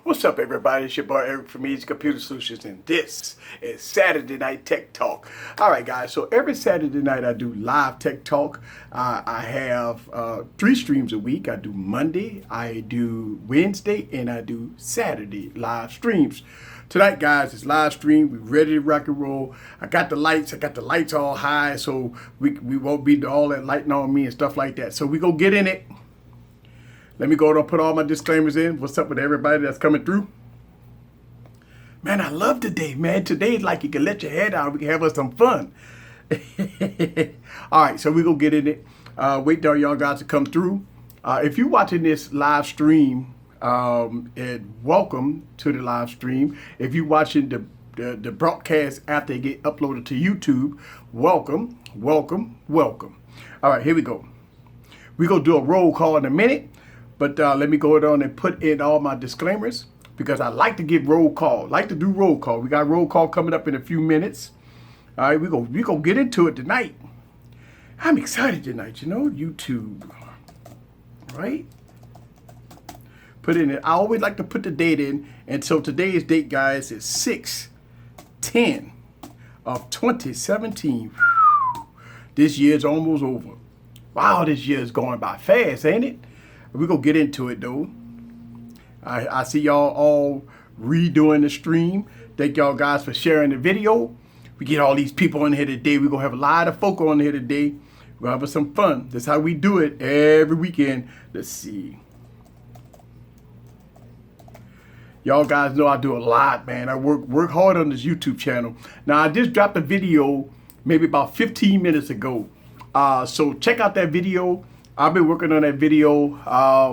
What's up, everybody? It's your boy Eric from Easy Computer Solutions, and this is Saturday Night Tech Talk. All right, guys, so every Saturday night I do live Tech Talk. I have 3 streams a week. I do Monday, I do Wednesday, and I do Saturday live streams. Tonight, guys, it's live stream. We're ready to rock and roll. I got the lights all high, so we won't be all that lighting on me and stuff like that. So we go get in it. Let me go and put all my disclaimers in. What's up with everybody that's coming through? Man, I love today, man. Today's like you can let your head out. We can have us some fun. All right, so we go get in it. Wait till y'all guys to come through. If you're watching this live stream, and welcome to the live stream. If you're watching the broadcast after it get uploaded to YouTube, welcome. All right, here we go. We're going to do a roll call in a minute. But let me go on and put in all my disclaimers because I like to give roll call. Like to do roll call. We got roll call coming up in a few minutes. All right, we go get into it tonight. I'm excited tonight, you know, YouTube. Right? Put in it. I always like to put the date in. And so today's date, guys, is 6/10 of 2017. This year's almost over. Wow, this year is going by fast, ain't it? We're going to get into it, though. I see y'all all redoing the stream. Thank y'all guys for sharing the video. We get all these people on here today. We're going to have a lot of folk on here today. We're going to have some fun. That's how we do it every weekend. Let's see. Y'all guys know I do a lot, man. I work hard on this YouTube channel. Now, I just dropped a video maybe about 15 minutes ago. So check out that video. I've been working on that video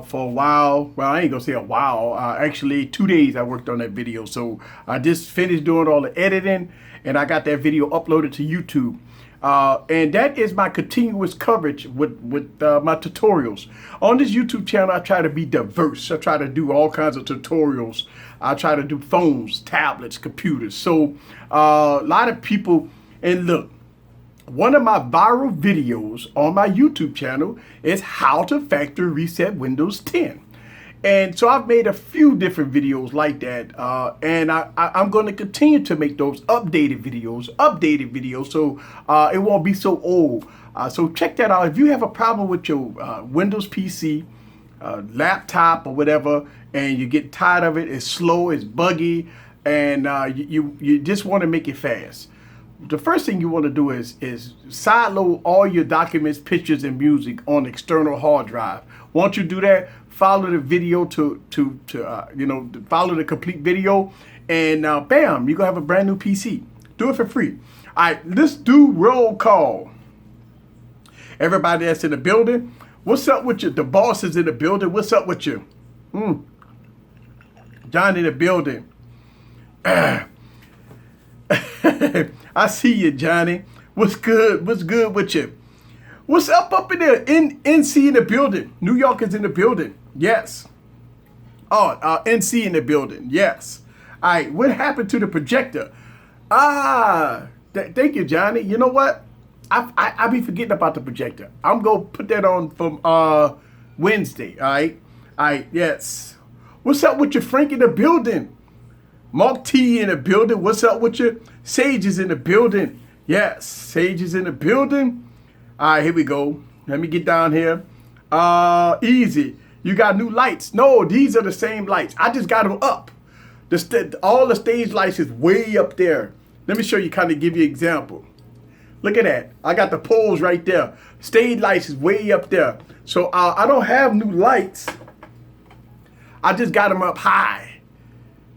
for a while. Well, I ain't gonna say a while. Actually, 2 days I worked on that video. So I just finished doing all the editing, and I got that video uploaded to YouTube. And that is my continuous coverage with my tutorials. On this YouTube channel, I try to be diverse. I try to do all kinds of tutorials. I try to do phones, tablets, computers. So a lot of people, and look, one of my viral videos on my YouTube channel is how to factory reset Windows 10. And so I've made a few different videos like that. And I'm going to continue to make those updated videos so it won't be so old. So check that out. If you have a problem with your Windows PC, laptop or whatever, and you get tired of it, it's slow, it's buggy, and you just want to make it fast. The first thing you want to do is sideload all your documents, pictures, and music on external hard drive. Once you do that, follow the video follow the complete video, and bam, you're gonna have a brand new PC. Do it for free. All right, let's do roll call. Everybody that's in the building, what's up with you? The boss is in the building. What's up with you? John in the building. I see you, Johnny. What's good? What's good with you? What's up in there? NC in the building. New York is in the building. Yes. Oh, NC in the building. Yes. All right. What happened to the projector? Thank you, Johnny. You know what? I be forgetting about the projector. I'm going to put that on from Wednesday. All right. All right. Yes. What's up with your Frank in the building? Mark T in the building. What's up with you? Sage is in the building. Yes, Sage is in the building. All right, here we go. Let me get down here. Easy. You got new lights. No, these are the same lights. I just got them up. All the stage lights is way up there. Let me show you, kind of give you an example. Look at that. I got the poles right there. Stage lights is way up there. So I don't have new lights. I just got them up high.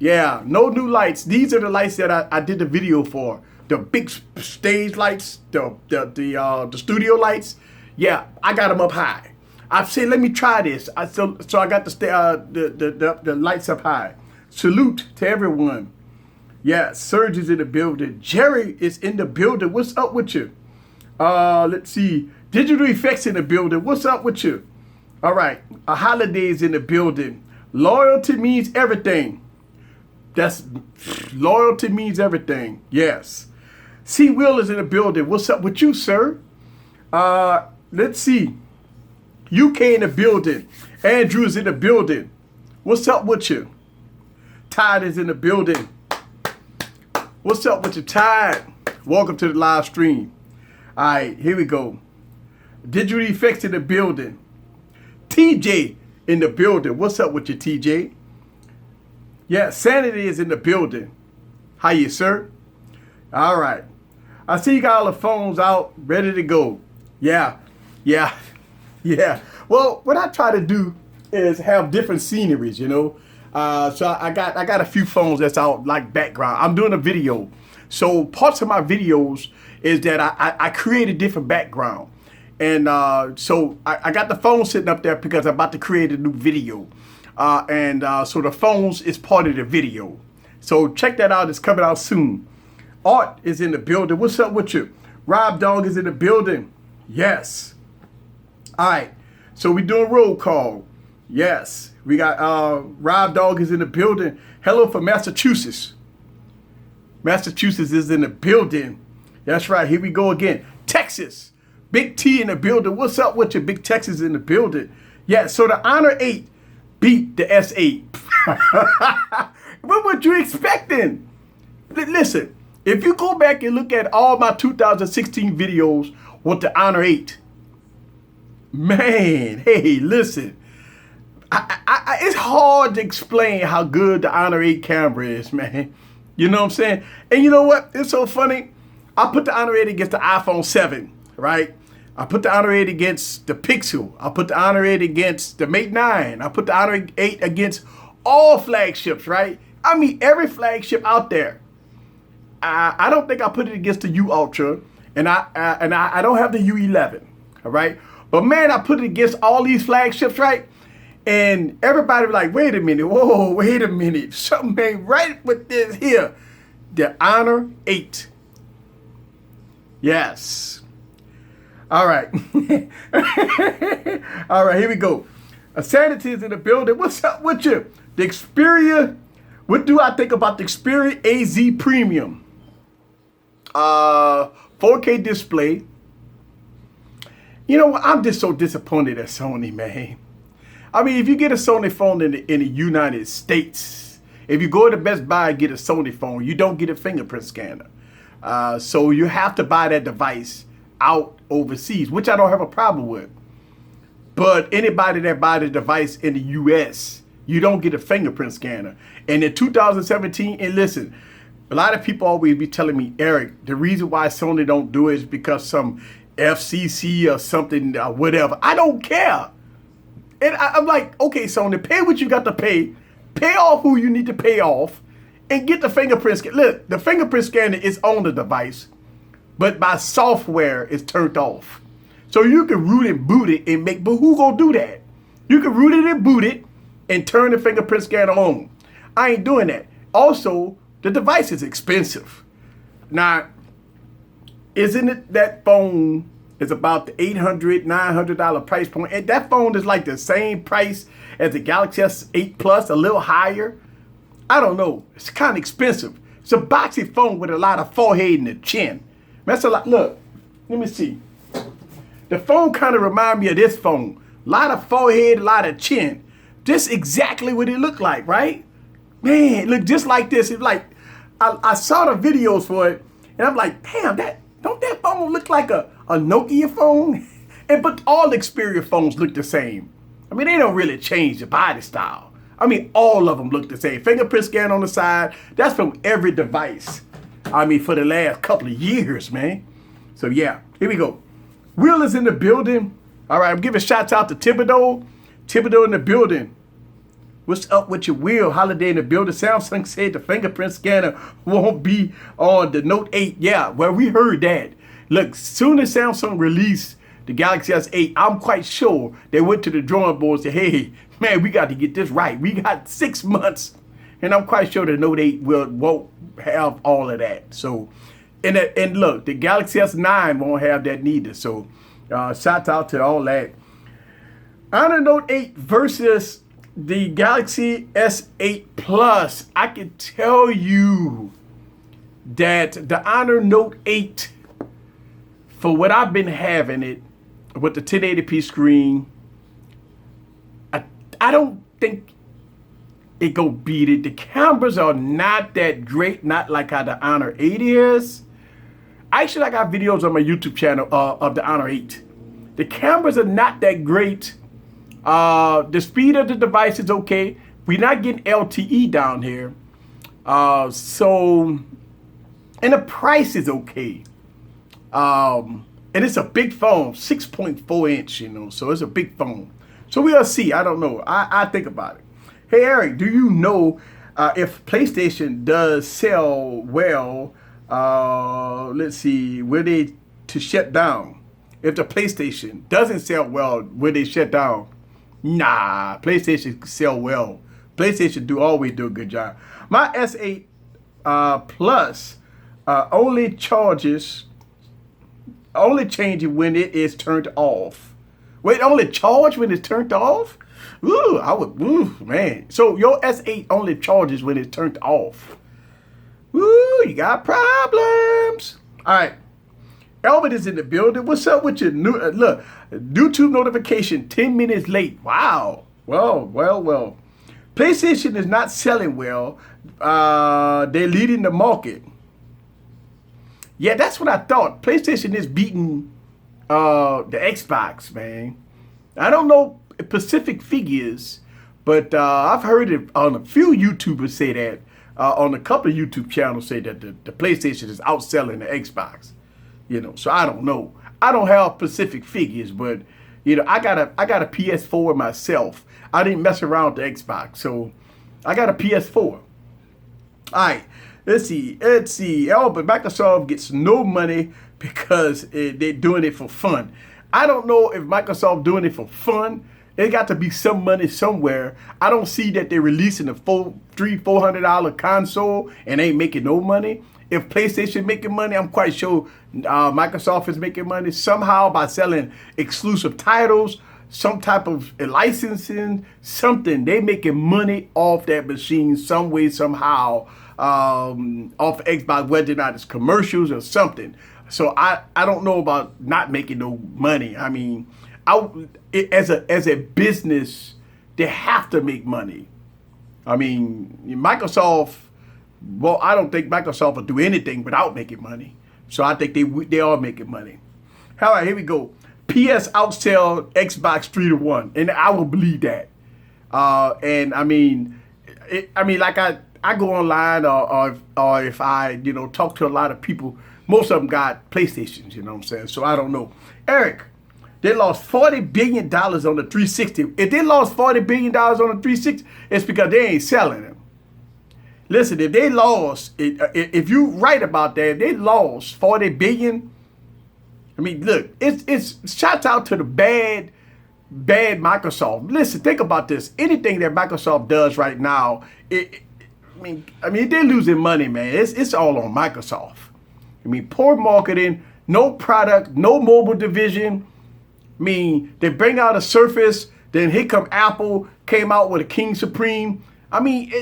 Yeah, no new lights. These are the lights that I did the video for. The big stage lights, the studio lights. Yeah, I got them up high. I said, let me try this. So I got the lights up high. Salute to everyone. Yeah, Serge is in the building. Jerry is in the building. What's up with you? Let's see. Digital Effects in the building. What's up with you? All right. A holiday is in the building. Loyalty means everything. Loyalty means everything. Yes. C. Will is in the building. What's up with you, sir? Let's see. UK in the building. Andrew is in the building. What's up with you? Tide is in the building. What's up with your Tide? Welcome to the live stream. All right, here we go. Digital Effects in the building. TJ in the building. What's up with your TJ? Yeah, Sanity is in the building. How you, sir? All right. I see you got all the phones out, ready to go. Yeah. Well, what I try to do is have different sceneries, you know. So I got a few phones that's out like background. I'm doing a video. So parts of my videos is that I create a different background. And so I got the phone sitting up there because I'm about to create a new video. So the phones is part of the video. So check that out. It's coming out soon. Art is in the building. What's up with you? Rob Dog is in the building. Yes. All right. So we doing roll call. Yes. We got Rob Dog is in the building. Hello from Massachusetts. Massachusetts is in the building. That's right. Here we go again. Texas. Big T in the building. What's up with you? Big Texas in the building. Yeah. So the Honor 8 beat the S8. What were you expecting? Listen, if you go back and look at all my 2016 videos with the Honor 8, man, hey, listen, it's hard to explain how good the Honor 8 camera is, man. You know what I'm saying? And you know what? It's so funny. I put the Honor 8 against the iPhone 7, right? I put the Honor 8 against the Pixel. I put the Honor 8 against the Mate 9. I put the Honor 8 against all flagships, right? I mean, every flagship out there. I don't think I put it against the U Ultra, and I don't have the U11, all right? But man, I put it against all these flagships, right? And everybody was like, wait a minute, whoa, wait a minute. Something ain't right with this here. The Honor 8. Yes. All right. All right, here we go. Sanity is in the building. What's up with you? The Xperia. What do I think about the Xperia AZ Premium? 4K display. You know what? I'm just so disappointed at Sony, man. I mean, if you get a Sony phone in the United States, if you go to Best Buy and get a Sony phone, you don't get a fingerprint scanner. So you have to buy that device out overseas, which I don't have a problem with. But anybody that buy the device in the US, you don't get a fingerprint scanner. And in 2017, and listen, a lot of people always be telling me, Eric, the reason why Sony don't do it is because some FCC or something, whatever. I don't care. And I'm like, okay, Sony, pay what you got to pay off who you need to pay off, and get the fingerprint scanner. Look, the fingerprint scanner is on the device, but by software, it's turned off. So you can root and boot it and make, but who gonna do that? You can root it and boot it and turn the fingerprint scanner on. I ain't doing that. Also, the device is expensive. Now, isn't it that phone is about the $800, $900 price point? And that phone is like the same price as the Galaxy S8 Plus, a little higher. I don't know. It's kind of expensive. It's a boxy phone with a lot of forehead and the chin. That's a lot. Look, let me see. The phone kind of reminds me of this phone. A lot of forehead, a lot of chin. Just exactly what it looked like, right? Man, look just like this. It's like, I saw the videos for it, and I'm like, damn, don't that phone look like a Nokia phone? But all Xperia phones look the same. I mean, they don't really change the body style. I mean, all of them look the same. Fingerprint scan on the side. That's from every device. I mean, for the last couple of years, man. So yeah, here we go. Will is in the building. All right, I'm giving shouts out to Thibodeau. Thibodeau in the building. What's up with your Will? Holiday in the building. Samsung said the fingerprint scanner won't be on the Note 8. Yeah, well, we heard that. Look, soon as Samsung released the Galaxy S8, I'm quite sure they went to the drawing board and said, hey, man, we got to get this right. We got 6 months. And I'm quite sure the Note 8 won't have all of that. So, and look, the Galaxy S9 won't have that neither. So, shout out to all that. Honor Note 8 versus the Galaxy S8 Plus. I can tell you that the Honor Note 8, for what I've been having it with the 1080p screen, I don't think it go beat it. The cameras are not that great, not like how the Honor 8 is. Actually, I got videos on my YouTube channel of the Honor 8. The cameras are not that great. The speed of the device is okay. We're not getting LTE down here. And the price is okay. And it's a big phone, 6.4 inch, you know, so it's a big phone. So we'll see. I don't know. I think about it. Hey, Eric, do you know if PlayStation does sell well? Let's see, will they to shut down? If the PlayStation doesn't sell well, will they shut down? Nah, PlayStation sell well. PlayStation always do a good job. My S8 Plus only changes when it is turned off. Wait, only charge when it's turned off? Ooh, man. So your S8 only charges when it's turned off. Ooh, you got problems. All right. Elvin is in the building. What's up with your new, look, YouTube notification 10 minutes late. Wow. Well. PlayStation is not selling well. They're leading the market. Yeah, that's what I thought. PlayStation is beating the Xbox, man. I don't know specific figures, but I've heard it on a few YouTubers say that. On a couple of YouTube channels say that the PlayStation is outselling the Xbox. You know, so I don't know. I don't have specific figures, but you know, I got a PS4 myself. I didn't mess around with the Xbox, so I got a PS4. All right, let's see. Oh, but Microsoft gets no money because they're doing it for fun. I don't know if Microsoft doing it for fun. It got to be some money somewhere. I don't see that they're releasing a $400 console and ain't making no money. If PlayStation making money, I'm quite sure Microsoft is making money somehow by selling exclusive titles, some type of licensing, something. They making money off that machine some way, somehow, off Xbox, whether or not it's commercials or something. So I don't know about not making no money. I mean, as a business, they have to make money. I mean, Microsoft. Well, I don't think Microsoft will do anything without making money. So I think they are making money. All right, here we go. PS outsell Xbox 3-1, and I will believe that. And I mean, like I go online or if I talk to a lot of people, most of them got PlayStations. You know what I'm saying? So I don't know. Eric, they lost $40 billion on the 360. If they lost $40 billion on the 360, it's because they ain't selling them. Listen, if they lost, if you write about that, if they lost $40 billion. I mean, look, it's shout out to the bad Microsoft. Listen, think about this. Anything that Microsoft does right now, I mean, they're losing money, man. It's all on Microsoft. I mean, poor marketing, no product, no mobile division. I mean, they bring out a Surface, then here come Apple, came out with a King Supreme. I mean,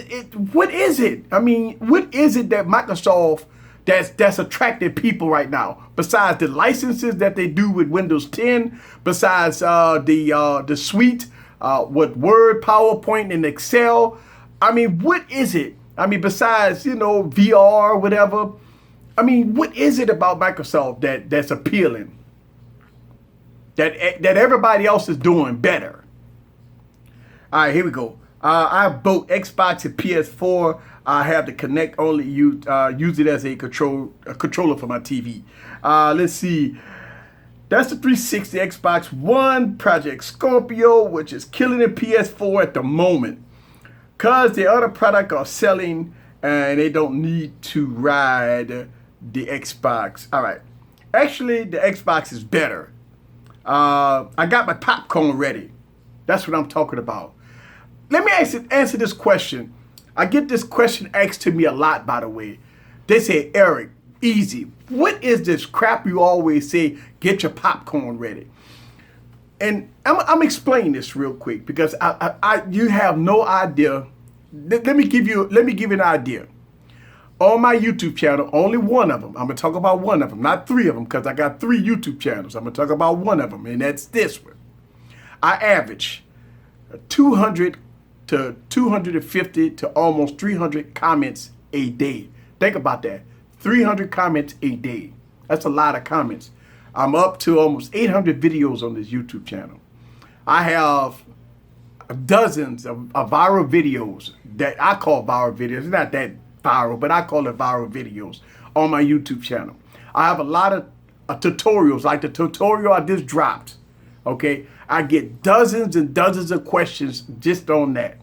what is it? I mean, what is it that Microsoft that's attracting people right now? Besides the licenses that they do with Windows 10, besides the suite with Word, PowerPoint, and Excel. I mean, what is it? I mean, besides VR, whatever. I mean, what is it about Microsoft that's appealing? That everybody else is doing better. All right, here we go. I have both Xbox and PS4. I have the Connect only use it as a controller for my TV. Let's see. That's the 360, Xbox One, Project Scorpio, which is killing the PS4 at the moment. Because the other product are selling and they don't need to ride the Xbox. All right. Actually, the Xbox is better. I got my popcorn ready. That's what I'm talking about. Let me answer this question. I get this question asked to me a lot, by the way. They say, Eric, easy. What is this crap you always say, get your popcorn ready? And I'm explaining this real quick because you have no idea. Let me give you an idea. On my YouTube channel, only one of them. I'm going to talk about one of them, not three of them, because I got 3 YouTube channels. I'm going to talk about one of them, and that's this one. I average 200 to 250 to almost 300 comments a day. Think about that. 300 comments a day. That's a lot of comments. I'm up to almost 800 videos on this YouTube channel. I have dozens of viral videos that I call viral videos. It's not that viral, but I call it viral videos on my YouTube channel. I have a lot of tutorials, like the tutorial I just dropped. Okay, I get dozens and dozens of questions just on that.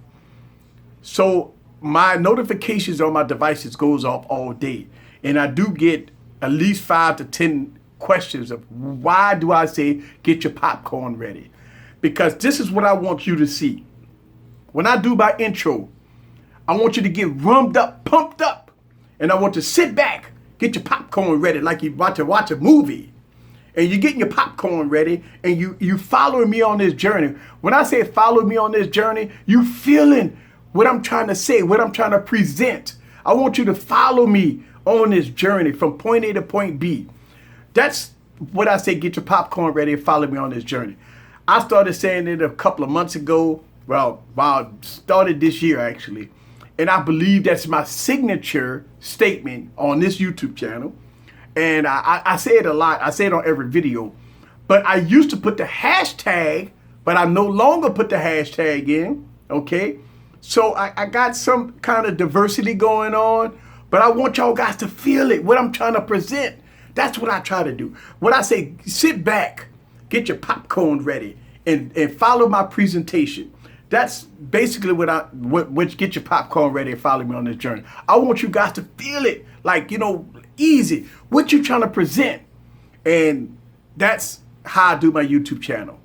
So my notifications on my devices goes off all day, and I do get at least 5 to 10 questions of why do I say get your popcorn ready? Because this is what I want you to see. When I do my intro, I want you to get rummed up, pumped up, and I want you to sit back, get your popcorn ready like you watch a movie. And you're getting your popcorn ready, and you following me on this journey. When I say follow me on this journey, you feeling what I'm trying to say, what I'm trying to present. I want you to follow me on this journey from point A to point B. That's what I say, get your popcorn ready and follow me on this journey. I started saying it a couple of months ago. Well, started this year actually. And I believe that's my signature statement on this YouTube channel. And I say it a lot. I say it on every video. But I used to put the hashtag, but I no longer put the hashtag in. Okay? So I got some kind of diversity going on. But I want y'all guys to feel it, what I'm trying to present. That's what I try to do. When I say sit back, get your popcorn ready, and follow my presentation. That's basically what get your popcorn ready and follow me on this journey. I want you guys to feel it, like, easy. What you trying to present. And that's how I do my YouTube channel.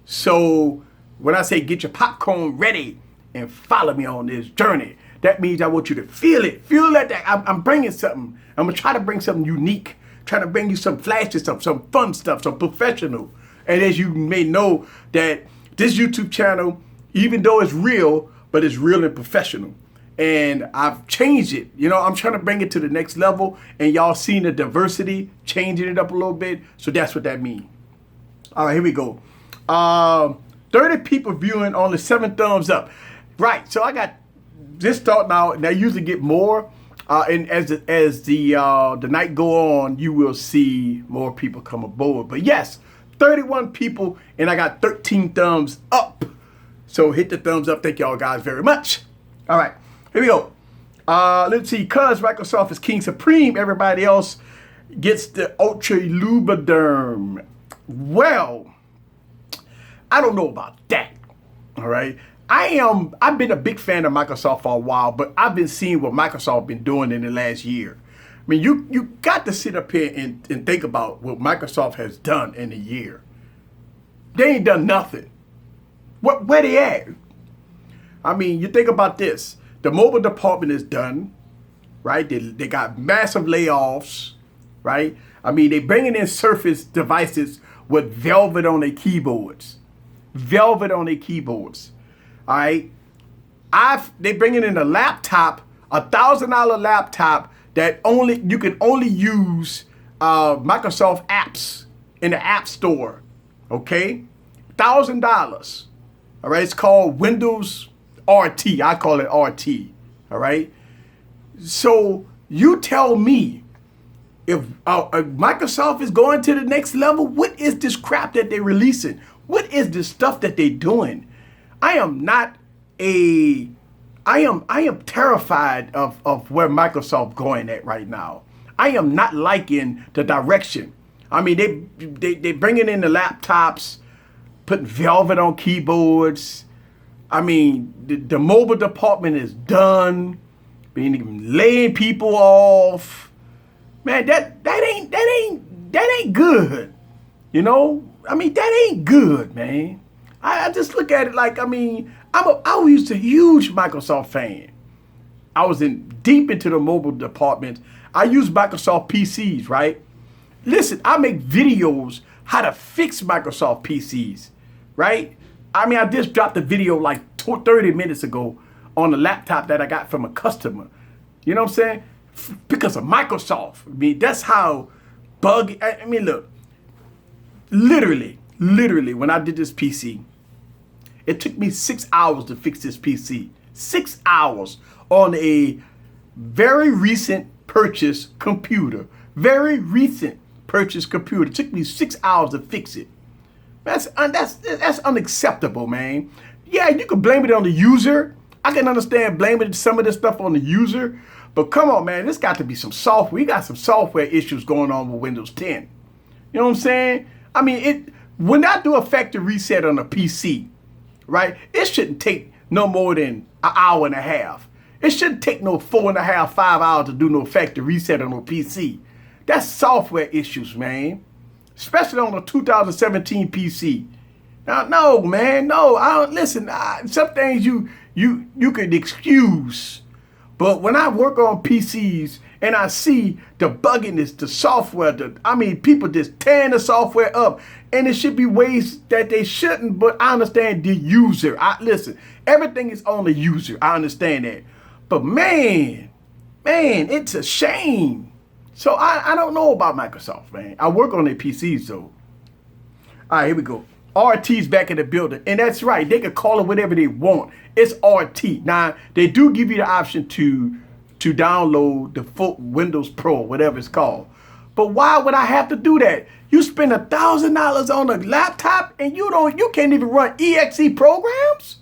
So when I say get your popcorn ready and follow me on this journey, that means I want you to feel it. Feel that I'm bringing something. I'm going to try to bring something unique. Try to bring you some flashy stuff, some fun stuff, some professional. And as you may know, that this YouTube channel, even though it's real, but it's real and professional. And I've changed it. I'm trying to bring it to the next level. And y'all seen the diversity, changing it up a little bit. So that's what that means. All right, here we go. 30 people viewing, only 7 thumbs up. Right, so I got this thought now. And I usually get more. And as the night go on, you will see more people come aboard. But yes, 31 people, and I got 13 thumbs up. So hit the thumbs up. Thank y'all guys very much. All right, here we go. Let's see. Cuz Microsoft is king supreme. Everybody else gets the Ultra Lubriderm. Well, I don't know about that. All right. I've been a big fan of Microsoft for a while, but I've been seeing what Microsoft been doing in the last year. I mean, you got to sit up here and think about what Microsoft has done in a year. They ain't done nothing. Where they at? I mean, you think about this. The mobile department is done, right? They got massive layoffs, right? I mean, they bringing in Surface devices with velvet on their keyboards. Velvet on their keyboards. All right, they bringing in a laptop, $1,000 laptop that you can only use Microsoft apps in the App Store. Okay, $1,000. All right, it's called Windows RT. I call it RT. All right. So you tell me if Microsoft is going to the next level. What is this crap that they're releasing? What is this stuff that they're doing? I am terrified of where Microsoft going at right now. I am not liking the direction. I mean, they bringing in the laptops, putting velvet on keyboards. I mean, the mobile department is done, laying people off. Man, that ain't good. I mean, that ain't good, man. I just look at it like, I mean, I was a huge Microsoft fan. I was deep into the mobile department. I use Microsoft PCs, right? Listen, I make videos how to fix Microsoft PCs, right? I mean, I just dropped a video like 30 minutes ago on a laptop that I got from a customer. You know what I'm saying? Because of Microsoft. I mean, that's how buggy. I mean, look, literally, when I did this PC, It took me 6 hours to fix this PC. 6 hours on a very recent purchase computer. Very recent purchase computer. It took me 6 hours to fix it. That's unacceptable, man. Yeah, you can blame it on the user. I can understand blaming some of this stuff on the user. But come on, man, there's got to be some software. We got some software issues going on with Windows 10. You know what I'm saying? I mean, when I do a factory reset on a PC, right, it shouldn't take no more than an hour and a half. It shouldn't take no 4.5, 5 hours to do no factory reset on a PC. That's software issues, man. Especially on a 2017 PC. Now, no, man, no. I don't listen. Some things you could excuse, but when I work on PCs and I see the bugginess, the software, people just tearing the software up, and it should be ways that they shouldn't. But I understand the user. Listen, everything is on the user. I understand that, but man, it's a shame. So I don't know about Microsoft, man. I work on their PCs though. All right, here we go. RT's back in the building. And that's right. They can call it whatever they want. It's RT. Now, they do give you the option to download the full Windows Pro, whatever it's called. But why would I have to do that? You spend $1,000 on a laptop and you can't even run exe programs?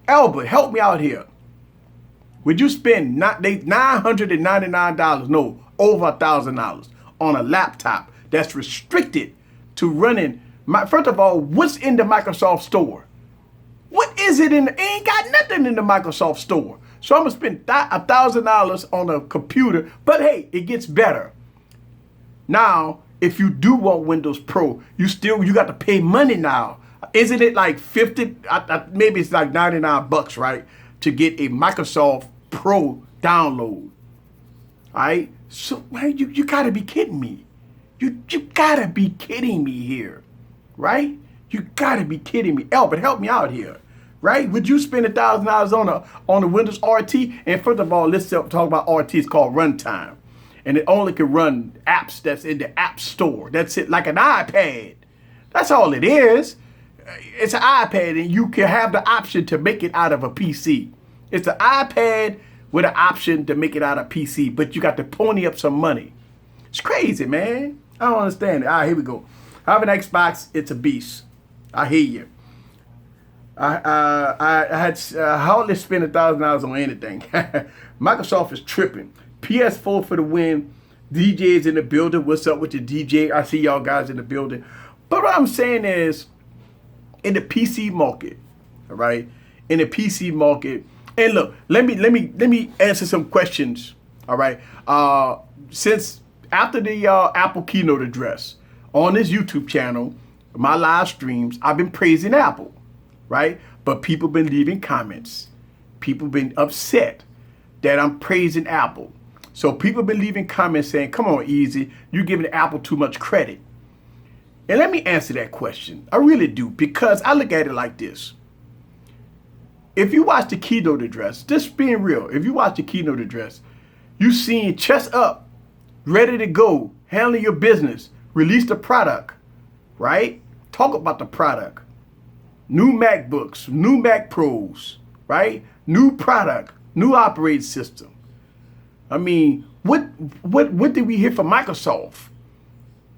Albert, help me out here. Would you spend $999, no, over $1,000 on a laptop that's restricted to running? First of all, what's in the Microsoft store? What is it in? Ain't got nothing in the Microsoft store. So I'm gonna spend $1,000 on a computer. But hey, it gets better. Now, if you do want Windows Pro, you got to pay money now. Isn't it like 50? Maybe it's like $99, right, to get a Microsoft Pro download. All right. So man, you gotta be kidding me. You gotta be kidding me here, right? You gotta be kidding me. Albert, help me out here, right? Would you spend $1,000 on the Windows RT? And first of all, let's talk about RT. It's called runtime, and it only can run apps that's in the App Store. That's it, like an iPad. That's all it is. It's an iPad, and you can have the option to make it out of a PC. It's an iPad with an option to make it out of PC, but you got to pony up some money. It's crazy, man. I don't understand it. All right, here we go. I have an Xbox. It's a beast. I hear you. I had hardly spent $1,000 on anything. Microsoft is tripping. PS4 for the win. DJ's in the building. What's up with your DJ? I see y'all guys in the building. But what I'm saying is, in the PC market, all right? In the PC market, and look, let me answer some questions, all right? Since after the Apple keynote address on this YouTube channel, my live streams, I've been praising Apple, right? But people been leaving comments. People been upset that I'm praising Apple. So people been leaving comments saying, come on, Easy, you're giving Apple too much credit. And let me answer that question. I really do, because I look at it like this. If you watch the keynote address, just being real, if you watch the keynote address, you seen chest up, ready to go, handle your business, release the product, right? Talk about the product. New MacBooks, new Mac Pros, right? New product, new operating system. I mean, what did we hear from Microsoft?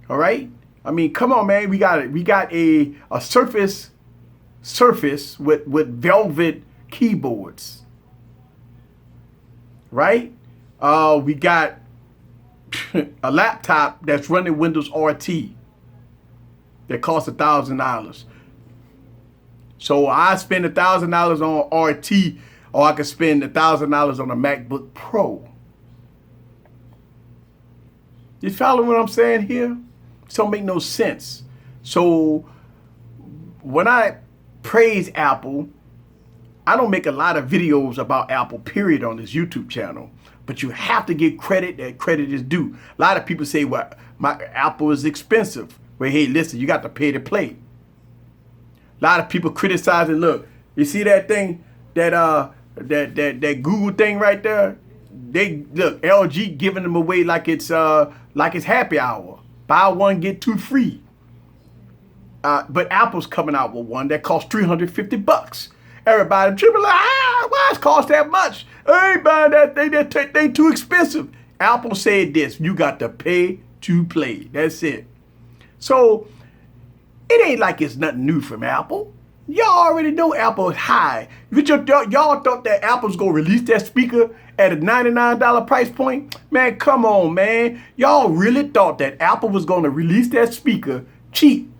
All right? I mean, come on, man. We got a Surface with velvet keyboards, right? We got a laptop that's running Windows RT that costs $1,000. So I spend $1,000 on RT, or I could spend $1,000 on a MacBook Pro. You follow what I'm saying here? It don't make no sense. So when I praise Apple, I don't make a lot of videos about Apple, period, on this YouTube channel. But you have to give credit that credit is due. A lot of people say, well, my Apple is expensive. Well, hey, listen, you got to pay to play. A lot of people criticizing, look, you see that thing, that Google thing right there? Look, LG giving them away like it's happy hour. Buy one, get two free. But Apple's coming out with one that costs $350. Everybody tripping like, why it's cost that much? I ain't buying that thing. They too expensive. Apple said this: you got to pay to play. That's it. So it ain't like it's nothing new from Apple. Y'all already know Apple is high. Y'all thought that Apple's gonna release that speaker at a $99 price point? Man, come on, man. Y'all really thought that Apple was gonna release that speaker cheap?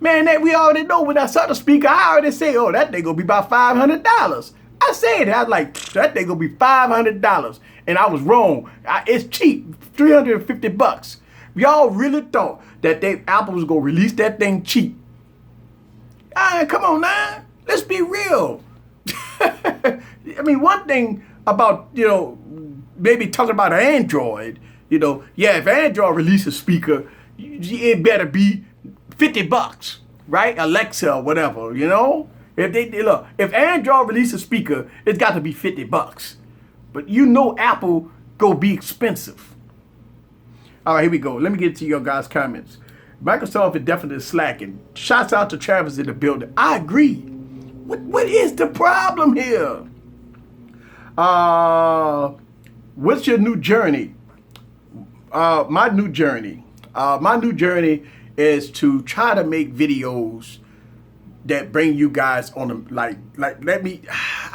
Man, that we already know. When I saw the speaker, I already say, oh, that thing gonna be about $500. I said it. I was like, that thing gonna be $500. And I was wrong. It's cheap, $350. Y'all really thought that Apple was gonna release that thing cheap? Come on now, let's be real. I mean, one thing about, maybe talking about Android, yeah, if Android releases a speaker, it better be $50, right? Alexa or whatever, if Android releases a speaker, it's got to be $50. But Apple go be expensive. All right, here we go. Let me get to your guys' comments. Microsoft is definitely slacking. Shouts out to Travis in the building. I agree. What is the problem here? What's your new journey? My new journey is to try to make videos that bring you guys on them. I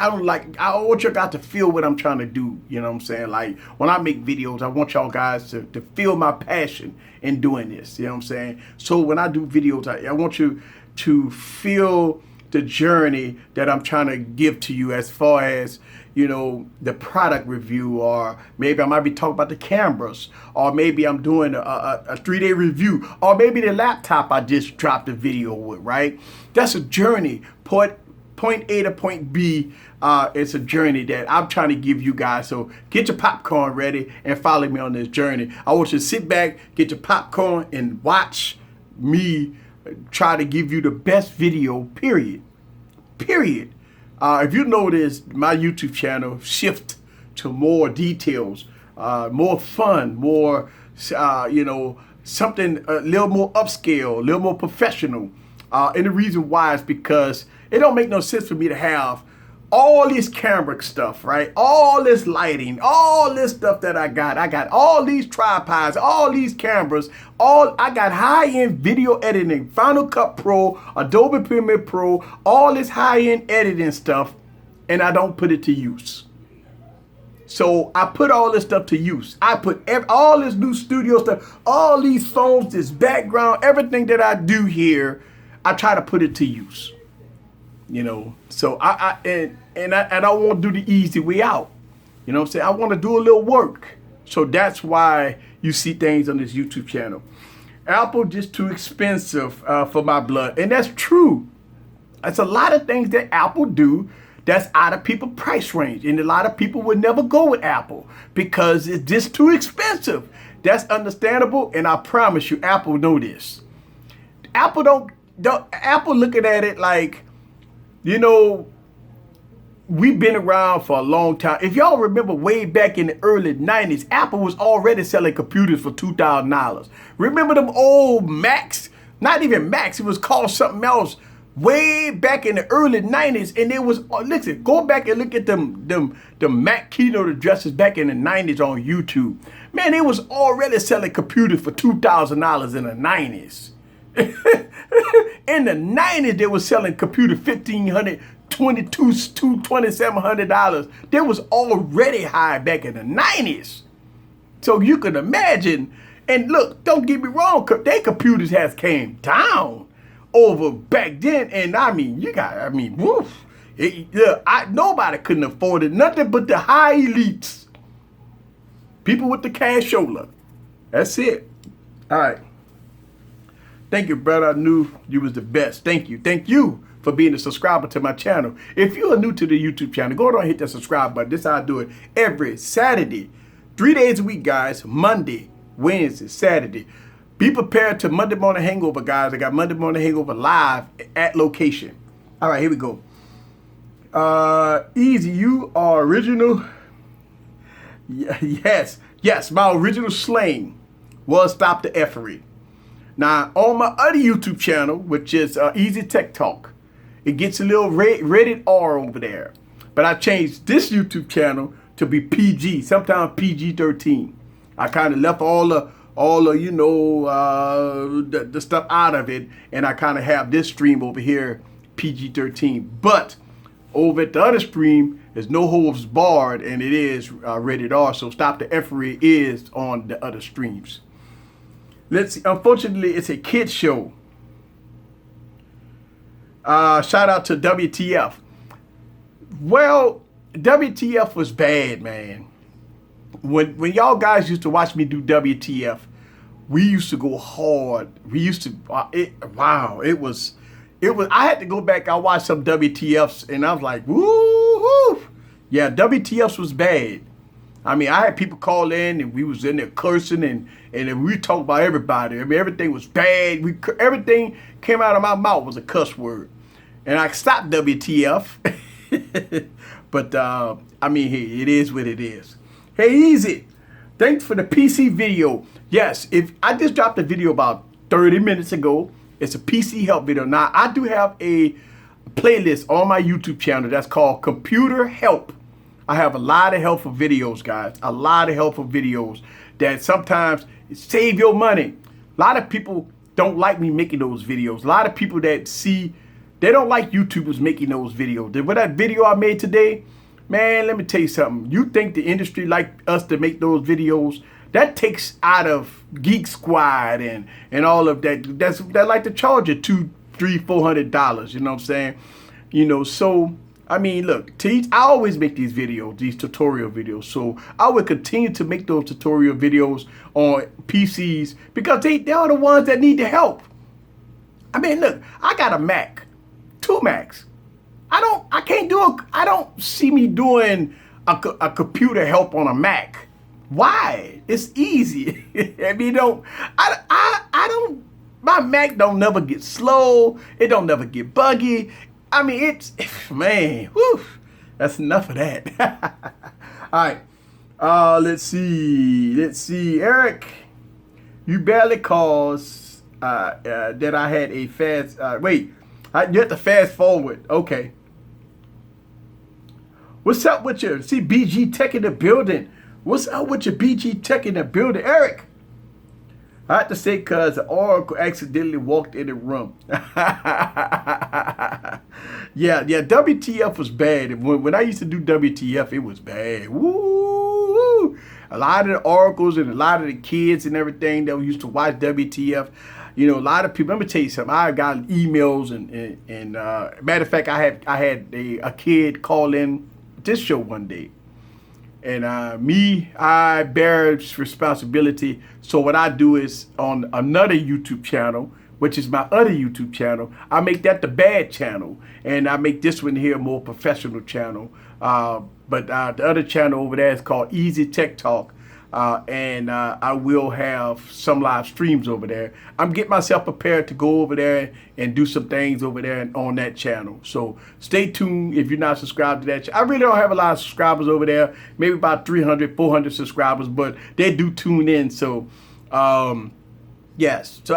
want you guys to feel what I'm trying to do. You know what I'm saying? Like, when I make videos, I want y'all guys to feel my passion in doing this. You know what I'm saying? So when I do videos, I want you to feel the journey that I'm trying to give to you, as far as, the product review, or maybe I might be talking about the cameras, or maybe I'm doing a 3-day review, or maybe the laptop I just dropped a video with, right? That's a journey. Point A to point B, it's a journey that I'm trying to give you guys. So get your popcorn ready and follow me on this journey. I want you to sit back, get your popcorn, and watch me try to give you the best video, period. If you notice, my YouTube channel shift to more details, more fun, more, something a little more upscale, a little more professional. And the reason why is because it don't make no sense for me to have all this camera stuff, right? All this lighting, all this stuff that I got. I got all these tripods, all these cameras, I got high-end video editing, Final Cut Pro, Adobe Premiere Pro, all this high-end editing stuff, and I don't put it to use. So I put all this stuff to use. I put all this new studio stuff, all these phones, this background, everything that I do here, I try to put it to use. So I don't want to do the easy way out. You know what I'm saying? I want to do a little work. So that's why you see things on this YouTube channel. Apple just too expensive for my blood. And that's true. That's a lot of things that Apple do that's out of people's price range. And a lot of people would never go with Apple because it's just too expensive. That's understandable. And I promise you, Apple know this. Apple looking at it like, we've been around for a long time. If y'all remember way back in the early 90s, Apple was already selling computers for $2,000. Remember them old Macs? Not even Macs, it was called something else. Way back in the early 90s, and it was, listen, go back and look at them Mac keynote addresses back in the 90s on YouTube. Man, they was already selling computers for $2,000 in the 90s. In the 90s, they were selling computer $1,500, $2,700. They was already high back in the 90s. So you can imagine. And look, don't get me wrong, their computers has came down over back then. And woof. Nobody couldn't afford it. Nothing but the high elites. People with the cashola. That's it. All right. Thank you, brother. I knew you was the best. Thank you. Thank you for being a subscriber to my channel. If you are new to the YouTube channel, go ahead and hit that subscribe button. This is how I do it every Saturday. 3 days a week, guys. Monday, Wednesday, Saturday. Be prepared to Monday Morning Hangover, guys. I got Monday Morning Hangover live at location. All right, here we go. Easy, you are original. Yes, my original slang was stop the effery. Now, on my other YouTube channel, which is Easy Tech Talk, it gets a little rated R over there. But I changed this YouTube channel to be PG, sometimes PG-13. I kind of left all the you know, the stuff out of it, and I kind of have this stream over here PG-13. But over at the other stream, there's no holds barred, and it is rated R. So Stop the Effery is on the other streams. Let's see. Unfortunately, it's a kid show. Shout out to WTF. Well, WTF was bad, man. When y'all guys used to watch me do WTF, we used to go hard. We used to, it was, I had to go back, I watched some WTFs, and I was like, woo-hoo. Yeah, WTFs was bad. I mean, I had people call in, and we was in there cursing, and then we talked about everybody. I mean, everything was bad. Everything came out of my mouth was a cuss word. And I stopped WTF. But, I mean, hey, it is what it is. Hey, Easy, thanks for the PC video. Yes, if I just dropped a video about 30 minutes ago. It's a PC help video. Now, I do have a playlist on my YouTube channel that's called Computer Help. I have a lot of helpful videos, guys. A lot of helpful videos that sometimes save your money. A lot of people don't like me making those videos. A lot of people that see, they don't like YouTubers making those videos. With that video I made today, man, let me tell you something. You think the industry like us to make those videos? That takes out of Geek Squad and all of that. That like to charge you $200, $300, $400. You know what I'm saying? You know, so I mean, look, I always make these videos, these tutorial videos. So I would continue to make those tutorial videos on PCs because they are the ones that need the help. I mean, look, I got a Mac, 2 Macs. I don't see me doing a computer help on a Mac. Why? It's easy. I mean, my Mac don't never get slow. It don't never get buggy. I mean, man, whew, that's enough of that. All right. Let's see. Eric, you barely caused that I had a fast, you have to fast forward. Okay. What's up with your, see BG Tech in the building? What's up with your BG Tech in the building, Eric? I have to say because the Oracle accidentally walked in the room. yeah, WTF was bad. When I used to do WTF, it was bad. Woo! A lot of the Oracles and a lot of the kids and everything that used to watch WTF, you know, a lot of people, let me tell you something. I got emails and matter of fact, I had a kid call in this show one day. And I bear responsibility. So what I do is on another YouTube channel, which is my other YouTube channel, I make that the bad channel. And I make this one here a more professional channel. But the other channel over there is called Easy Tech Talk. And I will have some live streams over there. I'm getting myself prepared to go over there and do some things over there on that channel. So stay tuned if you're not subscribed to that. I really don't have a lot of subscribers over there, maybe about 300, 400 subscribers, but they do tune in. So, yes. So,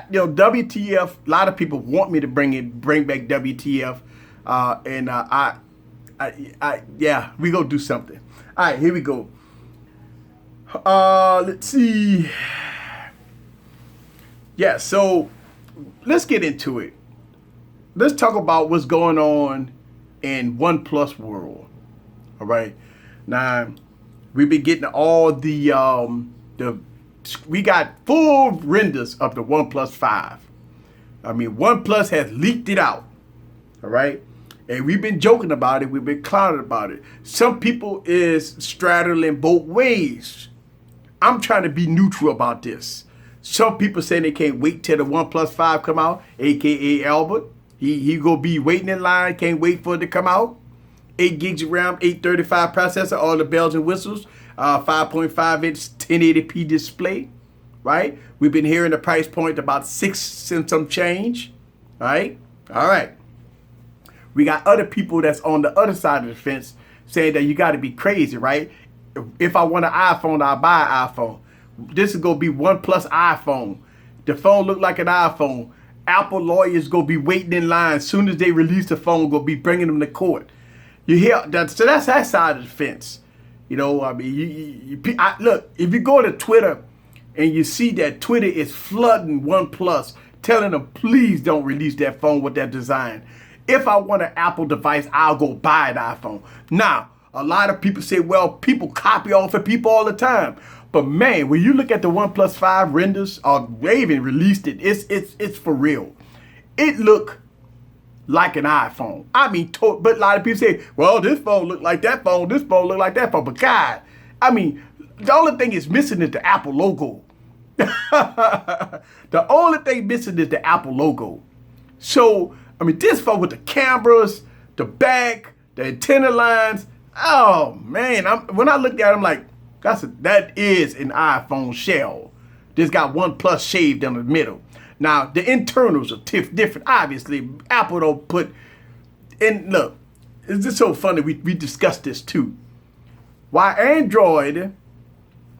you know, WTF, a lot of people want me to bring back WTF. Yeah, we go do something. All right, here we go. Let's see. Yeah, so let's get into it. Let's talk about what's going on in OnePlus world. All right. Now, we've been getting all we got full renders of the OnePlus 5. I mean, OnePlus has leaked it out. All right. And we've been joking about it. We've been clowning about it. Some people is straddling both ways. I'm trying to be neutral about this. Some people saying they can't wait till the OnePlus 5 come out, aka Albert. He gonna be waiting in line, can't wait for it to come out. 8 gigs of RAM, 835 processor, all the bells and whistles, 5.5 inch 1080p display, right? We've been hearing the price point about 6 cents some change, right? All right. We got other people that's on the other side of the fence saying that you got to be crazy, right? If I want an iPhone, I'll buy an iPhone. This is going to be OnePlus iPhone. The phone look like an iPhone. Apple lawyers gonna be waiting in line. As soon as they release the phone, gonna be bringing them to court. You hear that? So that's that side of the fence. You know, I mean, look, if you go to Twitter and you see that Twitter is flooding OnePlus, telling them, please don't release that phone with that design. If I want an Apple device, I'll go buy an iPhone. Now, a lot of people say, well, people copy off of people all the time. But man, when you look at the OnePlus 5 renders, or they even released it, it's for real. It look like an iPhone. I mean, but a lot of people say, well, this phone look like that phone, this phone look like that phone. But God, I mean, the only thing is missing is the Apple logo. The only thing missing is the Apple logo. So, I mean, this phone with the cameras, the back, the antenna lines, oh man, when I looked at it, I'm like, that is an iPhone shell. This got OnePlus shaved in the middle. Now, the internals are different. Obviously, Apple don't put, and look, it's just so funny, we discussed this too. Why Android,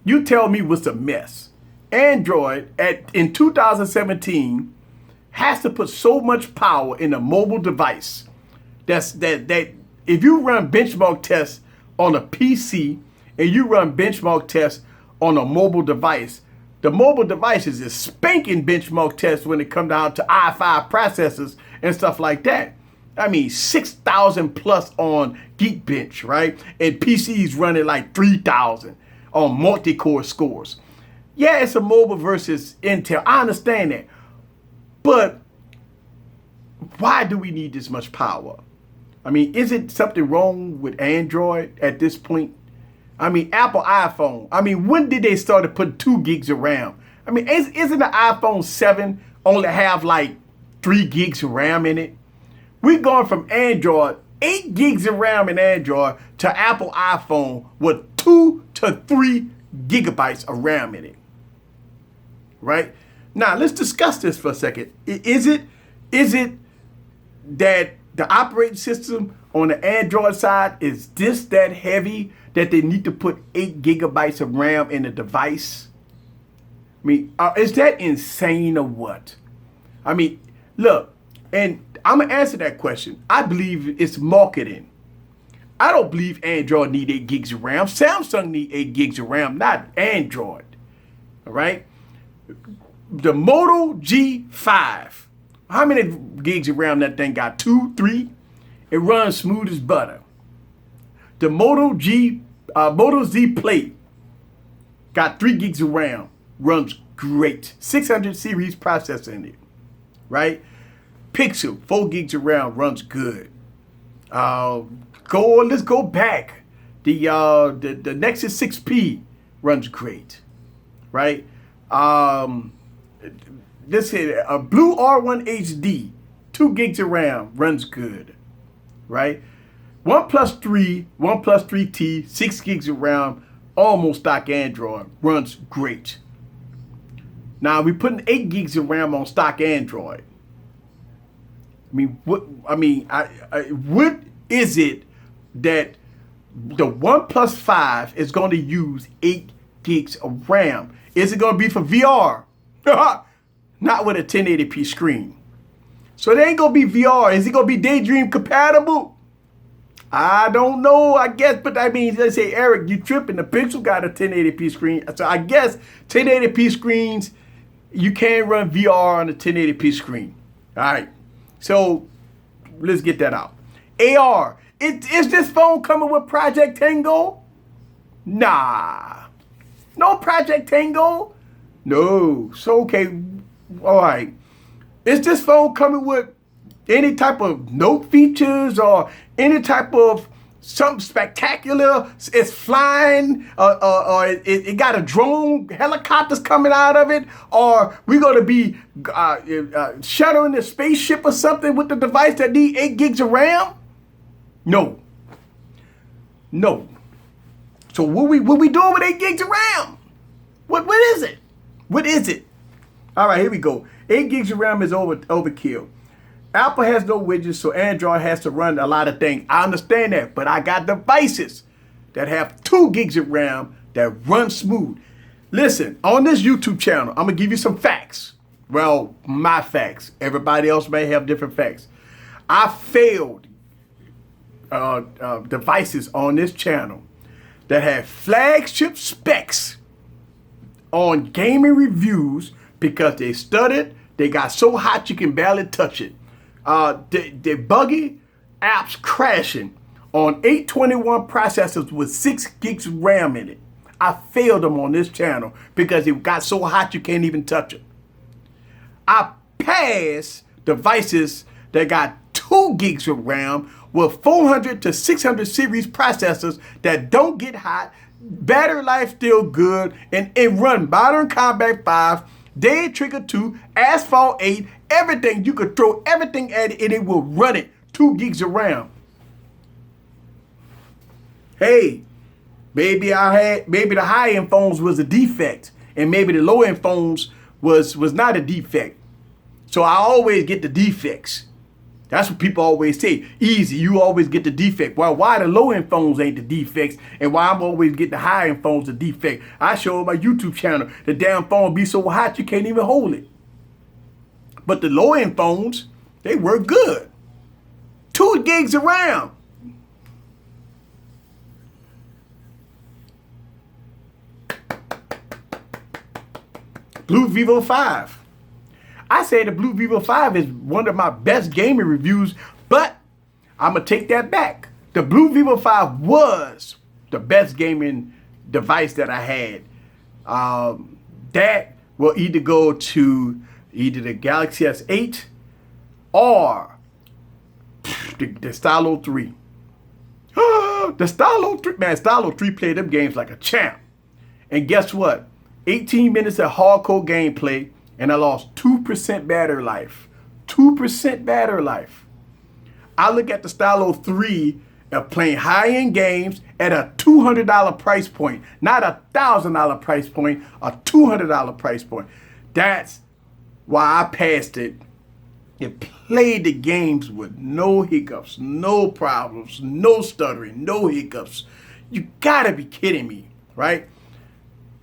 you tell me, was a mess. Android, in 2017, has to put so much power in a mobile device that if you run benchmark tests on a PC and you run benchmark tests on a mobile device, the mobile devices is spanking benchmark tests when it comes down to i5 processors and stuff like that. I mean, 6,000 plus on Geekbench, right? And PCs running like 3,000 on multi-core scores. Yeah, it's a mobile versus Intel. I understand that. But why do we need this much power? I mean, is it something wrong with Android at this point? I mean, Apple iPhone. I mean, when did they start to put 2 gigs of RAM? I mean, isn't the iPhone 7 only have like 3 gigs of RAM in it? We're going from Android, 8 gigs of RAM in Android, to Apple iPhone with 2 to 3 gigabytes of RAM in it. Right? Now, let's discuss this for a second. Is it that the operating system on the Android side is that heavy that they need to put 8 gigabytes of RAM in a device? I mean, is that insane or what? I mean, look, and I'm going to answer that question. I believe it's marketing. I don't believe Android need 8 gigs of RAM. Samsung need 8 gigs of RAM, not Android. All right? The Moto G5. How many gigs of RAM that thing got? 2, 3? It runs smooth as butter. The Moto Z Plate got 3 gigs of RAM. Runs great. 600 series processor in it. Right? Pixel, 4 gigs of RAM, runs good. Let's go back. The Nexus 6P runs great. Right? This here, a Blue R1 HD, 2 gigs of RAM, runs good. Right? OnePlus 3, OnePlus 3T, 6 gigs of RAM, almost stock Android, runs great. Now we're putting 8 gigs of RAM on stock Android. What is it that the OnePlus 5 is going to use 8 gigs of RAM? Is it going to be for VR? Not with a 1080p screen. So it ain't going to be VR. Is it going to be Daydream compatible? I don't know, I guess. But I mean, let's say, Eric, you tripping. The Pixel got a 1080p screen. So I guess 1080p screens, you can run VR on a 1080p screen. All right. So let's get that out. AR. Is this phone coming with Project Tango? Nah. No Project Tango? No. So, okay. All right. Is this phone coming with any type of note features or any type of something spectacular? It's flying, or it got a drone, helicopters coming out of it, or we're going to be shuttling a spaceship or something with the device that need 8 gigs of RAM? No. No. So what we doing with 8 gigs of RAM? What is it? What is it? All right, here we go. 8 gigs of RAM is overkill. Apple has no widgets, so Android has to run a lot of things. I understand that, but I got devices that have 2 gigs of RAM that run smooth. Listen, on this YouTube channel, I'm going to give you some facts. Well, my facts. Everybody else may have different facts. I failed devices on this channel that had flagship specs on gaming reviews because they stuttered. They got so hot you can barely touch it. They buggy apps crashing on 821 processors with 6 gigs of RAM in it. I failed them on this channel because it got so hot you can't even touch it. I passed devices that got 2 gigs of RAM with 400 to 600 series processors that don't get hot, battery life still good, and run Modern Combat 5, Dead Trigger 2, Asphalt 8, everything. You could throw everything at it and it will run it. 2 gigs of RAM. Hey, maybe the high-end phones was a defect, and maybe the low-end phones was not a defect. So I always get the defects. That's what people always say. Easy, you always get the defect. Well, why the low-end phones ain't the defects, and why I'm always getting the high-end phones the defect? I show on my YouTube channel, the damn phone be so hot you can't even hold it. But the low-end phones, they work good. 2 gigs of RAM. Blue Vivo 5. I say the Blue Vivo 5 is one of my best gaming reviews, but I'm going to take that back. The Blue Vivo 5 was the best gaming device that I had. That will either go to either the Galaxy S8 or the Stylo 3. The Stylo 3, man, Stylo 3 played them games like a champ. And guess what? 18 minutes of hardcore gameplay, and I lost 2% battery life. 2% battery life. I look at the Stylo 3 of playing high-end games at a $200 price point. Not a $1,000 price point, a $200 price point. That's why I passed it and played the games with no hiccups, no problems, no stuttering, no hiccups. You gotta be kidding me, right?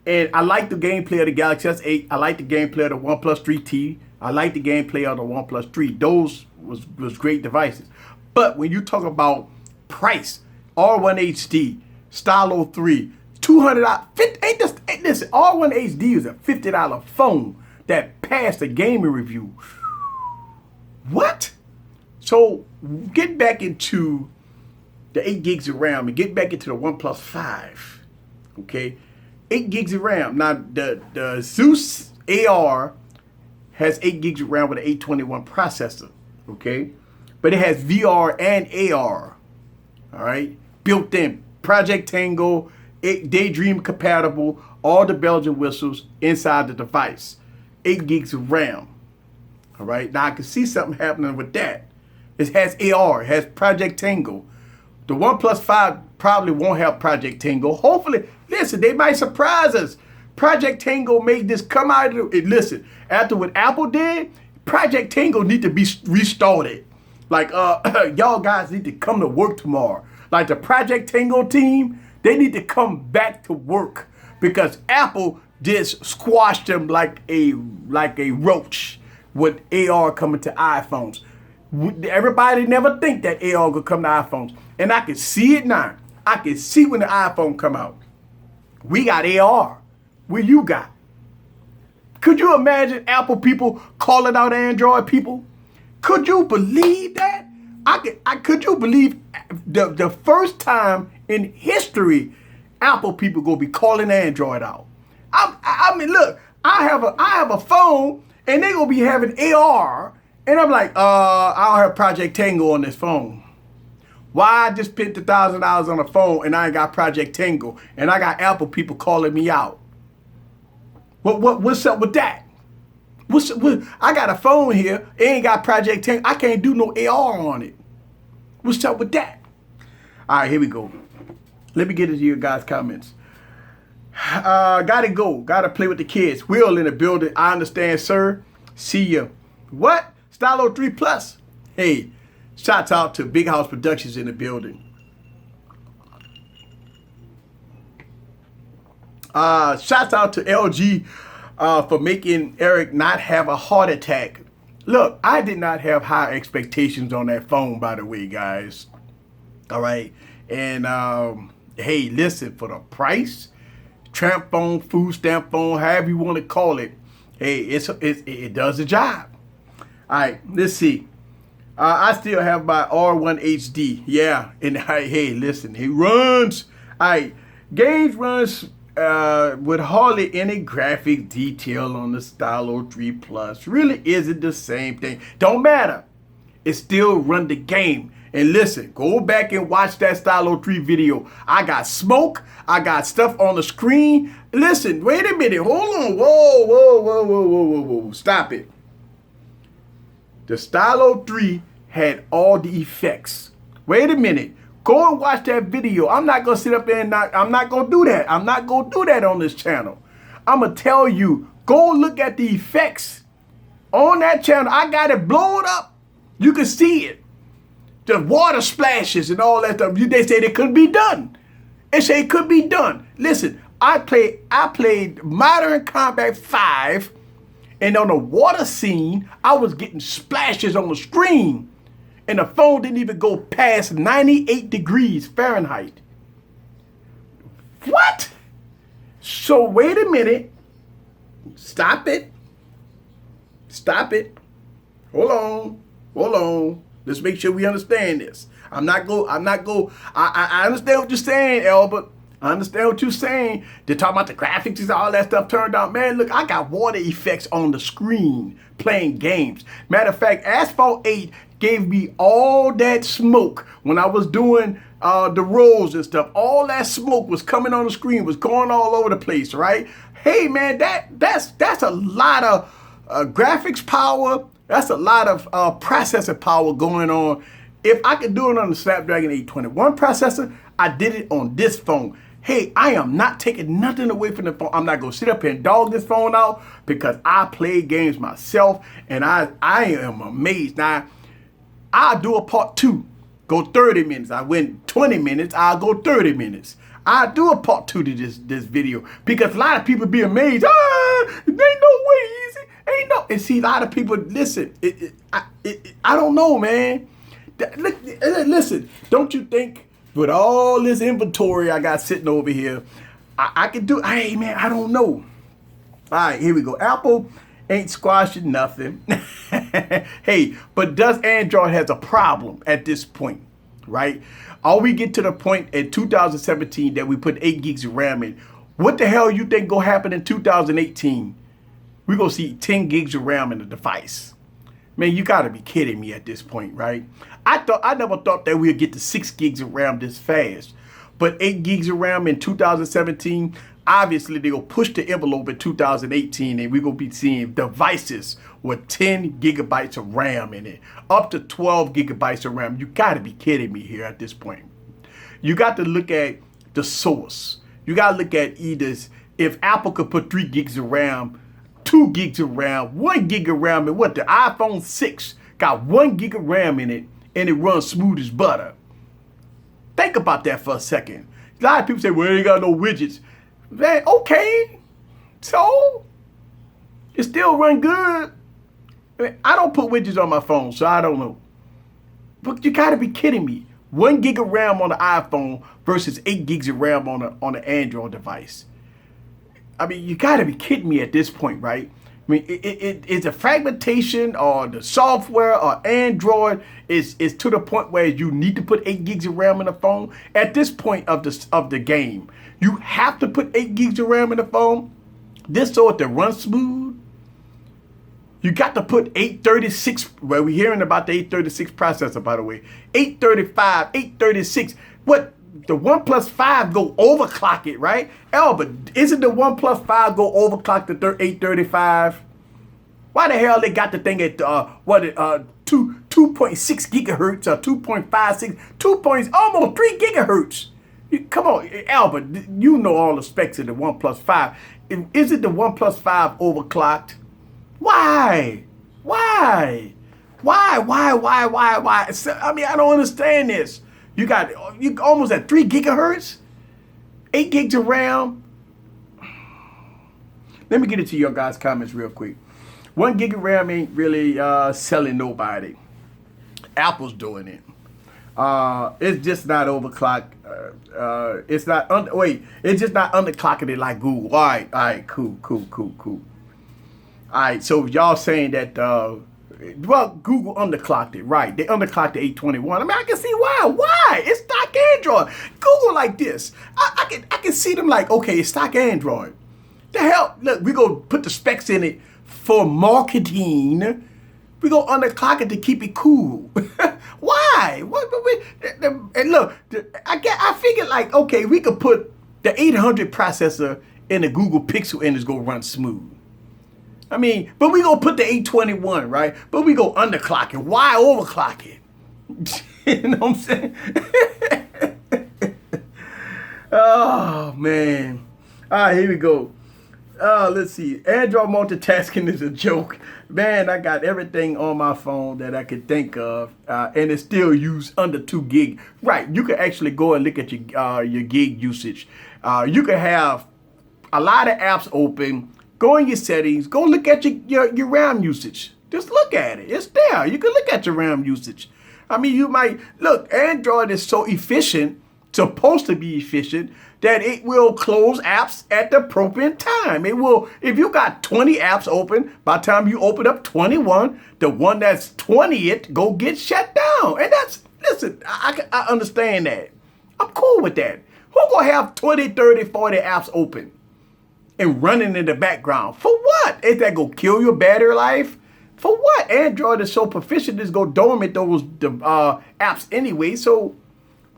And I like the gameplay of the Galaxy S8. I like the gameplay of the OnePlus 3T. I like the gameplay of the OnePlus 3. Those was great devices. But when you talk about price, R1 HD, Stylo 3, $200. Listen, R1 HD is a $50 phone that passed a gaming review. What? So get back into the 8 gigs of RAM and get back into the OnePlus 5. Okay? 8 gigs of RAM. Now, the Zeus AR has 8 gigs of RAM with an 821 processor, okay? But it has VR and AR, all right? Built in. Project Tango, Daydream compatible, all the Belgian whistles inside the device. 8 gigs of RAM, all right? Now, I can see something happening with that. It has AR, it has Project Tango. The OnePlus 5 probably won't have Project Tango. Hopefully, listen, they might surprise us. Project Tango made this come out of it. Listen, after what Apple did, Project Tango need to be restarted. Like, y'all guys need to come to work tomorrow. Like the Project Tango team, they need to come back to work because Apple just squashed them like a roach with AR coming to iPhones. Everybody never think that AR could come to iPhones. And I can see it now. I can see when the iPhone come out. We got AR. What you got? Could you imagine Apple people calling out Android people? Could you believe that? Could you believe the first time in history Apple people gonna be calling Android out? I mean, look, I have a phone and they gonna be having AR, and I'm like, I don't have Project Tango on this phone. Why I just spent $1,000 on a phone and I ain't got Project Tango, and I got Apple people calling me out? What's up with that? I got a phone here, it ain't got Project Tango. I can't do no AR on it. What's up with that? All right, here we go. Let me get into your guys' comments. Gotta go. Gotta play with the kids. Will in the building. I understand, sir. See ya. What? Stylo 3 Plus. Hey. Shouts out to Big House Productions in the building. Shouts out to LG for making Eric not have a heart attack. Look, I did not have high expectations on that phone, by the way, guys. All right. And hey, listen, for the price, tramp phone, food stamp phone, however you want to call it, hey, it does the job. All right, let's see. I still have my R1 HD. Yeah, and hey, listen, it runs. All right, games runs with hardly any graphic detail on the Stylo 3 Plus. Really isn't the same thing. Don't matter. It still run the game. And listen, go back and watch that Stylo 3 video. I got smoke. I got stuff on the screen. Listen, wait a minute. Hold on. Whoa, whoa, whoa, whoa, whoa, whoa, whoa. Stop it. The Stylo 3 had all the effects. Wait a minute. Go and watch that video. I'm not going to sit up there and I'm not going to do that. I'm not going to do that on this channel. I'm going to tell you, go look at the effects on that channel. I got it blown up. You can see it. The water splashes and all that stuff. They say it couldn't be done. They say it could be done. Listen, I played Modern Combat 5, and on the water scene, I was getting splashes on the screen, and the phone didn't even go past 98 degrees Fahrenheit. What? So wait a minute. Stop it. Stop it. Hold on. Hold on. Let's make sure we understand this. I understand what you're saying, Albert. I understand what you're saying. They're talking about the graphics and all that stuff turned out. Man, look, I got water effects on the screen playing games. Matter of fact, Asphalt 8 gave me all that smoke when I was doing the rolls and stuff. All that smoke was coming on the screen, was going all over the place, right? Hey, man, that's a lot of graphics power. That's a lot of processor power going on. If I could do it on the Snapdragon 821 processor, I did it on this phone. Hey, I am not taking nothing away from the phone. I'm not going to sit up here and dog this phone out because I play games myself, and I am amazed. Now, I'll do a part 2. Go 30 minutes. I went 20 minutes. I'll go 30 minutes. I'll do a part 2 to this video because a lot of people be amazed. There ain't no way, easy. Ain't no. And see, a lot of people, listen, I don't know, man. Listen, don't you think with all this inventory I got sitting over here, I can do, hey, man, I don't know. All right, here we go. Apple ain't squashing nothing. Hey, but does Android has a problem at this point, right? Are we get to the point in 2017 that we put 8 gigs of RAM in? What the hell you think gonna happen in 2018? We're gonna see 10 gigs of RAM in the device. Man, you gotta be kidding me at this point, right? I never thought that we'd get to 6 gigs of RAM this fast. But 8 gigs of RAM in 2017, obviously they'll push the envelope in 2018 and we're gonna be seeing devices with 10 gigabytes of RAM in it, up to 12 gigabytes of RAM. You gotta be kidding me here at this point. You got to look at the source. You gotta look at either if Apple could put 3 gigs of RAM, 2 gigs of RAM, 1 gig of RAM, and what the iPhone 6 got 1 gig of RAM in it and it runs smooth as butter. Think about that for a second. A lot of people say, well, they ain't got no widgets. Man, okay, so it still run good. I don't put widgets on my phone, so I don't know. But you gotta be kidding me. 1 gig of RAM on the iPhone versus 8 gigs of RAM on an Android device. I mean, you gotta be kidding me at this point, right? I mean, it's a fragmentation or the software or Android is to the point where you need to put 8 gigs of RAM in the phone. At this point of the game, you have to put 8 gigs of RAM in the phone. This so it to run smooth. You got to put 836, well, we're hearing about the 836 processor, by the way. 835, 836. What? The OnePlus 5 go overclock it, right? But isn't the OnePlus 5 go overclock the 835? Why the hell they got the thing at 2.6 gigahertz or 2.56, almost 3 gigahertz? Come on, Albert, you know all the specs of the OnePlus 5. Isn't the OnePlus 5 overclocked? Why? Why? I mean, I don't understand this. You almost at 3 gigahertz, 8 gigs of RAM. Let me get into your guys' comments real quick. 1 gig of RAM ain't really selling nobody. Apple's doing it. It's just not overclocked. It's not it's just not underclocking it like Google. All right, cool. All right, so y'all saying that Google underclocked it, right? They underclocked the 821. I mean, I can see why. Why? It's stock Android. Google like this. I can see them like, okay, it's stock Android. The hell? Look, we gonna put the specs in it for marketing. We gonna underclock it to keep it cool. Why? And look, I figured like, okay, we could put the 800 processor in the Google Pixel and it's gonna run smooth. I mean, but we gonna put the 821, right? But we go underclock it. Why overclock it? You know what I'm saying? Oh man. All right, here we go. Let's see. Android multitasking is a joke. Man, I got everything on my phone that I could think of, and it still use under 2 gig. Right, you can actually go and look at your gig usage. You can have a lot of apps open. Go in your settings. Go look at your RAM usage. Just look at it. It's there. You can look at your RAM usage. I mean, you might look. Android is so efficient, supposed to be efficient, that it will close apps at the appropriate time. It will, if you got 20 apps open, by the time you open up 21, the one that's 20th go get shut down. And that's, listen, I understand that. I'm cool with that. Who gonna have 20, 30, 40 apps open and running in the background? For what? Is that gonna kill your battery life? For what? Android is so proficient, it's gonna dormant those apps anyway. So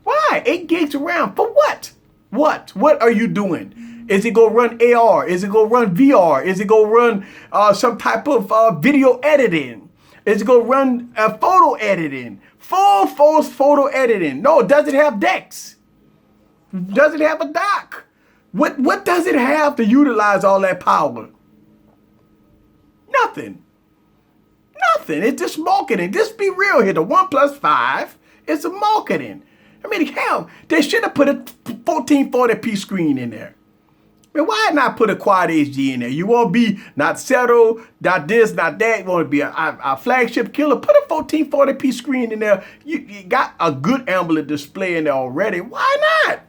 why? 8 gigs of RAM, for what? What are you doing? Is it gonna run AR? Is it gonna run VR? Is it gonna run some type of video editing? Is it gonna run photo editing? Full photo editing? No, does it have DeX? Does it have a dock? What does it have to utilize all that power? Nothing. It's just marketing. Just be real here. The OnePlus 5 is a marketing. I mean, hell, they should have put a 1440p screen in there. I mean, why not put a Quad HD in there? You won't be not settled, not this, not that. You want to be a flagship killer. Put a 1440p screen in there. You got a good AMOLED display in there already. Why not?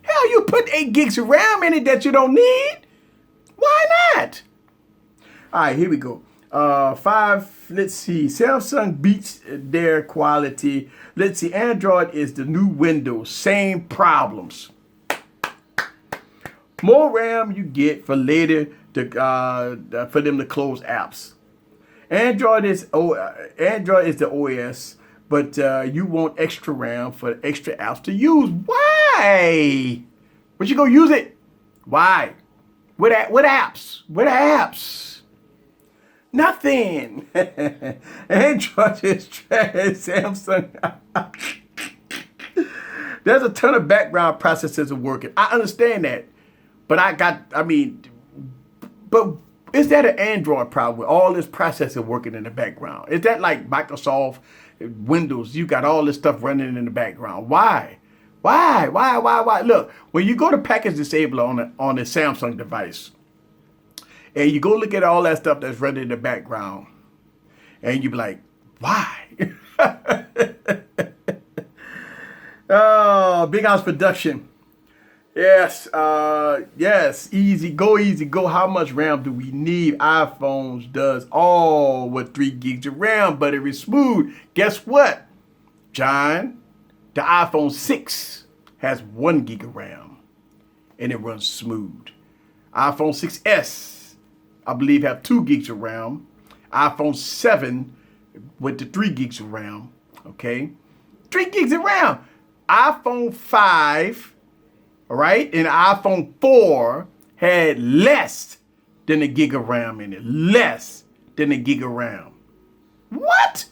Hell, you put 8 gigs of RAM in it that you don't need. Why not? All right, here we go. 5, let's see. Samsung beats their quality. Let's see. Android is the new Windows. Same problems. More RAM you get for later for them to close apps. Android is the OS, but you want extra RAM for extra apps to use. Why? But you gonna use it? Why? What apps? What apps? Nothing. Android is trash. Samsung. There's a ton of background processes working. I understand that. But but is that an Android problem with all this processing working in the background? Is that like Microsoft, Windows? You got all this stuff running in the background. Why? Look, when you go to package disable on a Samsung device, and you go look at all that stuff that's running in the background, and you be like, why? Oh, Big House Production. Yes, easy, go. How much RAM do we need? iPhones does all with 3 gigs of RAM, but it is smooth. Guess what, John? The iPhone 6 has 1 gig of RAM, and it runs smooth. iPhone 6S, I believe, have 2 gigs of RAM. iPhone 7 with the 3 gigs of RAM, okay? 3 gigs of RAM. iPhone 5, all right, and iPhone 4 had less than a gig of RAM in it. Less than a gig of RAM. What?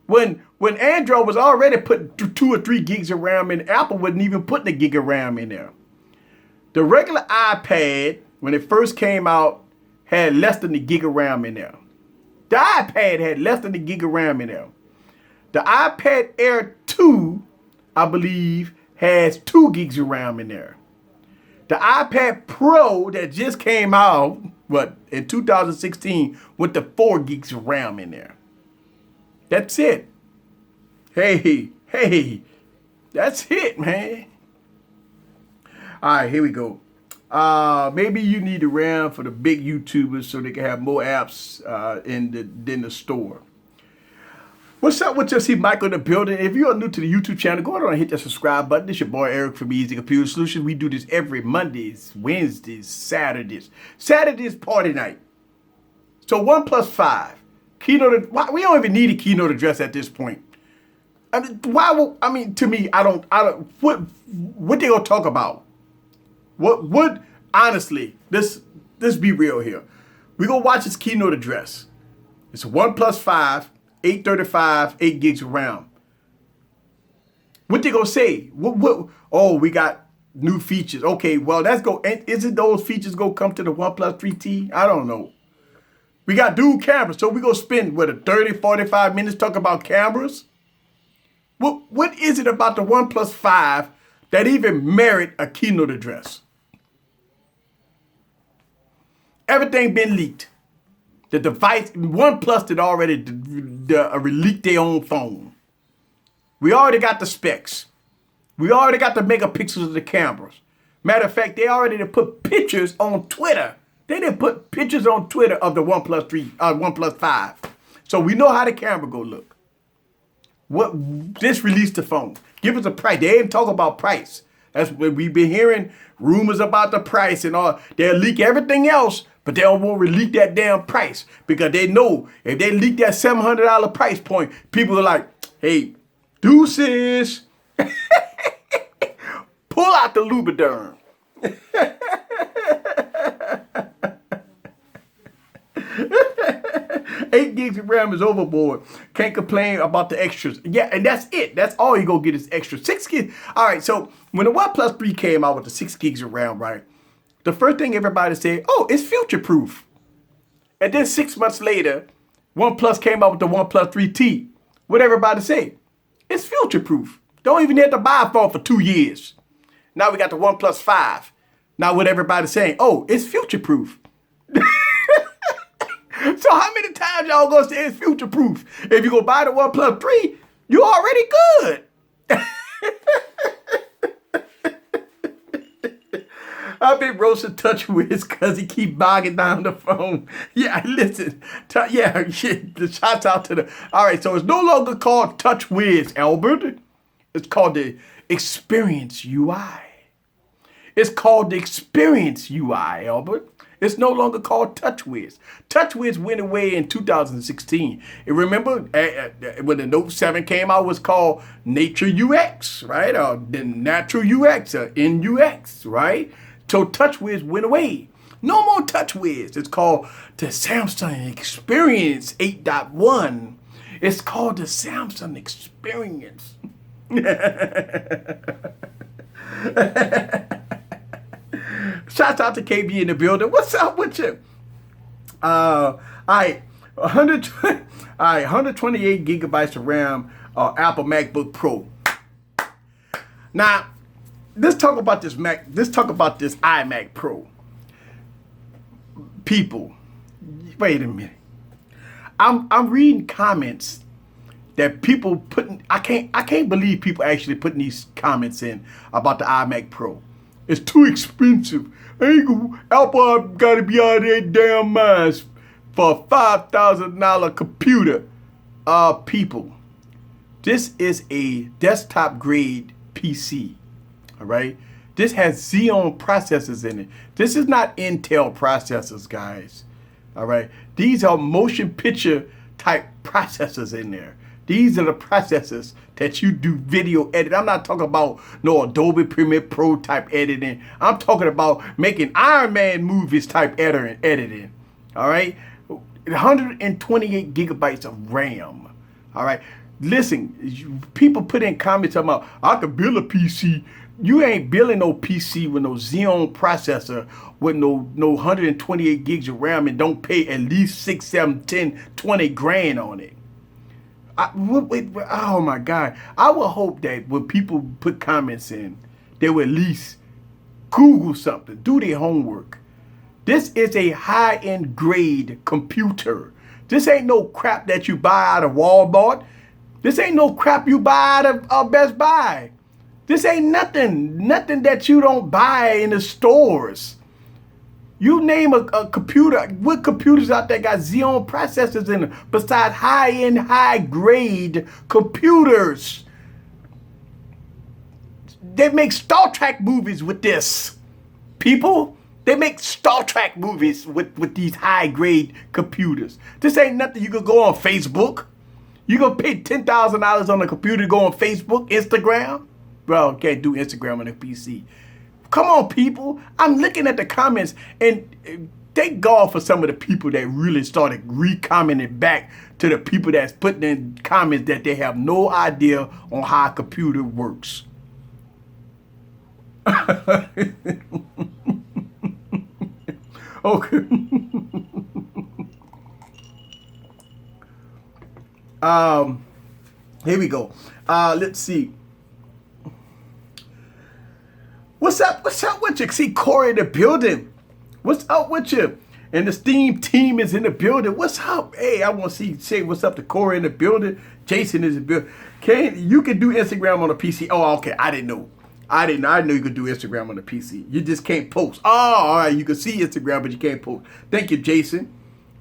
When Android was already putting 2 or 3 gigs of RAM in, Apple wasn't even putting a gig of RAM in there. The regular iPad, when it first came out, had less than a gig of RAM in there. The iPad had less than a gig of RAM in there. The iPad Air 2, I believe, has 2 gigs of RAM in there. The iPad Pro that just came out, in 2016 with the 4 gigs of RAM in there. That's it. Hey, that's it, man. All right, here we go. Maybe you need the RAM for the big YouTubers so they can have more apps in the store. What's up with see Michael in the building? If you are new to the YouTube channel, go ahead and hit that subscribe button. This is your boy Eric from Easy Computer Solutions. We do this every Mondays, Wednesdays, Saturdays. Saturday's party night. So OnePlus 5 keynote. We don't even need a keynote address at this point. I mean, to me, I don't. What they gonna talk about? What? Honestly, let's be real here. We gonna watch his keynote address. It's a OnePlus 5. 835, 8 gigs of RAM. What they gonna say? Oh, we got new features. Okay, well, let's go. Isn't those features gonna come to the OnePlus 3T? I don't know. We got dual cameras, so we gonna spend, 30, 45 minutes talking about cameras? What is it about the OnePlus 5 that even merit a keynote address? Everything been leaked. The device, OnePlus did already leak their own phone. We already got the specs. We already got the megapixels of the cameras. Matter of fact, they already put pictures on Twitter. They didn't put pictures on Twitter of the OnePlus 5. So we know how the camera go look. Just release the phone. Give us a price. They ain't talk about price. That's when we've been hearing rumors about the price and all. They'll leak everything else, but they don't want to leak that damn price because they know if they leak that $700 price point, people are like, hey, deuces. Pull out the Lubriderm. 8 gigs of RAM is overboard. Can't complain about the extras. Yeah, and that's it. That's all you gonna get is extra. 6 gigs. All right, so when the OnePlus 3 came out with the 6 gigs of RAM, right? The first thing everybody said, oh, it's future-proof. And then 6 months later, OnePlus came out with the OnePlus 3T. What everybody say? It's future-proof. Don't even have to buy a phone for 2 years. Now we got the OnePlus 5. Now what everybody's saying, oh, it's future-proof. So how many times y'all gonna say it's future-proof? If you go buy the OnePlus 3, you already good. I've been roasting TouchWiz because he keep bogging down the phone. Yeah, listen. Shouts out to the. All right, so it's no longer called TouchWiz, Albert. It's called the Experience UI. It's called the Experience UI, Albert. It's no longer called TouchWiz. TouchWiz went away in 2016. And remember when the Note 7 came out, it was called Nature UX, right? Or the Natural UX, or NUX, right? So TouchWiz went away. No more TouchWiz. It's called the Samsung Experience 8.1. It's called the Samsung Experience. Shouts out to KB in the building. What's up with you? All right, 128 gigabytes of RAM, Apple MacBook Pro. Now, let's talk about this Mac. Let's talk about this iMac Pro. People, wait a minute. I'm reading comments that people putting. I can't believe people actually putting these comments in about the iMac Pro. It's too expensive. Apple gotta be out of their damn minds for a $5,000 computer. People, this is a desktop grade PC. All right. This has Xeon processors in it. This is not Intel processors, guys. All right. These are motion picture type processors in there. These are the processors that you do video edit. I'm not talking about no Adobe Premiere Pro type editing. I'm talking about making Iron Man movies type editing. All right. 128 gigabytes of RAM. All right. Listen, people put in comments talking about, I could build a PC. You ain't building no PC with no Xeon processor with no 128 gigs of RAM and don't pay at least 6, 7, 10, 20 grand on it. Oh my God. I would hope that when people put comments in, they will at least Google something, do their homework. This is a high-end grade computer. This ain't no crap that you buy out of Walmart. This ain't no crap you buy out of Best Buy. This ain't nothing that you don't buy in the stores. You name a computer, what computers out there got Xeon processors in them besides high-end, high-grade computers? They make Star Trek movies with this. People, they make Star Trek movies with these high-grade computers. This ain't nothing you could go on Facebook. You gonna pay $10,000 on a computer to go on Facebook, Instagram? Bro, can't do Instagram on a PC. Come on, people. I'm looking at the comments, and thank God for some of the people that really started re-commenting back to the people that's putting in comments that they have no idea on how a computer works. Okay. Here we go. Let's see. What's up? What's up with you? See Corey in the building. What's up with you? And the Steam team is in the building. What's up? Hey, I want to say what's up to Corey in the building. Jason is in the building. You can do Instagram on a PC. Oh, okay. I didn't know. I know you could do Instagram on a PC. You just can't post. Oh, all right. You can see Instagram, but you can't post. Thank you, Jason.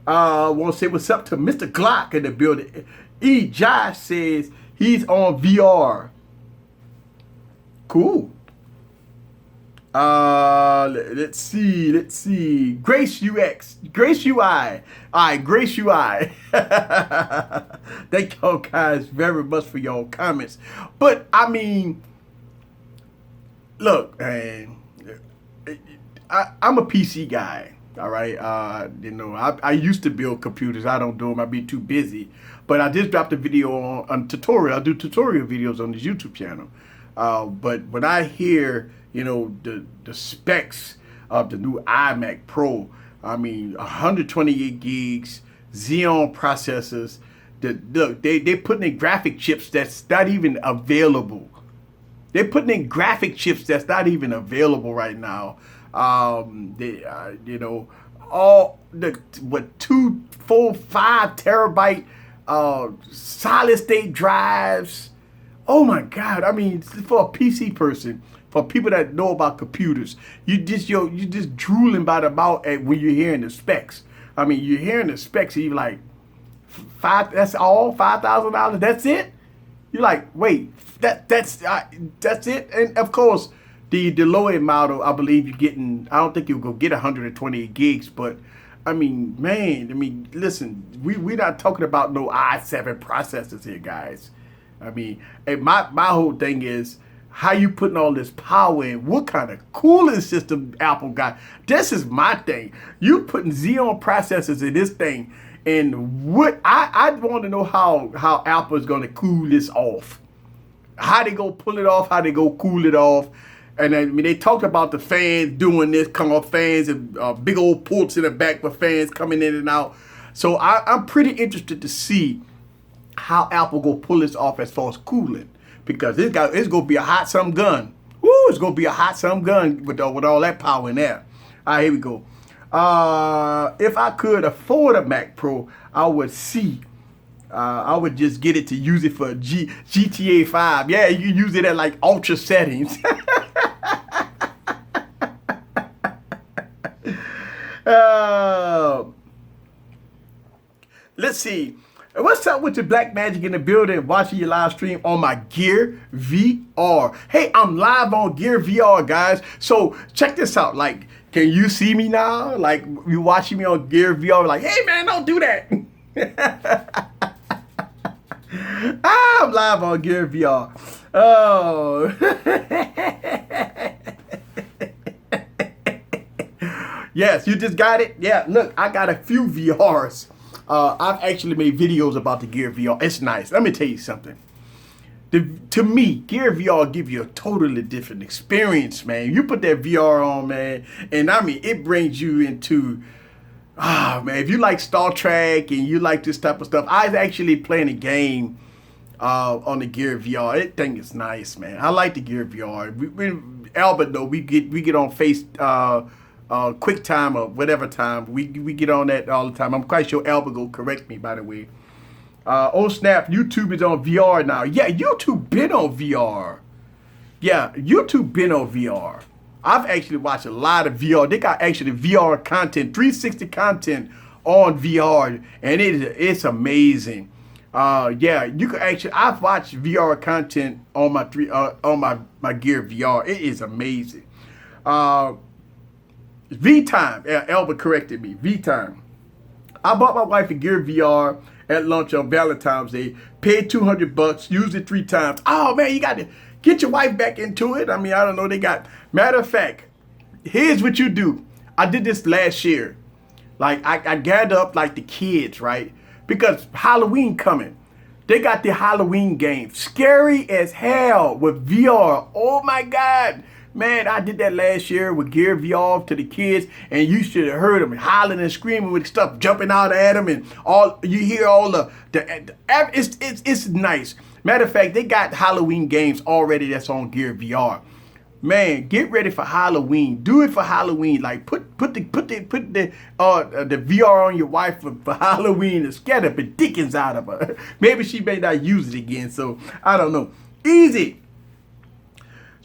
I want to say what's up to Mr. Glock in the building. Josh says he's on VR. Cool. Let's see. Grace UX. Grace UI. All right, Grace UI. Thank y'all guys very much for y'all comments. But, I mean, look, man, I'm a PC guy. All right. I used to build computers. I don't do them. I'd be too busy. But I just dropped a video on tutorial. I do tutorial videos on this YouTube channel. But when I hear, the specs of the new iMac Pro, I mean, 128 gigs, Xeon processors. Look, they're putting in graphic chips that's not even available. They're putting in graphic chips that's not even available right now. All the 2, 4, 5 terabyte solid state drives. Oh my God! I mean, for a PC person, for people that know about computers, you just drooling by the mouth when you're hearing the specs. I mean, you're hearing the specs, and you're like, that's all $5,000. That's it. You're like, wait, that's it. And of course, the low end model, I believe you're getting. I don't think you'll go get 128 gigs, but I mean, man, listen, we're not talking about no i7 processors here, guys. I mean, and my whole thing is how you putting all this power in. What kind of cooling system Apple got? This is my thing. You putting Xeon processors in this thing, and what I want to know how Apple is going to cool this off. How they go pull it off? How they go cool it off? And I mean, they talked about the fans doing this, come off fans and big old ports in the back with fans coming in and out. So I'm pretty interested to see how Apple go pull this off as far as cooling, because it's gonna be a hot some gun. Woo! It's gonna be a hot some gun with all that power in there. All right, here we go. If I could afford a Mac Pro, I would just get it to use it for GTA 5. Yeah, you use it at like ultra settings. Let's see. What's up with your Black Magic in the building, watching your live stream on my Gear VR? Hey, I'm live on Gear VR, guys. So check this out. Like, can you see me now? Like, you watching me on Gear VR? Like, hey man, don't do that. I'm live on Gear VR. Oh. Yes, you just got it? Yeah, look, I got a few VRs. I've actually made videos about the Gear VR. It's nice. Let me tell you something. To me, Gear VR give you a totally different experience, man. You put that VR on, man, and I mean, it brings you into, man, if you like Star Trek and you like this type of stuff, I was actually playing a game on the Gear VR. That thing is nice, man. I like the Gear VR. Albert though, we get on QuickTime or whatever time. We get on that all the time. I'm quite sure Albert will correct me, by the way. Oh snap, YouTube is on VR now. Yeah, YouTube been on VR. Yeah, YouTube been on VR. I've actually watched a lot of VR. They got actually VR content, 360 content on VR, and it's amazing. Yeah, you can actually. I've watched VR content on my my Gear VR. It is amazing. V time. Albert corrected me. V time. I bought my wife a Gear VR at lunch on Valentine's Day. Paid $200. Used it 3 times. Oh man, you got to get your wife back into it. I mean, I don't know. They got. Matter of fact, here's what you do. I did this last year. Like I gathered up like the kids, right? Because Halloween coming. They got the Halloween game. Scary as hell with VR. Oh my God. Man, I did that last year with Gear VR to the kids, and you should have heard them hollering and screaming with stuff jumping out at them, and all you hear all it's nice. Matter of fact, they got Halloween games already that's on Gear VR. Man, get ready for Halloween. Do it for Halloween. Like put the VR on your wife for Halloween and scare the dickens out of her. Maybe she may not use it again. So I don't know. Easy.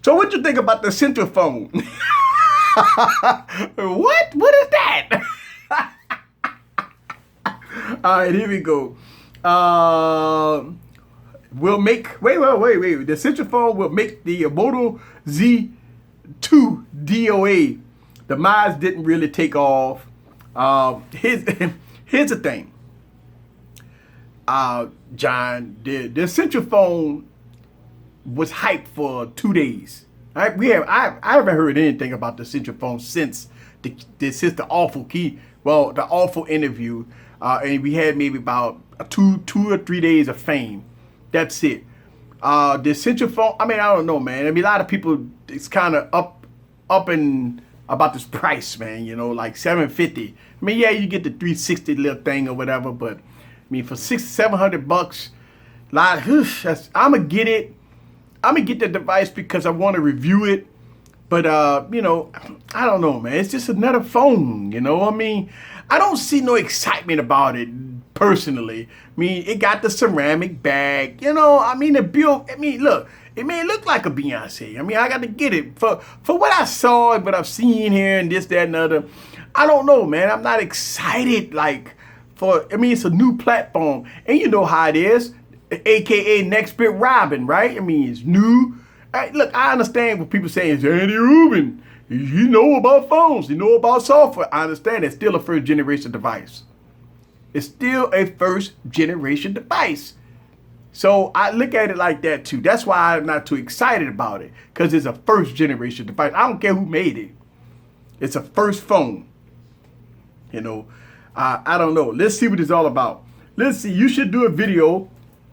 So what you think about the central phone? What? What is that? All right, here we go. We'll make wait. The central phone will make the Moto Z2 DOA. The miles didn't really take off. Here's the thing, John. The central phone was hyped for 2 days. I haven't heard anything about the central phone since the awful interview, and we had maybe about two or 3 days of fame. That's it. The central phone, I mean, I don't know, man. I mean, a lot of people, it's kind of up and about this price, man, you know, like $750. I mean, yeah, you get the 360 little thing or whatever, but I mean, for $600-700, like, I'm going to get it. I'm going to get the device because I want to review it. But, you know, I don't know, man. It's just another phone, you know. I mean, I don't see no excitement about it personally. I mean, it got the ceramic bag, you know. I mean, the build, I mean, look, it may look like a Beyonce. I mean, I got to get it. For what I saw, what I've seen here and this, that, and other, I don't know, man. I'm not excited, like, I mean, it's a new platform. And you know how it is. AKA Next Bit Robin, right? I mean, it's new. Look, I understand what people say is Andy Rubin. You know about phones. You know about software. I understand it's still a first generation device. It's still a first generation device. So I look at it like that too. That's why I'm not too excited about it, because it's a first generation device. I don't care who made it. It's a first phone. You know, I don't know. Let's see what it's all about. Let's see. You should do a video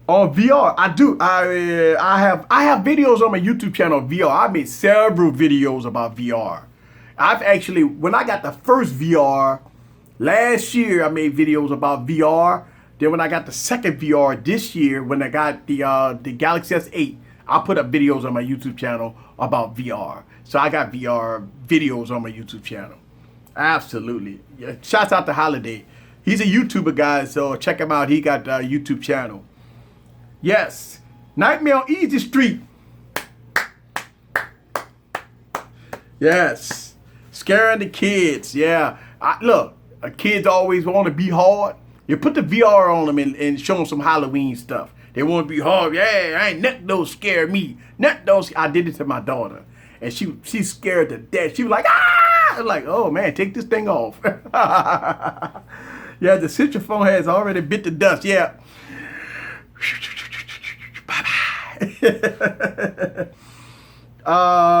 on VR. I do. I have videos on my YouTube channel on VR. I made several videos about VR. I've actually, when I got the first VR last year, I made videos about VR. Then when I got the second VR this year, when I got the Galaxy S8, I put up videos on my YouTube channel about VR. So I got VR videos on my YouTube channel. Absolutely. Yeah, shouts out to Holiday. He's a YouTuber, guys, so check him out. He got a YouTube channel. Yes. Nightmare on Easy Street. Yes. Scaring the kids. Yeah. Look, kids always want to be hard. You put the VR on them and show them some Halloween stuff. They want to be hard. Yeah, I ain't nothing don't scare me. Nothing don't. I did it to my daughter, and she's scared to death. She was like, ah! I'm like, oh man, take this thing off. Yeah, the central phone has already bit the dust. Yeah.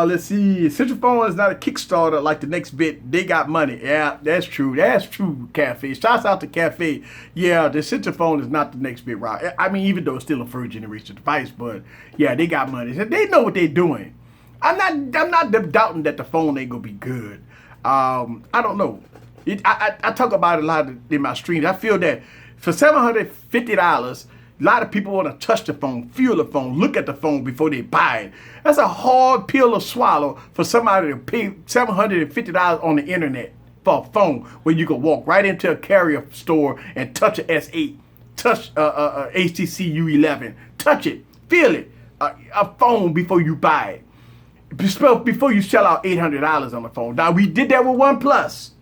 Let's see. Central phone is not a Kickstarter like the next bit. They got money. Yeah, that's true. That's true, Cafe. Shouts out to Cafe. Yeah, the central phone is not the next bit, right? I mean, even though it's still a first generation device, but yeah, they got money. They know what they're doing. I'm not doubting that the phone ain't gonna be good. I don't know. I talk about it a lot in my streams. I feel that for $750, A lot of people want to touch the phone, feel the phone, look at the phone before they buy it. That's a hard pill to swallow for somebody to pay $750 on the internet for a phone where you can walk right into a carrier store and touch an S8, touch HTC U11, touch it, feel it, a phone before you buy it. Before you shell out $800 on the phone. Now, we did that with OnePlus.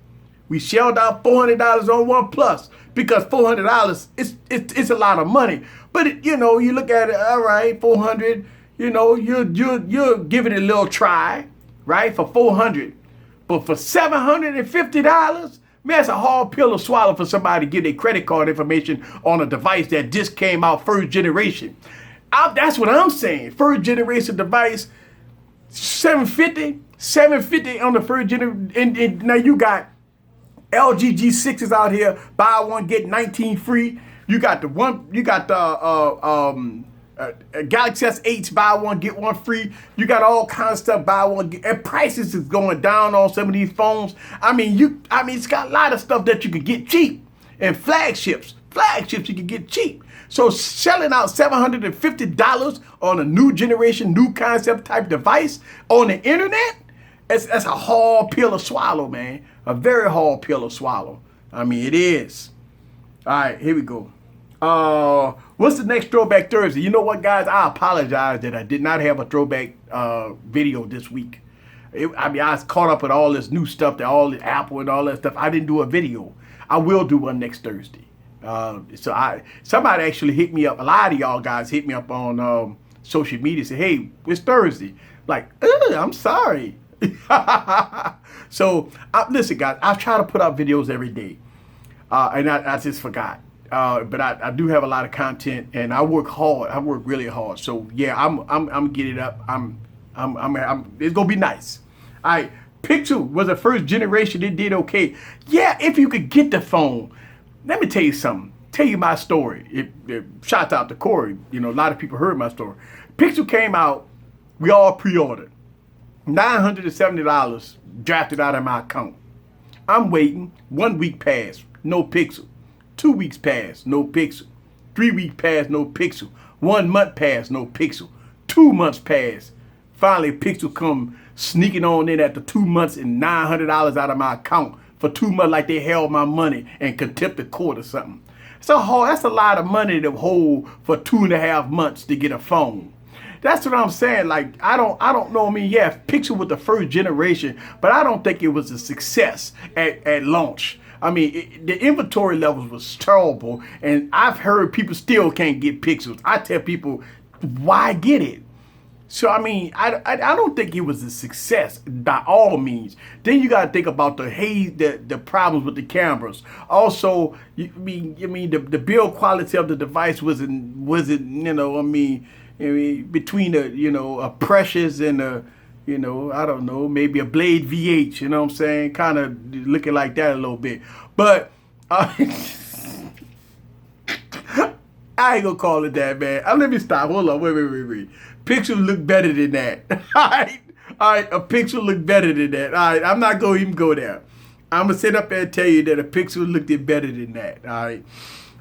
We shelled out $400 on OnePlus because $400 it's a lot of money. But you look at it, all right, $400. You'll give it a little try, right, for $400. But for $750, man, that's a hard pill to swallow for somebody to give their credit card information on a device that just came out first generation. That's what I'm saying. First generation device, $750 on the first generation, and now you got LG G6s out here, buy one get 19 free. You got the Galaxy S8s, buy one get one free. You got all kinds of stuff, buy one get, and prices is going down on some of these phones. It's got a lot of stuff that you could get cheap, and flagships you can get cheap. So selling out $750 on a new generation, new concept type device on the internet, that's a hard pill to swallow, man. A very hard pill to swallow. It is. All right, here we go. What's the next Throwback Thursday? You know what, guys? I apologize that I did not have a throwback video this week. I was caught up with all this new stuff, all the Apple and all that stuff. I didn't do a video. I will do one next Thursday. Somebody actually hit me up. A lot of y'all guys hit me up on social media and say, hey, it's Thursday. Like, I'm sorry. So listen, guys, I try to put out videos every day, and I just forgot. But I do have a lot of content, and I work hard. I work really hard. So yeah, I'm getting it up. It's gonna be nice. All right, Pixel was the first generation. It did okay. Yeah, if you could get the phone. Let me tell you something. Tell you my story. Shout out to Corey. A lot of people heard my story. Pixel came out. We all pre-ordered. $970 drafted out of my account. I'm waiting. 1 week passed, no Pixel. 2 weeks passed, no Pixel. 3 weeks passed, no Pixel. 1 month passed, no Pixel. 2 months passed. Finally, Pixel come sneaking on in after 2 months and $900 out of my account for 2 months, like they held my money in contempt of court or something. That's a lot of money to hold for 2.5 months to get a phone. That's what I'm saying. Like, I don't know. Yeah, Pixel was the first generation, but I don't think it was a success at launch. The inventory levels was terrible, and I've heard people still can't get Pixels. I tell people, why get it? So I don't think it was a success by all means. Then you got to think about the problems with the cameras. Also, the build quality of the device wasn't between a Precious and a I don't know, maybe a Blade V8. You know what I'm saying? Kind of looking like that a little bit, but. I ain't gonna call it that, man. Let me stop. Hold on. Wait. Pixel look better than that. All right. A Pixel look better than that. All right. I'm not gonna even go there. I'm gonna sit up there and tell you that a Pixel looked better than that. All right.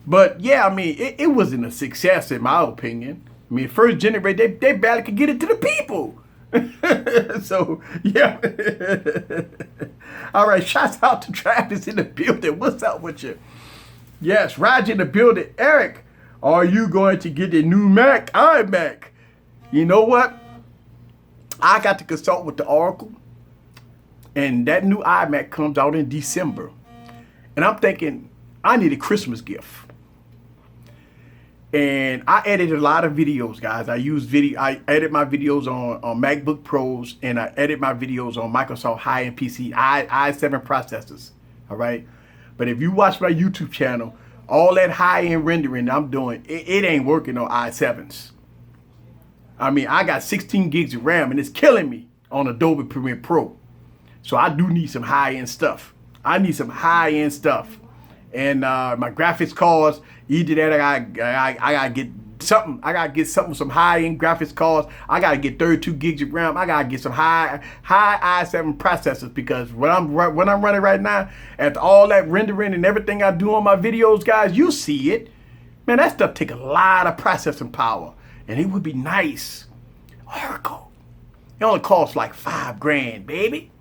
But yeah, it wasn't a success in my opinion. First generation, they barely could get it to the people. So yeah. All right. Shouts out to Travis in the building. What's up with you? Yes, Roger in the building. Eric. Are you going to get a new Mac? iMac. You know what? I got to consult with the Oracle, and that new iMac comes out in December. And I'm thinking, I need a Christmas gift. And I edited a lot of videos, guys. I edit my videos on MacBook Pros, and I edit my videos on Microsoft high-end PC, i7 processors. All right? But if you watch my YouTube channel, all that high-end rendering I'm doing, it ain't working on i7s. I got 16 gigs of RAM, and it's killing me on Adobe Premiere Pro. So I do need some high-end stuff. I need some high-end stuff. And my graphics cards, either that I gotta get something. I gotta get something, some high-end graphics cards. I gotta get 32 gigs of RAM. I gotta get some high i7 processors, because when I'm running right now, after all that rendering and everything I do on my videos, guys, you see it. Man, that stuff take a lot of processing power, and it would be nice. Oracle, it only costs like $5,000, baby.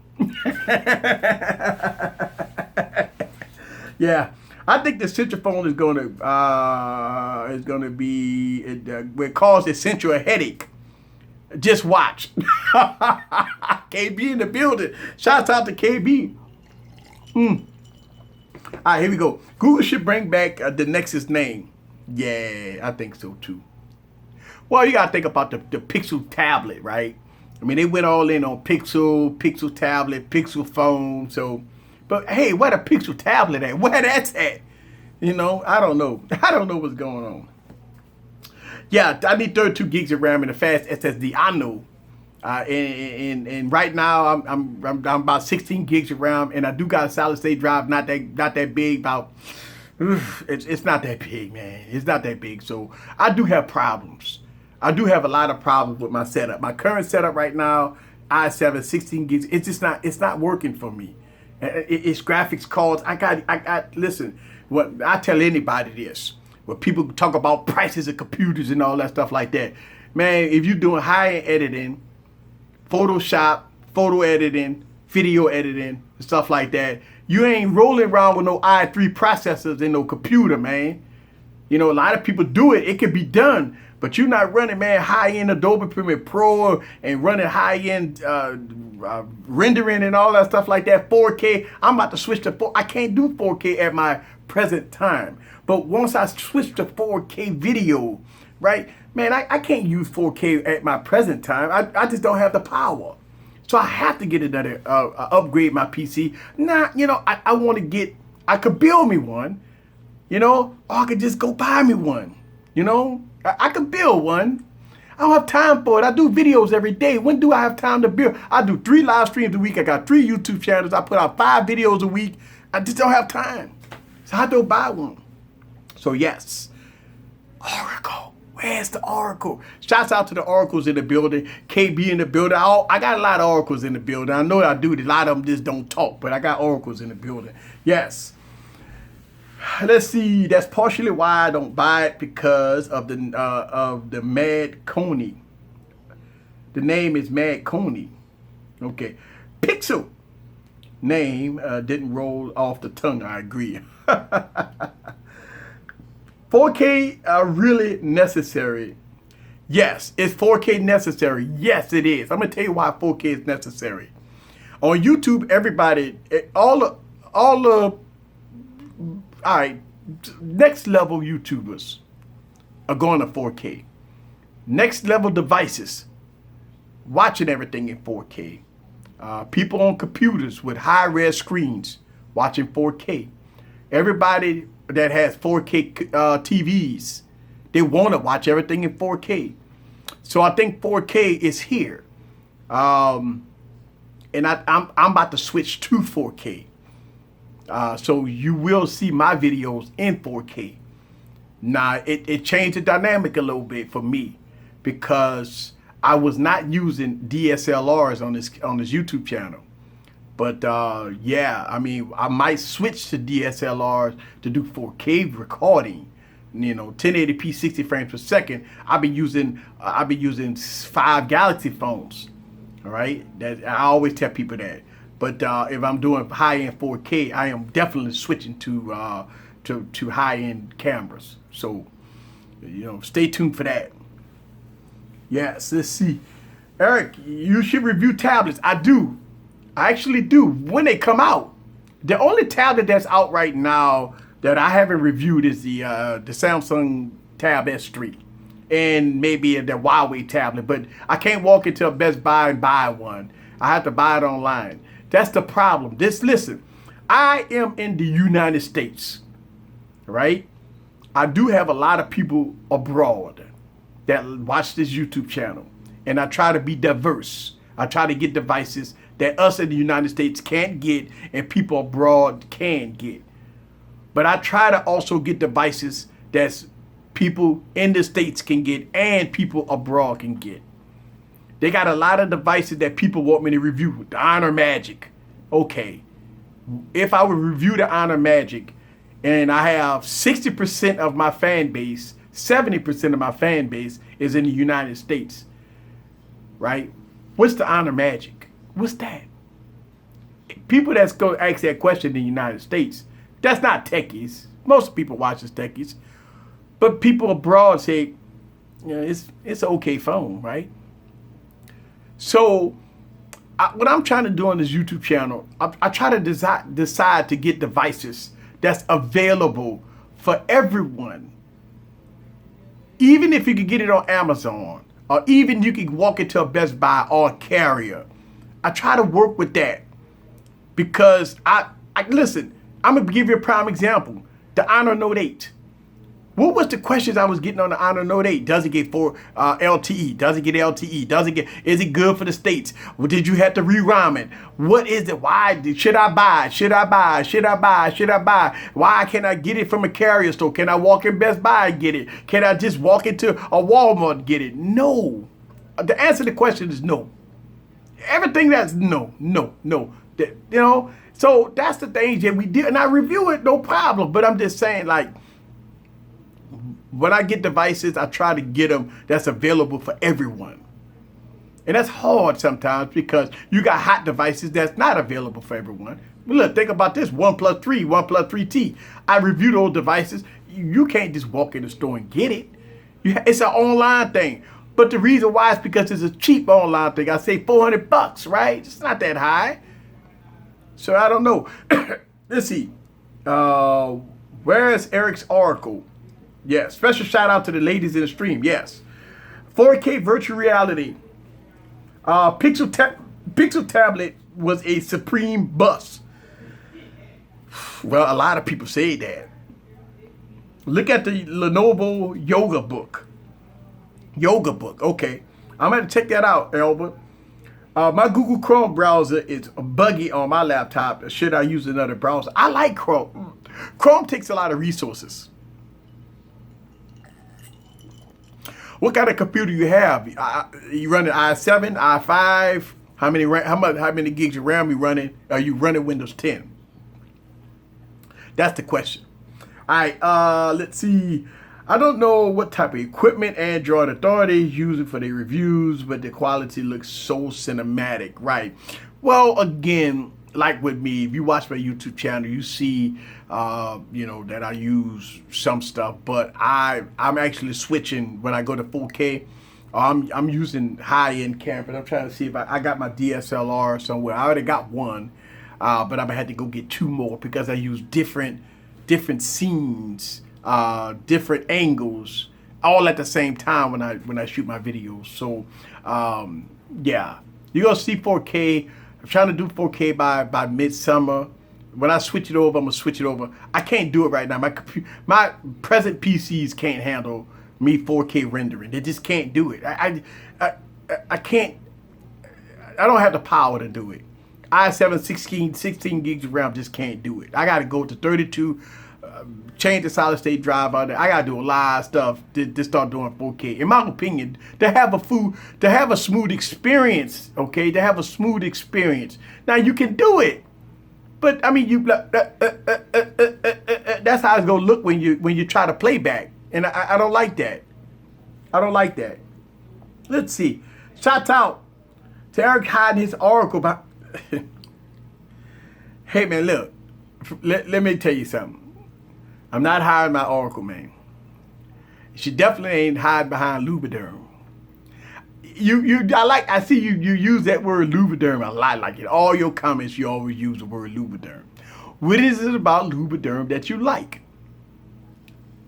Yeah, I think the Central phone is gonna be it cause Essential a headache. Just watch. KB in the building. Shouts out to KB. All right, here we go. Google should bring back the Nexus name. Yeah, I think so too. Well, you gotta think about the Pixel tablet, right? I mean, they went all in on Pixel tablet, Pixel phone. So, but hey, where the Pixel tablet at? Where that's at? You know, I don't know. I don't know what's going on. Yeah, I need 32 gigs of RAM and a fast SSD. I know. And right now I'm about 16 gigs of RAM, and I do got a solid state drive, not that big. About it's not that big, man. It's not that big. So I do have problems. I do have a lot of problems with my setup. My current setup right now, i7 16 gigs. It's not working for me. It's graphics cards. Listen. What I tell anybody this. When people talk about prices of computers and all that stuff like that, man, if you're doing high-end editing, Photoshop, photo editing, video editing, and stuff like that, you ain't rolling around with no i3 processors in no computer, man. You know, a lot of people do it. It can be done, but you're not running, man, high-end Adobe Premiere Pro and running high-end rendering and all that stuff like that. 4K. I'm about to switch to 4. I can't do 4K at my present time. But once I switch to 4K video, right, man, I can't use 4K at my present time. I just don't have the power. So I have to get another, upgrade my PC. Now, you know, I could build me one, you know, or I could just go buy me one, you know. I could build one. I don't have time for it. I do videos every day. When do I have time to build? I do 3 live streams a week. I got 3 YouTube channels. I put out 5 videos a week. I just don't have time. So I don't buy one. So yes, Oracle. Where's the Oracle? Shouts out to the Oracles in the building. KB in the building. I got a lot of Oracles in the building. I know I do. A lot of them just don't talk, but I got Oracles in the building. Yes. Let's see. That's partially why I don't buy it, because of the Mad Coney. The name is Mad Coney. Okay. Pixel name didn't roll off the tongue. I agree. 4K are really necessary. Yes, is 4K necessary? Yes, it is. I'm gonna tell you why 4K is necessary. On YouTube, everybody, all right, next level YouTubers are going to 4K. Next level devices, watching everything in 4K. People on computers with high-res screens watching 4K. Everybody that has 4K TVs, they want to watch everything in 4K. So I think 4K is here. And I'm about to switch to 4K. So you will see my videos in 4K. Now, it changed the dynamic a little bit for me, because I was not using DSLRs on this YouTube channel. But yeah, I mean, I might switch to DSLRs to do 4K recording. You know, 1080p 60 frames per second. I'll be using 5 Galaxy phones. All right, that I always tell people that. But if I'm doing high-end 4K, I am definitely switching to high-end cameras. So, you know, stay tuned for that. Yes, let's see. Eric, you should review tablets. I do. I actually do, when they come out. The only tablet that's out right now that I haven't reviewed is the Samsung Tab S3 and maybe the Huawei tablet. But I can't walk into a Best Buy and buy one. I have to buy it online. That's the problem. Listen, I am in the United States, right? I do have a lot of people abroad that watch this YouTube channel, and I try to be diverse. I try to get devices that us in the United States can't get and people abroad can get. But I try to also get devices that people in the States can get and people abroad can get. They got a lot of devices that people want me to review. The Honor Magic. Okay. If I would review the Honor Magic and I have 60% of my fan base, 70% of my fan base is in the United States, right? What's the honor magic? What's that? People that's going to ask that question in the United States, that's not techies. Most people watch as techies. But people abroad say, it's an okay phone, right? So what I'm trying to do on this YouTube channel, I try to decide to get devices that's available for everyone. Even if you could get it on Amazon, or even you could walk into a Best Buy or a carrier. I try to work with that because I listen, I'm going to give you a prime example. The Honor Note 8. What was the questions I was getting on the Honor Note 8? Does it get LTE? Does it get LTE? Is it good for the States? Well, did you have to reram it? What is it? Why? Should I buy? Should I buy? Should I buy? Should I buy? Why can't I get it from a carrier store? Can I walk in Best Buy and get it? Can I just walk into a Walmart and get it? No. The answer to the question is no. Everything that's no. So that's the things that we did. And I review it, no problem. But I'm just saying, like, when I get devices, I try to get them that's available for everyone. And that's hard sometimes because you got hot devices that's not available for everyone. But look, think about this, OnePlus 3, OnePlus 3T. I review those devices. You can't just walk in the store and get it. It's an online thing. But the reason why is because it's a cheap online thing. I say $400, right? It's not that high. So I don't know. Let's see. Where is Eric's Oracle? Yes. Special shout out to the ladies in the stream. Yes. 4K virtual reality. Pixel tablet was a supreme bust. Well, a lot of people say that. Look at the Lenovo Yoga Book. Okay. I'm going to check that out, Albert. My Google Chrome browser is buggy on my laptop. Should I use another browser? I like Chrome. Chrome takes a lot of resources. What kind of computer you have? You running i7, i5? How many gigs of RAM you running? Are you running Windows 10? That's the question. All right, let's see. I don't know what type of equipment Android Authority is using for their reviews, but the quality looks so cinematic, right? Well, again, like with me, if you watch my YouTube channel, you see, that I use some stuff, but I'm actually switching when I go to 4K. I'm using high-end cameras. I'm trying to see if I got my DSLR somewhere. I already got one, but I'm gonna have to go get two more because I use different scenes, different angles, all at the same time when I shoot my videos. So yeah, you're gonna see 4K. I'm trying to do 4K by midsummer. When I switch it over, I'm gonna switch it over. I can't do it right now. My present PCs can't handle me 4K rendering. They just can't do it. I can't. I don't have the power to do it. i7 16 gigs of RAM just can't do it. I gotta go to 32. Change the solid state drive out there. I gotta do a lot of stuff to start doing 4K. In my opinion, to have a smooth experience, okay, to have a smooth experience. Now you can do it, but I mean, that's how it's gonna look when you try to play back, and I don't like that. I don't like that. Let's see. Shout out to Eric hiding his Oracle. Hey man, look. Let me tell you something. I'm not hiding my Oracle, man. She definitely ain't hiding behind Lubriderm. I see you use that word Lubriderm a lot. Like in all your comments, you always use the word Lubriderm. What is it about Lubriderm that you like?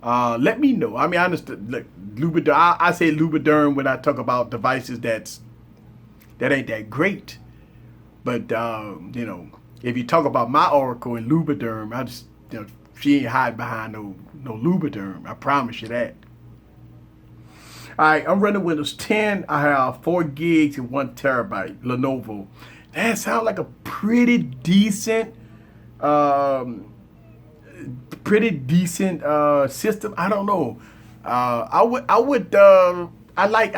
Let me know. I mean, I understand. Look, Lubriderm. I say Lubriderm when I talk about devices that ain't that great. But if you talk about my Oracle and Lubriderm, I just she ain't hiding behind no Lubriderm. I promise you that. All right, I'm running Windows 10. I have 4 gigs and 1 terabyte. Lenovo. That sounds like a pretty decent system. I don't know. I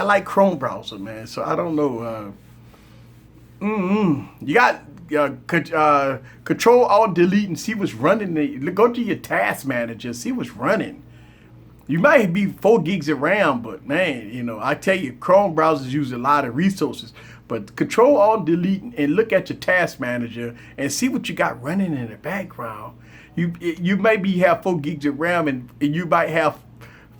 like Chrome browser, man. So I don't know. You got Control Alt Delete and see what's running. Go to your task manager, see what's running. You might be 4 gigs of RAM, but man, you know, I tell you, Chrome browsers use a lot of resources. But Control Alt Delete and look at your task manager and see what you got running in the background. You maybe have 4 gigs of RAM and you might have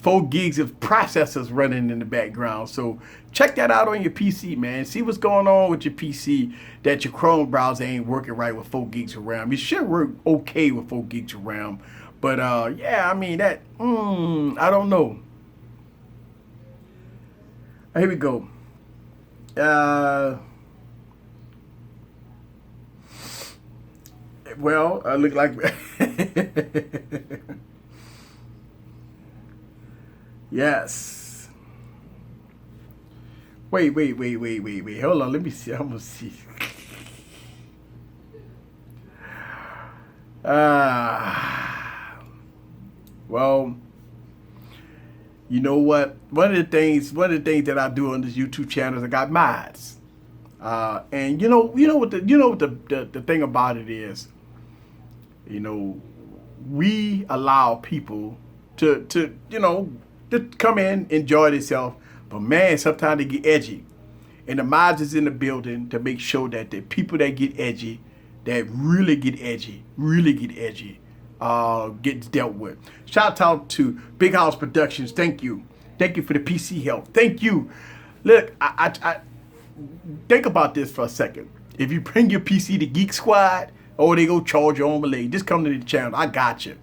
4 gigs of processors running in the background. So check that out on your PC, man. See what's going on with your PC that your Chrome browser ain't working right with 4 gigs of RAM. It should work okay with 4 gigs of RAM. But yeah, I mean that, I don't know. Here we go. Well, I look like yes. Wait. Hold on, let me see. I'm gonna see. Well, you know what? One of the things that I do on this YouTube channel is I got mods. And you know what the thing about it is, you know, we allow people to come in, enjoy themselves, but man, sometimes they get edgy. And the mods is in the building to make sure that the people that get edgy, that really get edgy, gets dealt with. Shout out to Big House Productions. Thank you for the PC help. Thank you. Look, I think about this for a second. If you bring your PC to Geek Squad, or they go charge your own Malay, just come to the channel. I got you.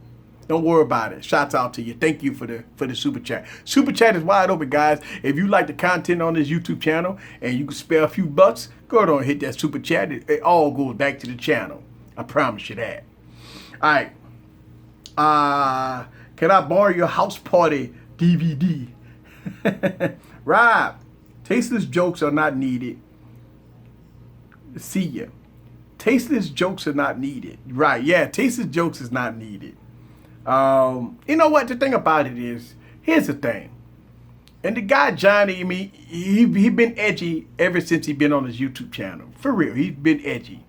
Don't worry about it. Shouts out to you. Thank you for the super chat. Super chat is wide open, guys. If you like the content on this YouTube channel and you can spare a few bucks, go ahead and hit that super chat. It all goes back to the channel. I promise you that. All right. Can I borrow your house party DVD? Rob, tasteless jokes are not needed. See ya. Tasteless jokes are not needed. Right, yeah, tasteless jokes is not needed. You know what? The thing about it is, here's the thing. And the guy, Johnny, I mean, he been edgy ever since he been on his YouTube channel. For real, he's been edgy.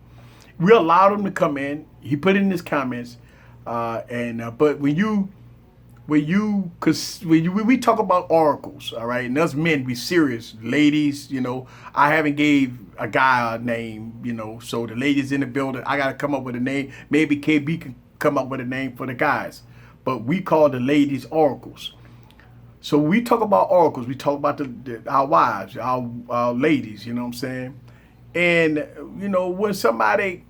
We allowed him to come in. He put in his comments. But when we talk about oracles, all right, and us men, we serious. Ladies, you know, I haven't gave a guy a name, you know, so the ladies in the building, I got to come up with a name. Maybe KB can come up with a name for the guys, but we call the ladies oracles. So we talk about oracles. We talk about our wives, our ladies, you know what I'm saying? And, you know, when somebody,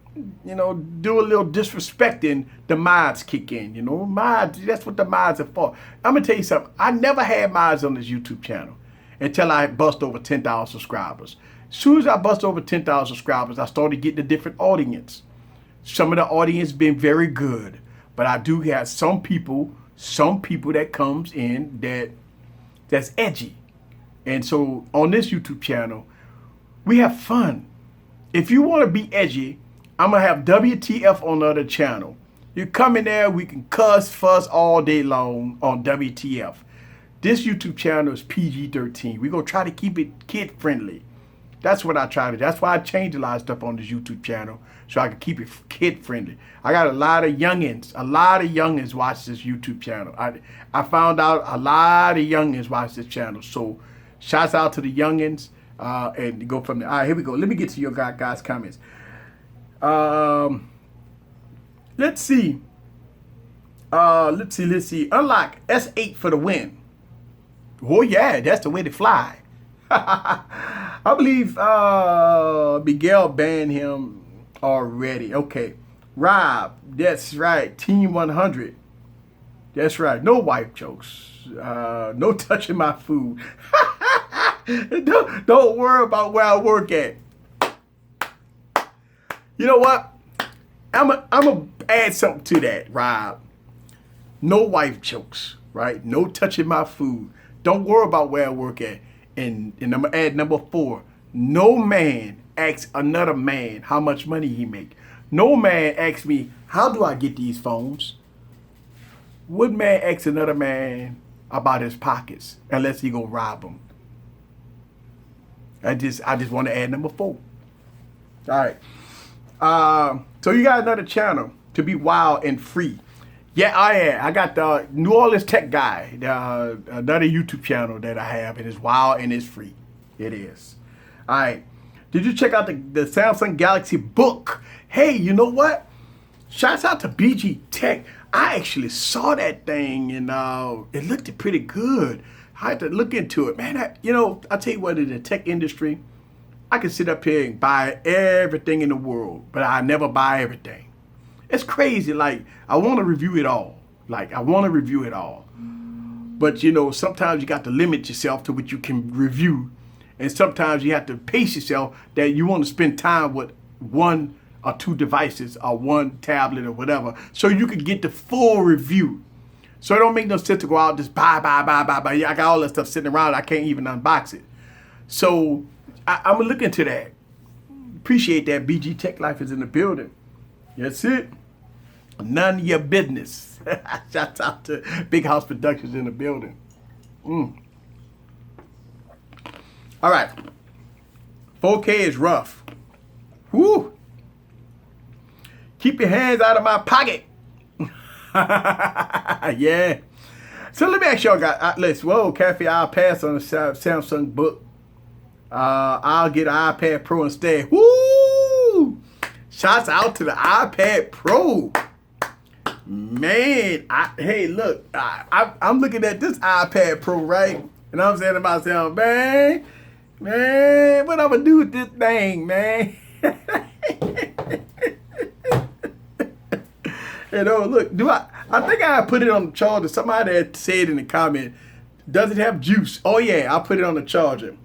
you know, do a little disrespecting, the mods kick in, you know. Mods, that's what the mods are for. I'm going to tell you something. I never had mods on this YouTube channel until I bust over 10,000 subscribers. As soon as I bust over 10,000 subscribers, I started getting a different audience. Some of the audience been very good, but I do have some people that comes in that's edgy. And so on this YouTube channel, we have fun. If you want to be edgy, I'm going to have WTF on the other channel. You come in there, we can cuss, fuss all day long on WTF. This YouTube channel is PG-13. We're going to try to keep it kid-friendly. That's what I try to do. That's why I changed a lot of stuff on this YouTube channel, so I can keep it kid-friendly. I got a lot of youngins watch this YouTube channel. I found out a lot of youngins watch this channel. So shouts out to the youngins and go from there. All right, here we go. Let me get to your guys' comments. Let's see. Let's see. Unlock S8 for the win. Oh yeah, that's the way to fly. I believe Miguel banned him already. Okay. Rob, that's right. Team 100. That's right. No wife jokes. No touching my food. Don't worry about where I work at. You know what? I'm gonna add something to that, Rob. No wife jokes, right? No touching my food. Don't worry about where I work at. And I'm gonna add number 4. No man asks another man how much money he make. No man asks me, how do I get these phones? What man asks another man about his pockets unless he go rob them? I just want to add number 4. All right. So you got another channel to be wild and free. Yeah, I got the New Orleans Tech Guy, another YouTube channel that I have. It is wild and it's free. It is. All right. Did you check out the Samsung Galaxy Book? Hey, you know what? Shouts out to BG Tech. I actually saw that thing and it looked pretty good. I had to look into it, man. I tell you what, in the tech industry, I can sit up here and buy everything in the world, but I never buy everything. It's crazy. Like, I want to review it all. But sometimes you got to limit yourself to what you can review. And sometimes you have to pace yourself that you want to spend time with one or two devices or one tablet or whatever so you can get the full review. So it don't make no sense to go out and just buy. Yeah, I got all that stuff sitting around. I can't even unbox it. So I'm going to look into that. Appreciate that. BG Tech Life is in the building. That's it. None of your business. Shout out to Big House Productions in the building. All right. 4K is rough. Woo. Keep your hands out of my pocket. Yeah. So let me ask y'all guys. Cafe, I'll pass on the Samsung Book. I'll get an iPad Pro instead. Woo! Shouts out to the iPad Pro. Man, hey, look, I'm looking at this iPad Pro, right? And I'm saying to myself, man, what I'm going to do with this thing, man? Look, I think I put it on the charger. Somebody had said in the comment, does it have juice? Oh, yeah, I put it on the charger.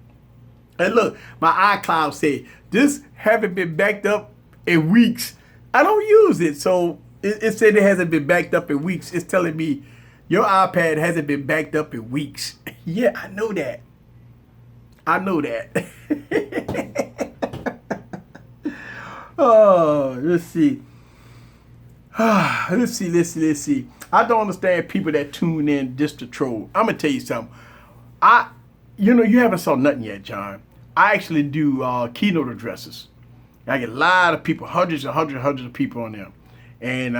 And look, my iCloud said, this haven't been backed up in weeks. I don't use it, so it said it hasn't been backed up in weeks. It's telling me your iPad hasn't been backed up in weeks. Yeah, I know that. Oh, let's see. Let's see. I don't understand people that tune in just to troll. I'm gonna tell you something. You haven't saw nothing yet, John. I actually do keynote addresses. I get a lot of people, hundreds of people on them. And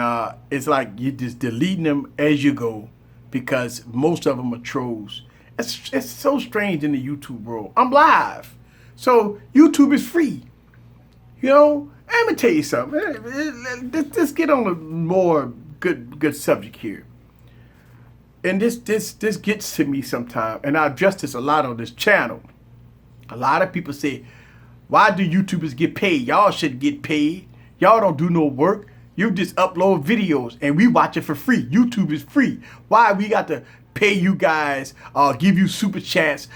it's like you're just deleting them as you go because most of them are trolls. It's so strange in the YouTube world. I'm live. So YouTube is free. I'm going to tell you something. Let's get on a more good subject here. And this gets to me sometimes. And I address this a lot on this channel. A lot of people say, why do YouTubers get paid? Y'all should get paid. Y'all don't do no work. You just upload videos and we watch it for free. YouTube is free. Why we got to pay you guys, give you super chats,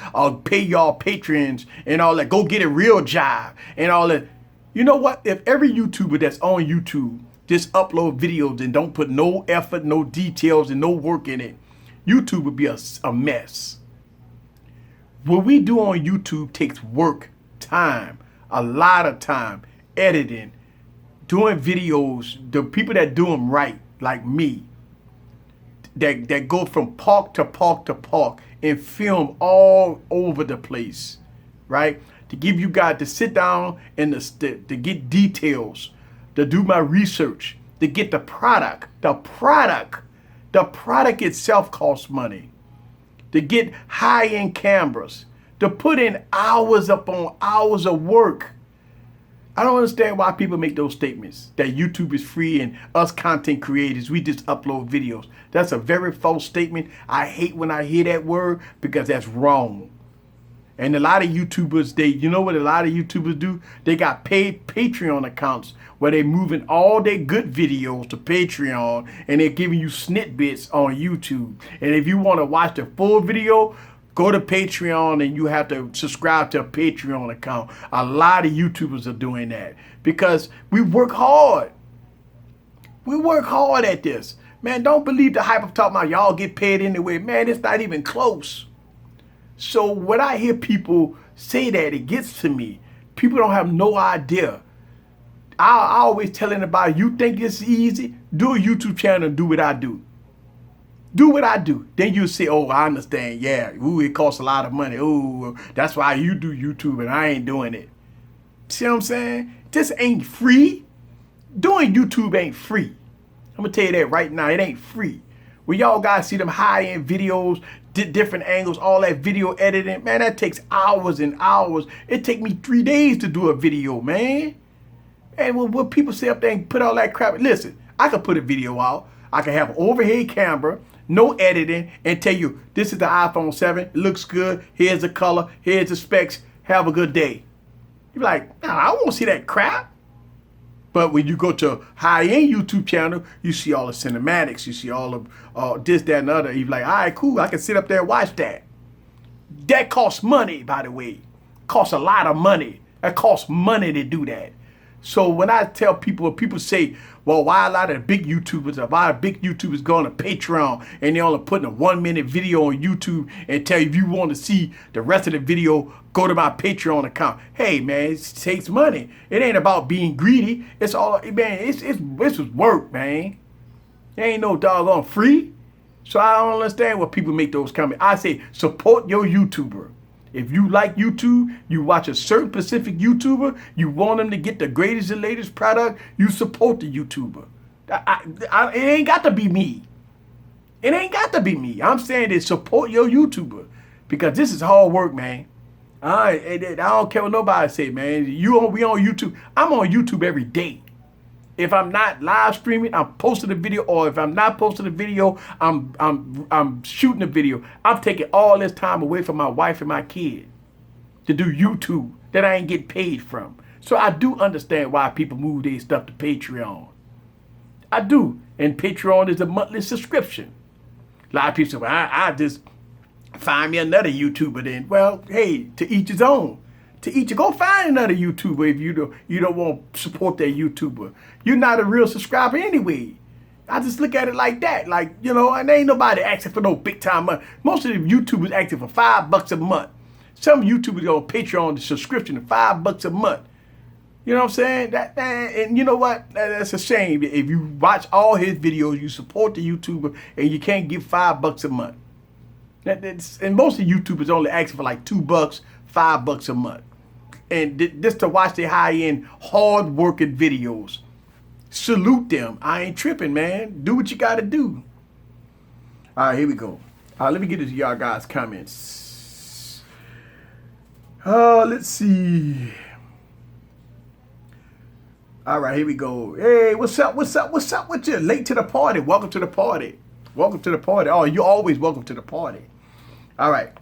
pay y'all patrons and all that? Go get a real job and all that. You know what? If every YouTuber that's on YouTube just upload videos and don't put no effort, no details, and no work in it, YouTube would be a mess. What we do on YouTube takes work, time, a lot of time, editing, doing videos, the people that do them right, like me, that go from park to park to park and film all over the place, right? To give you guys to sit down and to get details, to do my research, to get the product. The product itself costs money. To get high-end cameras, to put in hours upon hours of work. I don't understand why people make those statements that YouTube is free and us content creators, we just upload videos. That's a very false statement. I hate when I hear that word because that's wrong. And a lot of YouTubers, you know what a lot of YouTubers do? They got paid Patreon accounts where they're moving all their good videos to Patreon and they're giving you snippets on YouTube. And if you want to watch the full video, go to Patreon and you have to subscribe to a Patreon account. A lot of YouTubers are doing that because we work hard. We work hard at this. Man, don't believe the hype of talking about y'all get paid anyway. Man, it's not even close. So when I hear people say that, it gets to me. People don't have no idea. I always tell anybody, you think it's easy? Do a YouTube channel and do what I do. Do what I do. Then you say, oh, I understand. Yeah, ooh, it costs a lot of money. Ooh, that's why you do YouTube and I ain't doing it. See what I'm saying? This ain't free. Doing YouTube ain't free. I'm gonna tell you that right now. It ain't free. When y'all guys see them high-end videos, different angles, all that video editing, man, that takes hours and hours. It take me 3 days to do a video, man. And when people sit up there and put all that crap, listen, I can put a video out. I can have an overhead camera, no editing, and tell you, this is the iPhone 7. It looks good. Here's the color. Here's the specs. Have a good day. You're like, nah, I won't see that crap. But when you go to a high-end YouTube channel, you see all the cinematics. You see all of this, that, and the other. You're like, all right, cool. I can sit up there and watch that. That costs money, by the way. Costs a lot of money. That costs money to do that. So when I tell people, people say, well, why a lot of big YouTubers, why big YouTubers go on a Patreon and they're only putting a 1-minute video on YouTube and tell you if you want to see the rest of the video, go to my Patreon account. Hey, man, it takes money. It ain't about being greedy. It's all, man, it's work, man. It ain't no doggone free. So I don't understand what people make those comments. I say, support your YouTuber. If you like YouTube, you watch a certain specific YouTuber, you want them to get the greatest and latest product, you support the YouTuber. It ain't got to be me. It ain't got to be me. I'm saying that support your YouTuber because this is hard work, man. I don't care what nobody say, man. We on YouTube. I'm on YouTube every day. If I'm not live streaming, I'm posting a video, or if I'm not posting a video, I'm shooting a video. I'm taking all this time away from my wife and my kid to do YouTube that I ain't getting paid from. So I do understand why people move their stuff to Patreon. I do. And Patreon is a monthly subscription. A lot of people say, well, I just find me another YouTuber then. Well, hey, to each his own. To each, go find another YouTuber if you don't want to support that YouTuber. You're not a real subscriber anyway. I just look at it like that. Like, you know, and there ain't nobody asking for no big time money. Most of the YouTubers asking for $5 a month. Some YouTubers go on Patreon, the subscription of $5 a month. You know what I'm saying? And you know what? That's a shame. If you watch all his videos, you support the YouTuber, and you can't give $5 a month. And most of the YouTubers only asking for like $2, $5 a month. And just to watch their high-end, hard-working videos. Salute them. I ain't tripping, man. Do what you got to do. All right, here we go. Let me get into y'all guys' comments. Let's see. All right, here we go. Hey, what's up? What's up? What's up with you? Late to the party. Welcome to the party. Welcome to the party. Oh, you're always welcome to the party. All right.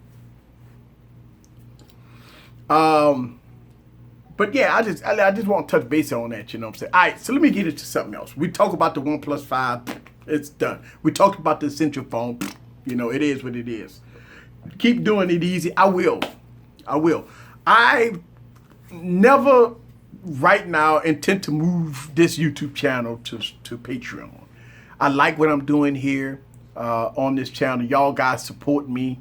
But yeah, I just want to touch base on that, you know what I'm saying? All right, so let me get into something else. We talk about the OnePlus 5, it's done. We talked about the Essential phone, you know, it is what it is. Keep doing it easy. I will. I never right now intend to move this YouTube channel to Patreon. I like what I'm doing here on this channel. Y'all guys support me,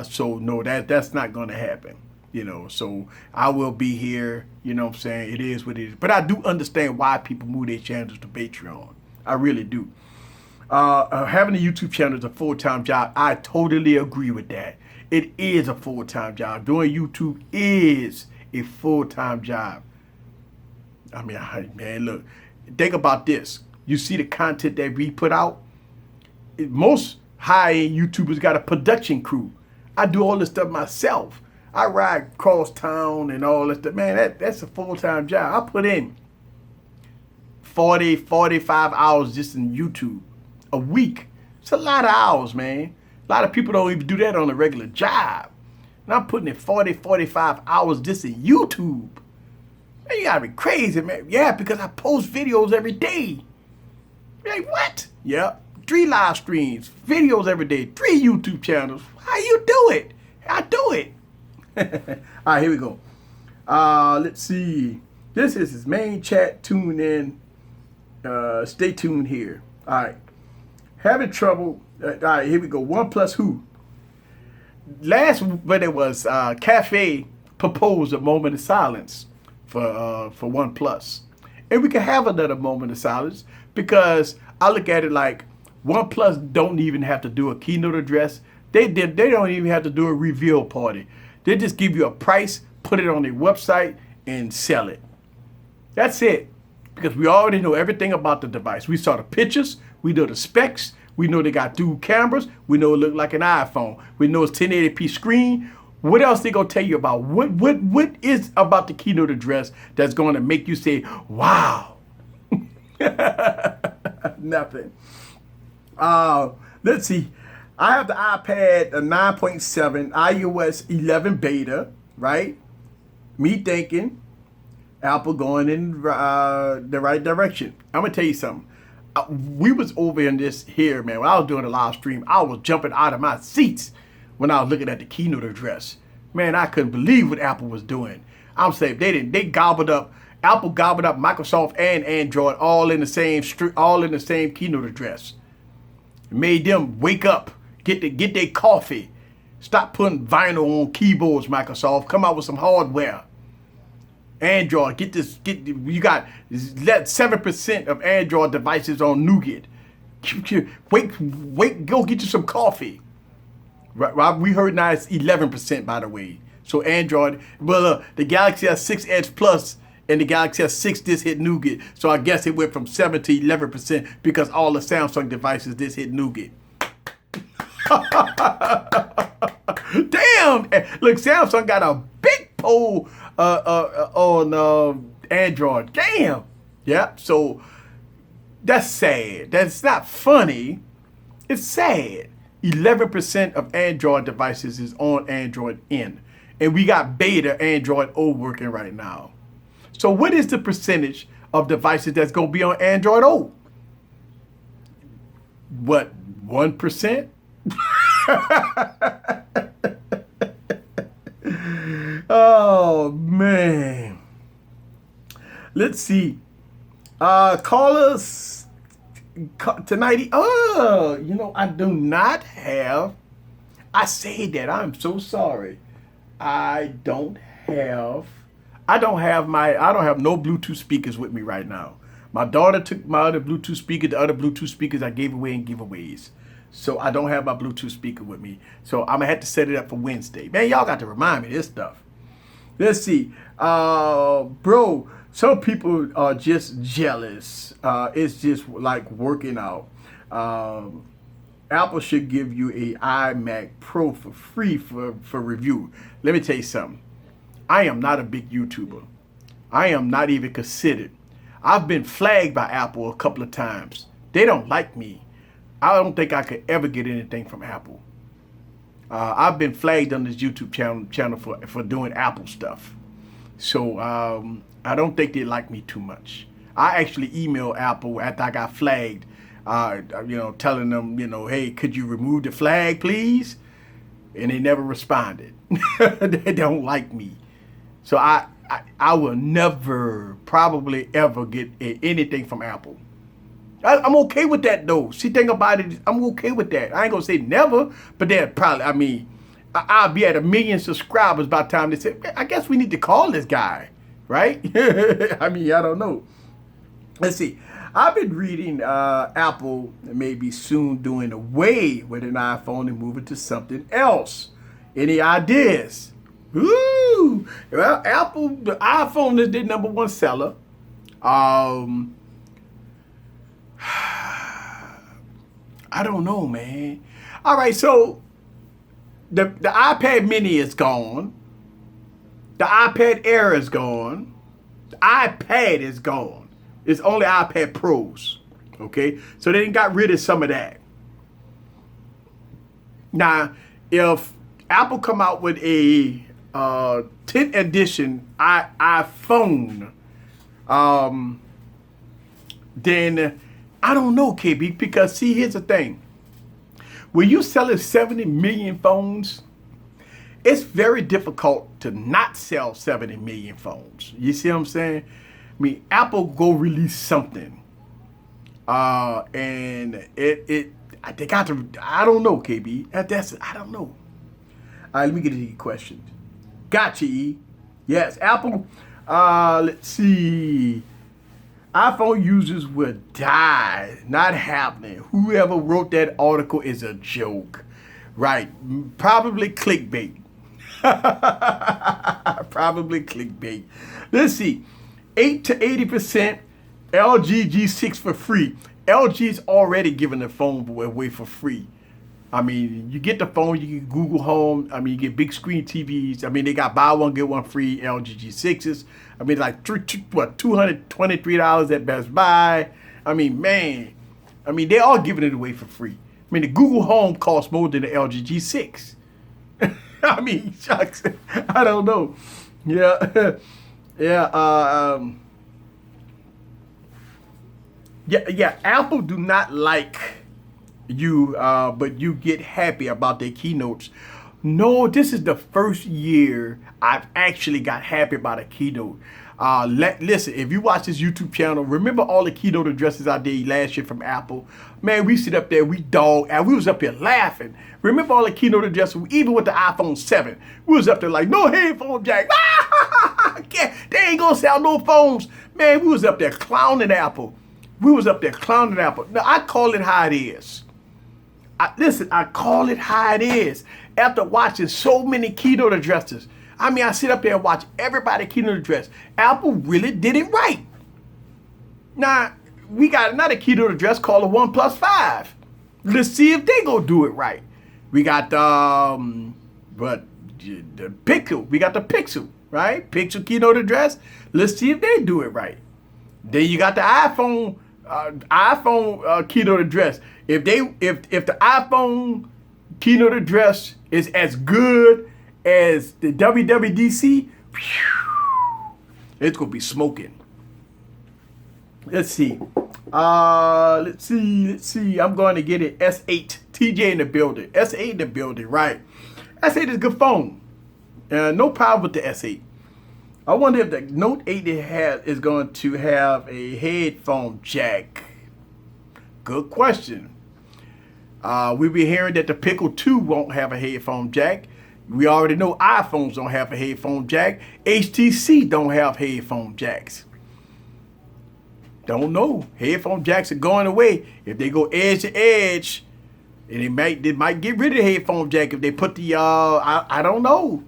so no, that's not going to happen. You know, so I will be here, you know what I'm saying? It is what it is. But I do understand why people move their channels to Patreon. I really do. Having a YouTube channel is a full-time job. I totally agree with that. It is a full-time job. Doing YouTube is a full-time job. I mean, man, look, think about this. You see the content that we put out? Most high-end YouTubers got a production crew. I do all this stuff myself. I ride across town and all that stuff. Man, that's a full-time job. I put in 40, 45 hours just in YouTube a week. It's a lot of hours, man. A lot of people don't even do that on a regular job. And I'm putting in 40, 45 hours just in YouTube. Man, you gotta be crazy, man. Yeah, because I post videos every day. You're like, what? Yeah, 3 live streams, videos every day, 3 YouTube channels. How you do it? I do it. All right, here we go. Let's see. This is his main chat. Tune in. Stay tuned here. All right. Having trouble. All right, here we go. OnePlus who? But it was Cafe proposed a moment of silence for OnePlus, and we can have another moment of silence because I look at it like OnePlus don't even have to do a keynote address. They don't even have to do a reveal party. They just give you a price, put it on their website, and sell it. That's it. because we already know everything about the device. We saw the pictures, we know the specs, we know they got dual cameras, we know it looked like an iPhone, we know it's 1080p screen. What else they gonna tell you about? What is about the keynote address that's gonna make you say, wow? Nothing. Let's see. I have the iPad 9.7 iOS 11 beta, right? Me thinking Apple going in the right direction. I'm gonna tell you something. We was over in this here, man. When I was doing the live stream, I was jumping out of my seats when I was looking at the keynote address. Man, I couldn't believe what Apple was doing. I'm saying they gobbled up. Apple gobbled up Microsoft and Android all in the same keynote address. It made them wake up, get their coffee, stop putting vinyl on keyboards. Microsoft, come out with some hardware. Android, you got 7% of Android devices on Nougat. Wait, go get you some coffee. Right, we heard now it's 11%, by the way. So Android, well, the Galaxy S6 Edge Plus and the Galaxy S6 just hit Nougat. So I guess it went from 7 to 11% because all the Samsung devices just hit Nougat. Damn! Look, Samsung got a big pull on Android. Damn! Yeah, so that's sad. That's not funny. It's sad. 11% of Android devices is on Android N. And we got beta Android O working right now. So what is the percentage of devices that's going to be on Android O? What, 1%? Oh, man. Let's see. Call us tonight. Oh, I do not have. I say that. I'm so sorry. I don't have no Bluetooth speakers with me right now. My daughter took my other Bluetooth speaker. The other Bluetooth speakers I gave away in giveaways. So I don't have my Bluetooth speaker with me. So I'm going to have to set it up for Wednesday. Man, y'all got to remind me of this stuff. Let's see. Bro, some people are just jealous. It's just like working out. Apple should give you a iMac Pro for free for review. Let me tell you something. I am not a big YouTuber. I am not even considered. I've been flagged by Apple a couple of times. They don't like me. I don't think I could ever get anything from Apple. I've been flagged on this YouTube channel for doing Apple stuff. So I don't think they like me too much. I actually emailed Apple after I got flagged, telling them, hey, could you remove the flag, please? And they never responded. They don't like me. So I will never, probably ever get anything from Apple. I'm okay with that, though. See, thing about it, I'm okay with that. I ain't gonna say never, but then probably, I'll be at 1 million subscribers by the time they say, I guess we need to call this guy, right? I don't know. Let's see. I've been reading Apple maybe soon doing away with an iPhone and moving to something else. Any ideas? Ooh, well, Apple, the iPhone is their #1 seller. I don't know, man. All right, so the iPad mini is gone. The iPad Air is gone. The iPad is gone. It's only iPad Pros. Okay, so they got rid of some of that. Now, if Apple come out with a 10th edition iPhone, then I don't know, KB, because see, here's the thing. When you selling 70 million phones, it's very difficult to not sell 70 million phones. You see what I'm saying? Apple go release something. And they got to, I don't know, KB. I don't know. All right, let me get to your question. Gotcha, E. Yes, Apple, let's see. iPhone users will die. Not happening. Whoever wrote that article is a joke. Right. Probably clickbait. Probably clickbait. Let's see. 8 to 80% LG G6 for free. LG's already giving the phone away for free. I mean, you get the phone, you get Google Home. I mean, you get big screen TVs. I mean, they got buy one, get one free LG G6s. I mean, like $223 at Best Buy. I mean, man. I mean, they are giving it away for free. I mean, the Google Home costs more than the LG G6. I mean, shucks. I don't know. Yeah. Yeah. Apple do not like you, but you get happy about their keynotes. No, this is the first year I've actually got happy about a keynote. Listen, if you watch this YouTube channel, remember all the keynote addresses I did last year from Apple? Man, we sit up there, we was up there laughing. Remember all the keynote addresses, even with the iPhone 7, we was up there like, no headphone jack. They ain't gonna sell no phones. Man, we was up there clowning Apple. Now, I call it how it is. I call it how it is. After watching so many keynote addresses, I mean, I sit up there and watch everybody keynote address. Apple really did it right. Now, we got another keynote address called the OnePlus 5. Let's see if they gonna do it right. We got the Pixel. We got the Pixel, right? Pixel keynote address. Let's see if they do it right. Then you got the iPhone keynote address. If the iPhone keynote address is as good as the WWDC, it's gonna be smoking. Let's see. Let's see. I'm going to get it. S8. TJ in the building. S8 in the building, right? S8 is a good phone. No problem with the S8. I wonder if the Note 8 is going to have a headphone jack. Good question. We've been hearing that the Pickle 2 won't have a headphone jack. We already know iPhones don't have a headphone jack. HTC don't have headphone jacks. Don't know. Headphone jacks are going away. If they go edge to edge, and they might get rid of the headphone jack if they put the I don't know.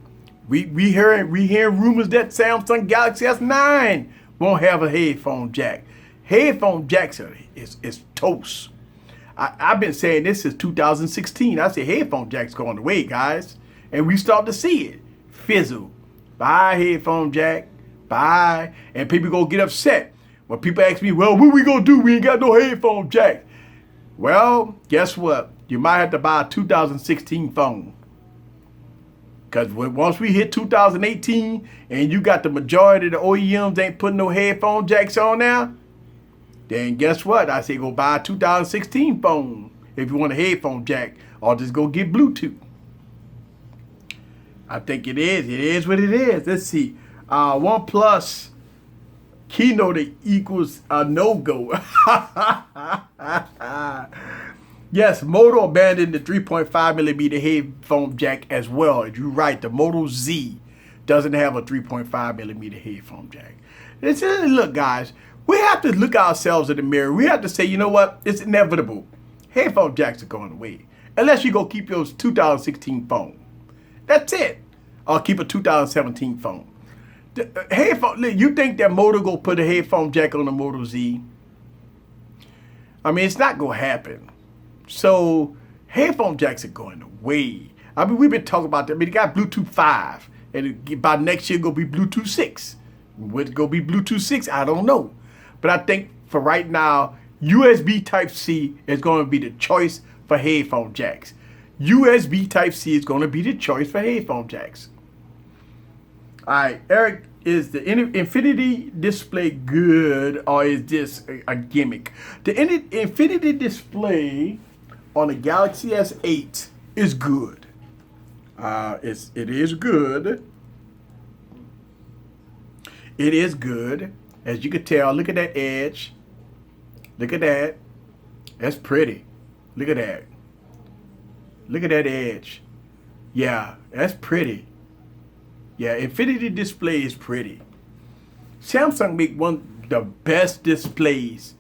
We hear rumors that Samsung Galaxy S9 won't have a headphone jack. Headphone jacks is toast. I've been saying this since 2016. I said headphone jacks going away, guys. And we start to see it. Fizzle. Buy headphone jack. Buy. And people go get upset. When people ask me, well, what we gonna do? We ain't got no headphone jack. Well, guess what? You might have to buy a 2016 phone. Because once we hit 2018 and you got the majority of the OEMs ain't putting no headphone jacks on now, then guess what? I say go buy a 2016 phone if you want a headphone jack, or just go get Bluetooth. I think it is. It is what it is. Let's see. OnePlus keynote equals a no-go. Yes, Moto abandoned the 3.5 millimeter headphone jack as well. You're right. The Moto Z doesn't have a 3.5 millimeter headphone jack. Look, guys, we have to look ourselves in the mirror. We have to say, you know what? It's inevitable. Headphone jacks are going away. Unless you go keep your 2016 phone. That's it. Or keep a 2017 phone. You think that Moto go put a headphone jack on the Moto Z? I mean, it's not going to happen. So, headphone jacks are going away. I mean, we've been talking about that. I mean, they got Bluetooth 5. And by next year, going to be Bluetooth 6. What's going to be Bluetooth 6? I don't know. But I think for right now, USB Type-C is going to be the choice for headphone jacks. USB Type-C is going to be the choice for headphone jacks. All right, Eric, is the Infinity display good, or is this a gimmick? The Infinity display on the Galaxy S8 is good. It is good. It is good. As you can tell, look at that edge. Look at that. That's pretty. Look at that. Look at that edge. Yeah, that's pretty. Yeah, Infinity display is pretty. Samsung make the best displays,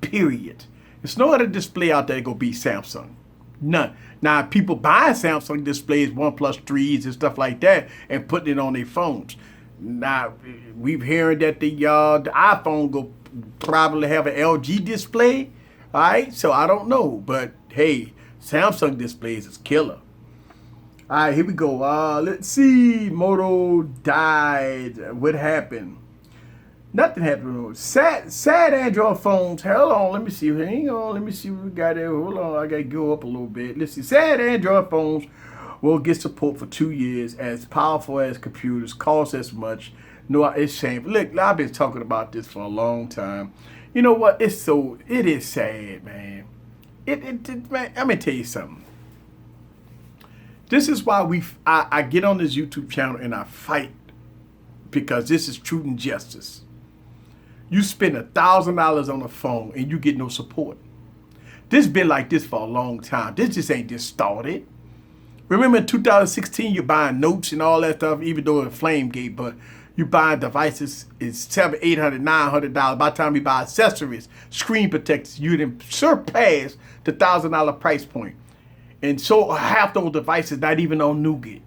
period. There's no other display out there that gonna beat Samsung. None. Now, people buying Samsung displays, OnePlus 3s and stuff like that, and putting it on their phones. Now, we've hearing that the iPhone probably have an LG display. All right, so I don't know, but hey, Samsung displays is killer. All right, here we go. Let's see. Moto died. What happened? Nothing happened. Sad Android phones. Hold on, let me see. Hang on, let me see what we got there. Hold on, I gotta go up a little bit. Let's see. Sad Android phones will get support for 2 years. As powerful as computers, cost as much. No, it's shameful. Look, I've been talking about this for a long time. You know what? It is sad, man. Man, I'm gonna tell you something. This is why I get on this YouTube channel and I fight, because this is truth and justice. You spend $1,000 on a phone and you get no support. This been like this for a long time. This just ain't just started. Remember in 2016, you're buying notes and all that stuff, even though it's Flamegate, but you buying devices is $700, $800, $900. By the time you buy accessories, screen protectors, you didn't surpass the $1,000 price point. And so half those devices not even on Nougat.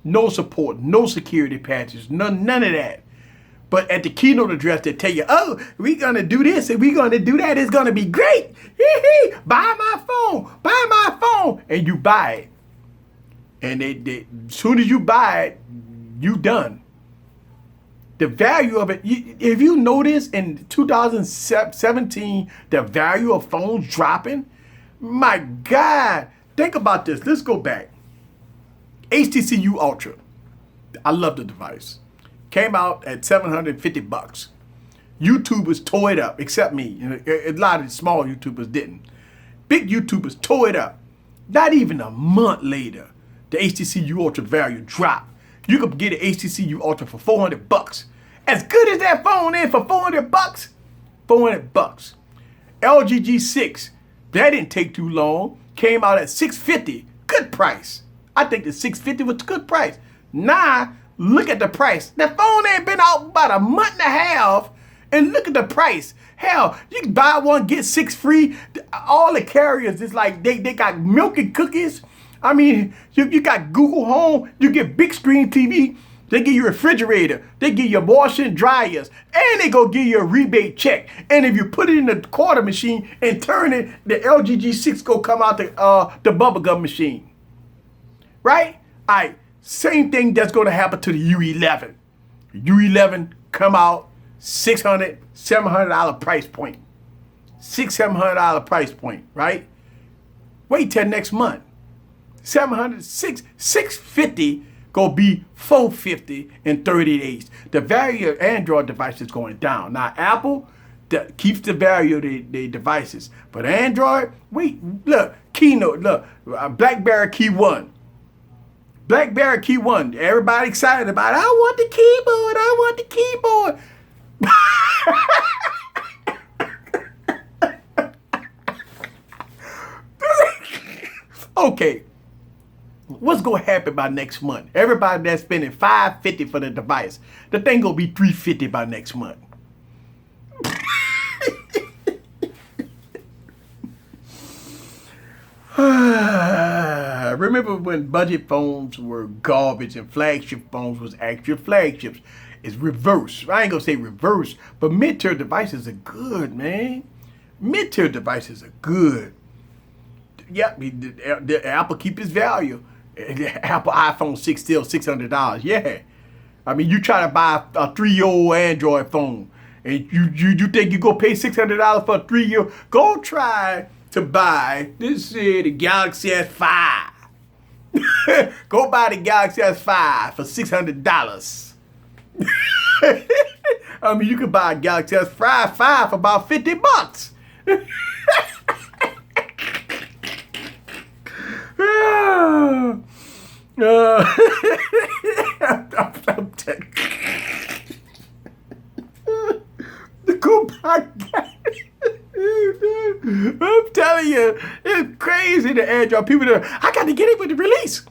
No support, no security patches, none of that. But at the keynote address, they tell you, oh, we're going to do this and we're going to do that. It's going to be great. Buy my phone. And you buy it. And as soon as you buy it, you done. The value of it, if you notice in 2017, the value of phones dropping, my God, think about this. Let's go back. HTC U11. I love the device. Came out at $750. YouTubers tore it up, except me. A lot of the small YouTubers didn't. Big YouTubers tore it up. Not even a month later, the HTC U11 value dropped. You could get an HTC U11 for $400. As good as that phone is for $400, $400. LG G6, that didn't take too long. Came out at $650, good price. I think the $650 was a good price. Now, look at the price. That phone ain't been out about a month and a half, and look at the price. Hell, you can buy one, get 6 free. All the carriers, it's like they got milk and cookies. I mean, you got Google Home, you get big screen TV, they give you a refrigerator, they give you washer and dryers, and they go give you a rebate check. And if you put it in the quarter machine and turn it, the LG G6 go come out the bubblegum machine. Right? All right, same thing that's going to happen to the U11. The U11 come out $600, $700 price point. $600 price point, right? Wait till next month. $700, $650 gonna be $450 in 30 days. The value of Android devices going down. Now Apple keeps the value of their devices, but Android, wait, look, keynote, look, BlackBerry Key 1. BlackBerry Key 1. Everybody excited about it. I want the keyboard. I want the keyboard. Okay, what's gonna happen by next month? Everybody that's spending $550 for the device, the thing gonna be $350 by next month. Remember when budget phones were garbage and flagship phones was actual flagships? It's reverse. I ain't gonna say reverse, but mid-tier devices are good, man. Mid-tier devices are good. Yep, the Apple keep its value. The Apple iPhone 6 still $600. Yeah, I mean, you try to buy a 3-year-old Android phone, and you think you go pay $600 for a 3-year? Go try to buy this the Galaxy S5. Go buy the Galaxy S5 for $600. I mean, you could buy a Galaxy S5 for about $50. I'm telling you, it's crazy, the Android people. I got to get it with the release.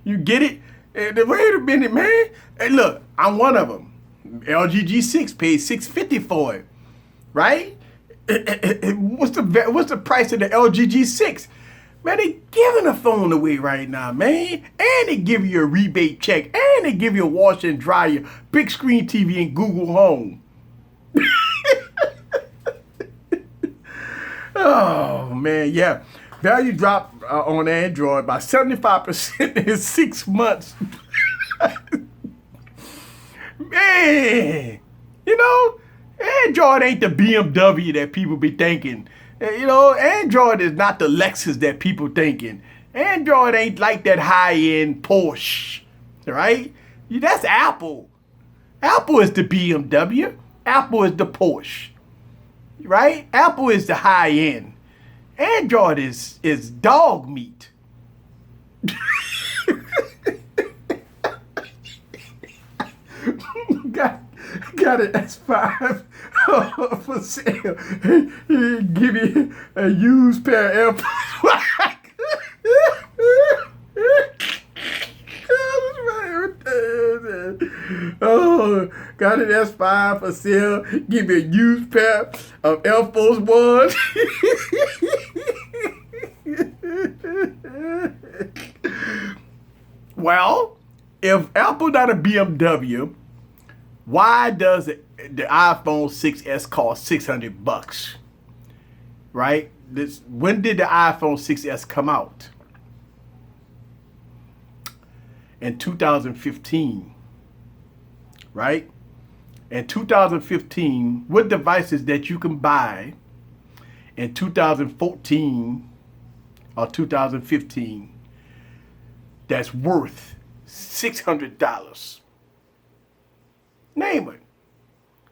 You get it? Wait a minute, man. Hey, look, I'm one of them. LG G6 paid $650 for it, right? What's the price of the LG G6? Man, they giving a phone away right now, man. And they give you a rebate check. And they give you a washer and dryer, big screen TV, and Google Home. Oh, man, yeah. Value dropped on Android by 75% in 6 months. Man, you know, Android ain't the BMW that people be thinking. You know, Android is not the Lexus that people thinking. Android ain't like that high-end Porsche, right? That's Apple. Apple is the BMW. Apple is the Porsche, right? Apple is the high-end. Android is dog meat. Got an S5 for sale. Give you a used pair of AirPods. Oh, got an S5 for sale. Give me a used pair of Air Force Ones. Well, if Apple not a BMW, why does the iPhone 6S cost $600? Right? When did the iPhone 6S come out? In 2015. Right? In 2015, what devices that you can buy in 2014 or 2015 that's worth $600? Name it.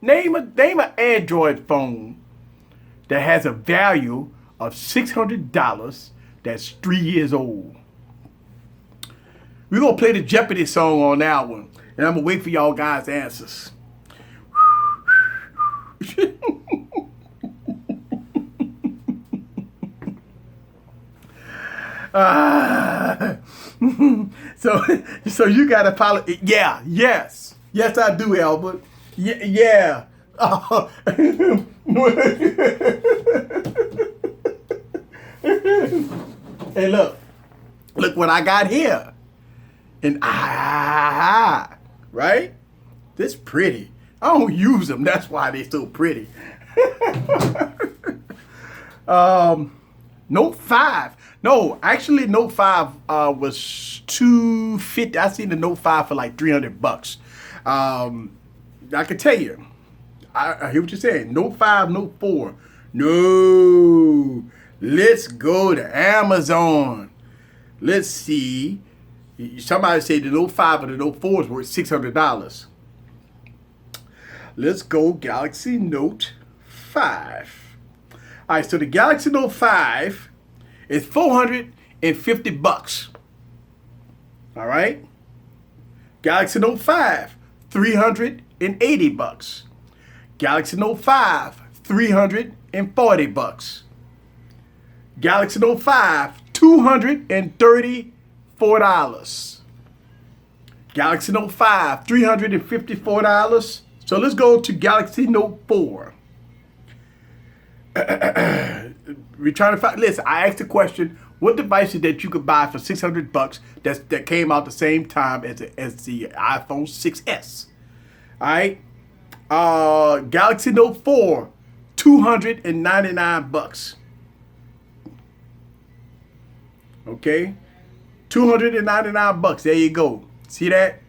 Name an Android phone that has a value of $600 that's 3 years old. We're going to play the Jeopardy song on that one. And I'm going to wait for y'all guys' answers. So you got to apologize. Yeah, yes. Yes, I do, Albert. Yeah. Hey, look what I got here. And right? This pretty. I don't use them. That's why they so pretty. Note 5. No, actually, Note 5 was $250. I seen the Note 5 for like $300. I can tell you. I hear what you're saying. Note 5, Note 4. No. Let's go to Amazon. Let's see. Somebody said the Note 5 or the Note 4 is worth $600. Let's go Galaxy Note 5. All right, so the Galaxy Note 5 is $450. All right? Galaxy Note 5, $380. Galaxy Note 5, $340. Galaxy Note 5, $234. Galaxy Note 5, $354. So let's go to Galaxy Note 4. We're trying to find. Listen, I asked the question: what devices that you could buy for $600 that came out the same time as the iPhone 6S? All right. Galaxy Note 4, $299. Okay, $299. There you go. See that?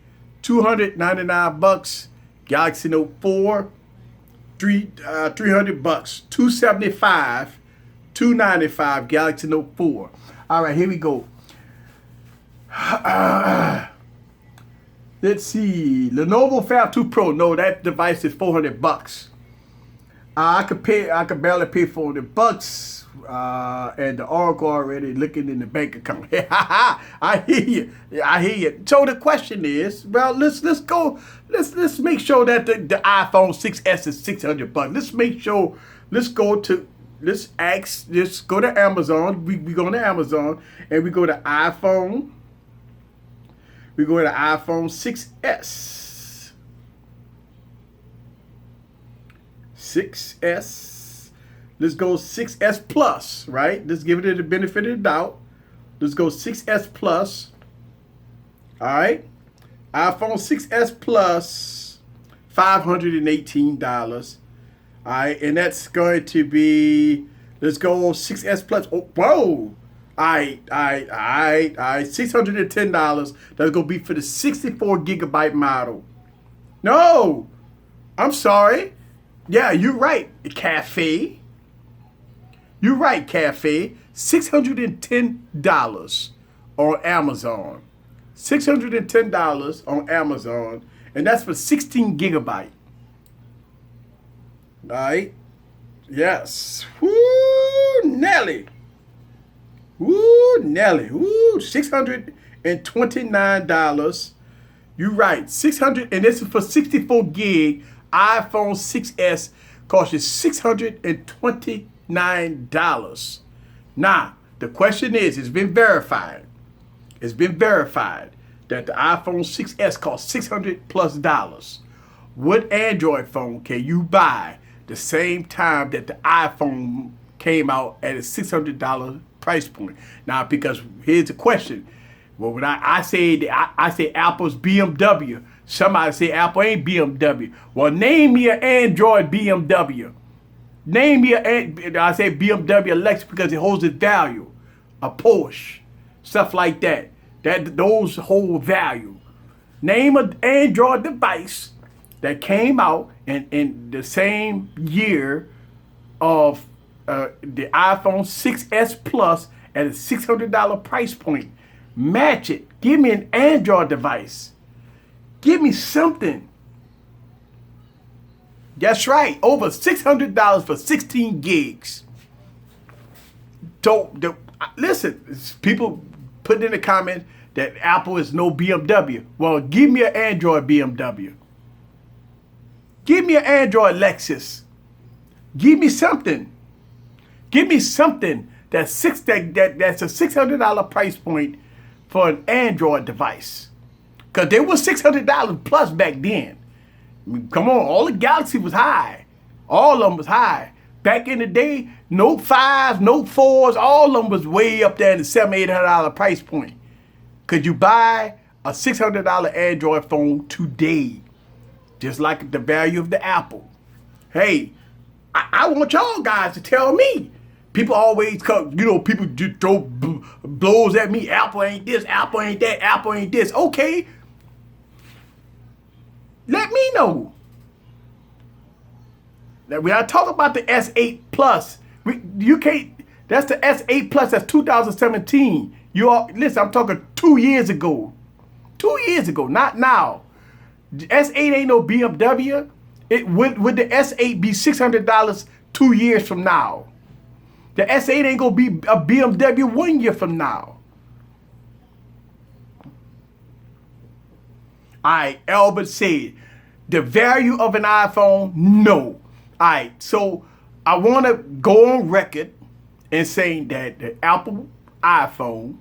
$299. Galaxy Note 4, $300. $275. $295. Galaxy Note 4. All right, here we go. Let's see. Lenovo Fab 2 Pro. No, that device is $400. I could barely pay $400. And the Oracle already looking in the bank account. I hear you. So the question is, well, let's go. Let's make sure that the iPhone 6S is $600. Let's make sure. Let's go to Amazon. We go to Amazon and we go to iPhone. We go to iPhone 6S. 6S. Let's go 6S Plus, right? Let's give it the benefit of the doubt. Let's go 6S Plus. All right. iPhone 6S Plus, $518. All right. And that's going to be, let's go 6S Plus. Oh, whoa. All right. $610. That's going to be for the 64 gigabyte model. No. I'm sorry. Yeah, you're right, Cafe. You're right, Cafe. $610 on Amazon. $610 on Amazon. And that's for 16 gigabyte. All right. Yes. Woo, Nelly. Woo, Nelly. Woo, $629. You're right. 600, and this is for 64 gig. iPhone 6S costs you $629. Now, the question is, it's been verified. It's been verified that the iPhone 6S costs $600+. What Android phone can you buy the same time that the iPhone came out at a $600 price point? Now, because here's the question. Well, when I say Apple's BMW, somebody say Apple ain't BMW. Well, name me an Android BMW. Name me I say BMW Alexa because it holds its value. A Porsche, stuff like that. Those hold value. Name an Android device that came out in the same year of the iPhone 6S Plus at a $600 price point. Match it. Give me an Android device. Give me something. That's right. Over $600 for 16 gigs. So, listen, people put in the comments that Apple is no BMW. Well, give me an Android BMW. Give me an Android Lexus. Give me something. Give me something that's a $600 price point for an Android device. Because they were $600 plus back then. I mean, come on, all the Galaxy was high. All of them was high. Back in the day, Note 5s, Note 4s, all of them was way up there in the $700, $800 price point. Could you buy a $600 Android phone today? Just like the value of the Apple. Hey, I want y'all guys to tell me. People always come, people just throw blows at me. Apple ain't this, Apple ain't that, Apple ain't this. Okay. Let me know. Now, when I talk about the S8 Plus, you can't, that's the S8 Plus, that's 2017. Listen, I'm talking 2 years ago. 2 years ago, not now. The S8 ain't no BMW. Would the S8 be $600 2 years from now? The S8 ain't gonna be a BMW 1 year from now. All right, Albert said, the value of an iPhone, no. All right, so I want to go on record in saying that the Apple iPhone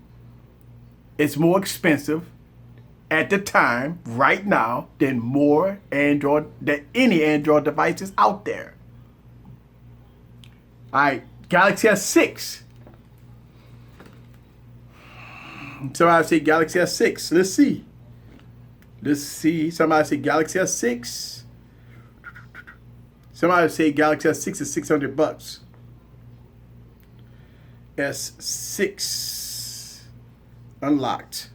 is more expensive at the time, right now, than any Android devices out there. All right, Galaxy S6. Somebody say Galaxy S6. Let's see. Somebody say Galaxy S6. Somebody say Galaxy S6 is $600. S6 unlocked.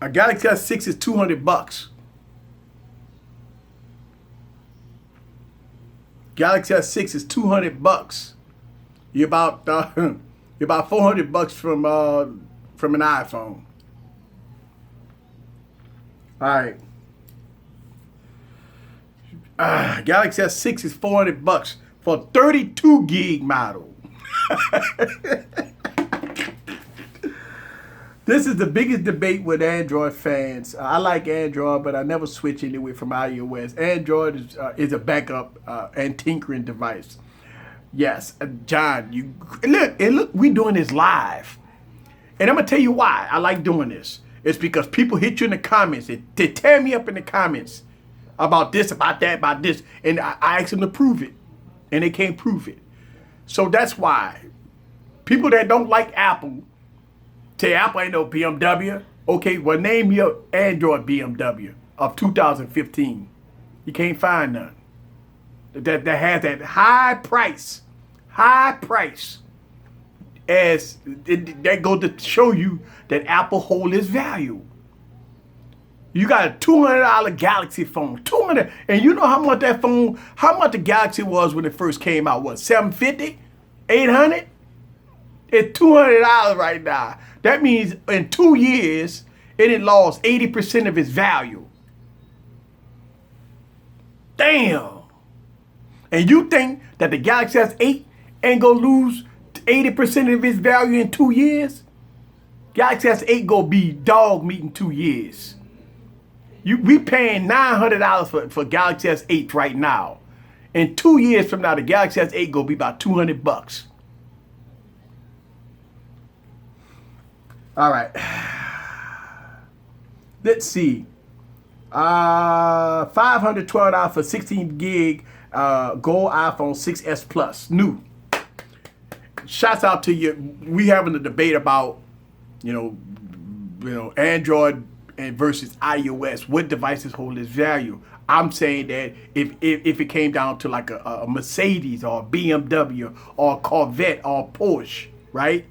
A Galaxy S6 is $200. Galaxy S6 is $200. You're about $400 from an iPhone. All right. Galaxy S6 is $400 for a 32 gig model. This is the biggest debate with Android fans. I like Android, but I never switch anyway from iOS. Android is a backup and tinkering device. Yes, John, look, we doing this live. And I'm going to tell you why I like doing this. It's because people hit you in the comments. They tear me up in the comments about this, about that, about this. And I ask them to prove it. And they can't prove it. So that's why people that don't like Apple say Apple ain't no BMW. Okay, well, name your Android BMW of 2015. You can't find none that has that high price. As that goes to show you that Apple hold its value. You got a $200 Galaxy phone, $200, and you know how much the Galaxy was when it first came out? What, $750, $800? It's $200 right now. That means in 2 years, it had lost 80% of its value. Damn. And you think that the Galaxy S8 ain't gonna lose 80% of its value in 2 years? Galaxy S8 gonna be dog meat in 2 years. We paying $900 for Galaxy S8 right now. In 2 years from now, the Galaxy S8 gonna be about $200. All right. Let's see. $512 for 16 gig gold iPhone 6s Plus, new. Shouts out to you. We having a debate about, Android and versus iOS. What devices hold its value? I'm saying that if it came down to like a Mercedes or a BMW or a Corvette or a Porsche, right?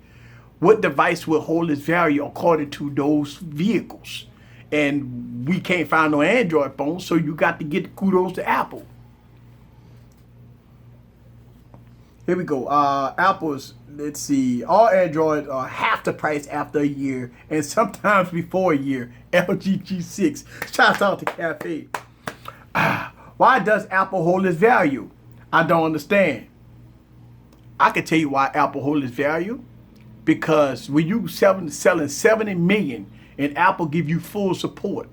What device will hold its value according to those vehicles? And we can't find no Android phone, so you got to get kudos to Apple. Here we go. Apple's, let's see, all Android are half the price after a year and sometimes before a year. LG G6. Shouts out to Cafe. Why does Apple hold its value? I don't understand. I can tell you why Apple holds its value. Because when you selling 70 million and Apple give you full support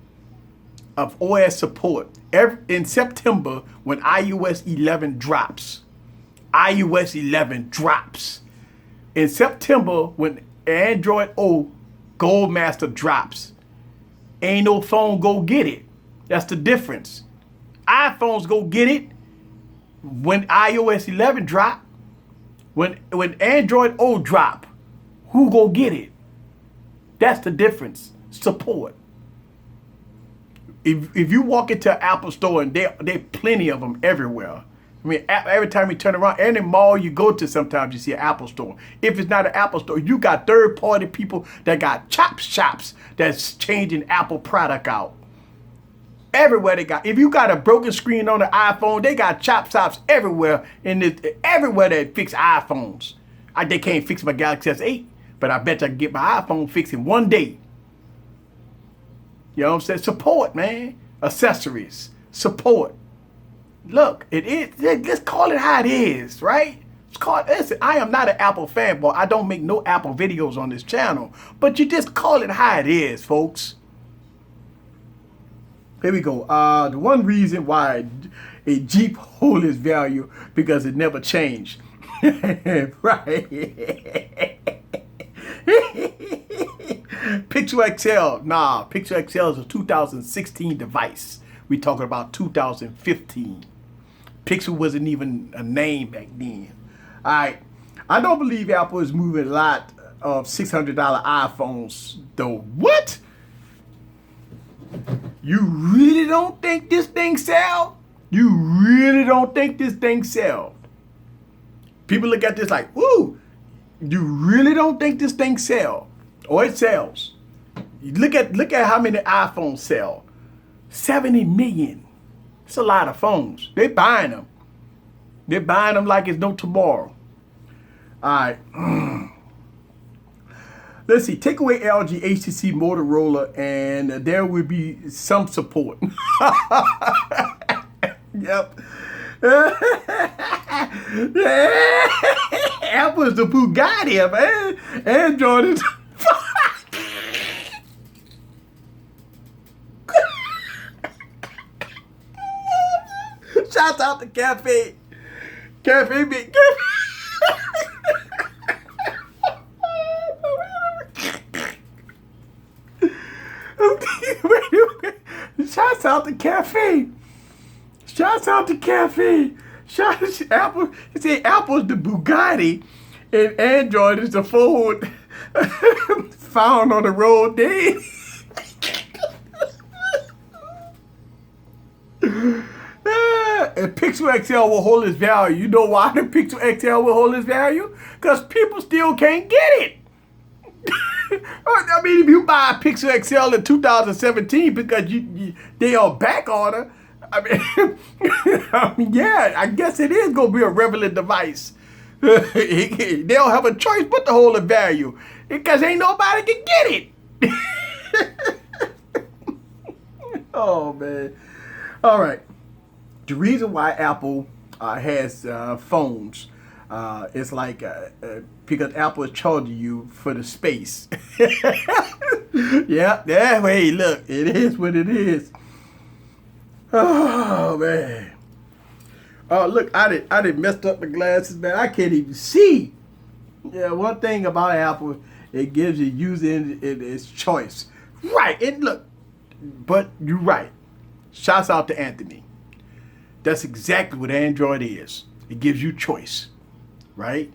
of OS support in September when iOS 11 drops. In September when Android O Goldmaster drops. Ain't no phone go get it. That's the difference. iPhones go get it when iOS 11 drop. When Android O drop. Who go get it? That's the difference. Support. If you walk into an Apple store and there plenty of them everywhere. I mean, every time you turn around, any mall you go to, sometimes you see an Apple store. If it's not an Apple store, you got third-party people that got chop shops that's changing Apple product out. Everywhere they got. If you got a broken screen on the iPhone, they got chop shops everywhere everywhere that fix iPhones. They can't fix my Galaxy S8. But I bet you I can get my iPhone fixed in 1 day. You know what I'm saying? Support, man. Accessories. Support. Look, it is. Let's call it how it is, right? Listen, I am not an Apple fanboy. I don't make no Apple videos on this channel. But you just call it how it is, folks. Here we go. The one reason why a Jeep holds its value because it never changed. Right. Pixel XL. Nah, Pixel XL is a 2016 device. We talking about 2015. Pixel wasn't even a name back then. All right. I don't believe Apple is moving a lot of $600 iPhones, though. What? You really don't think this thing sell? You really don't think this thing sell? People look at this like, ooh, you really don't think this thing sell? Or it sells. Look at how many iPhones sell. 70 million. It's a lot of phones. They buying them. They're buying them like it's no tomorrow. All right. Let's see. Take away LG, HTC, Motorola, and there will be some support. Yep. Apple's the Bugatti, man. Android is. Shout out to Cafe. Cafe big. Shouts out to Cafe. Shouts out to Cafe. Apple, he said Apple's the Bugatti and Android is the Ford found on the road dead. And Pixel XL will hold its value. You know why the Pixel XL will hold its value? Because people still can't get it. I mean, if you buy a Pixel XL in 2017 because they are back order, I mean, yeah, I guess it is going to be a relevant device. They don't have a choice but to hold the value because ain't nobody can get it. Oh, man. All right. The reason why Apple has phones is like because Apple is charging you for the space. Yeah, hey, look, it is what it is. Oh, man. Oh, look, I done messed up the glasses, man. I can't even see. Yeah, one thing about Apple, it gives you using its choice. Right, and look, but you're right. Shouts out to Anthony. That's exactly what Android is. It gives you choice, right?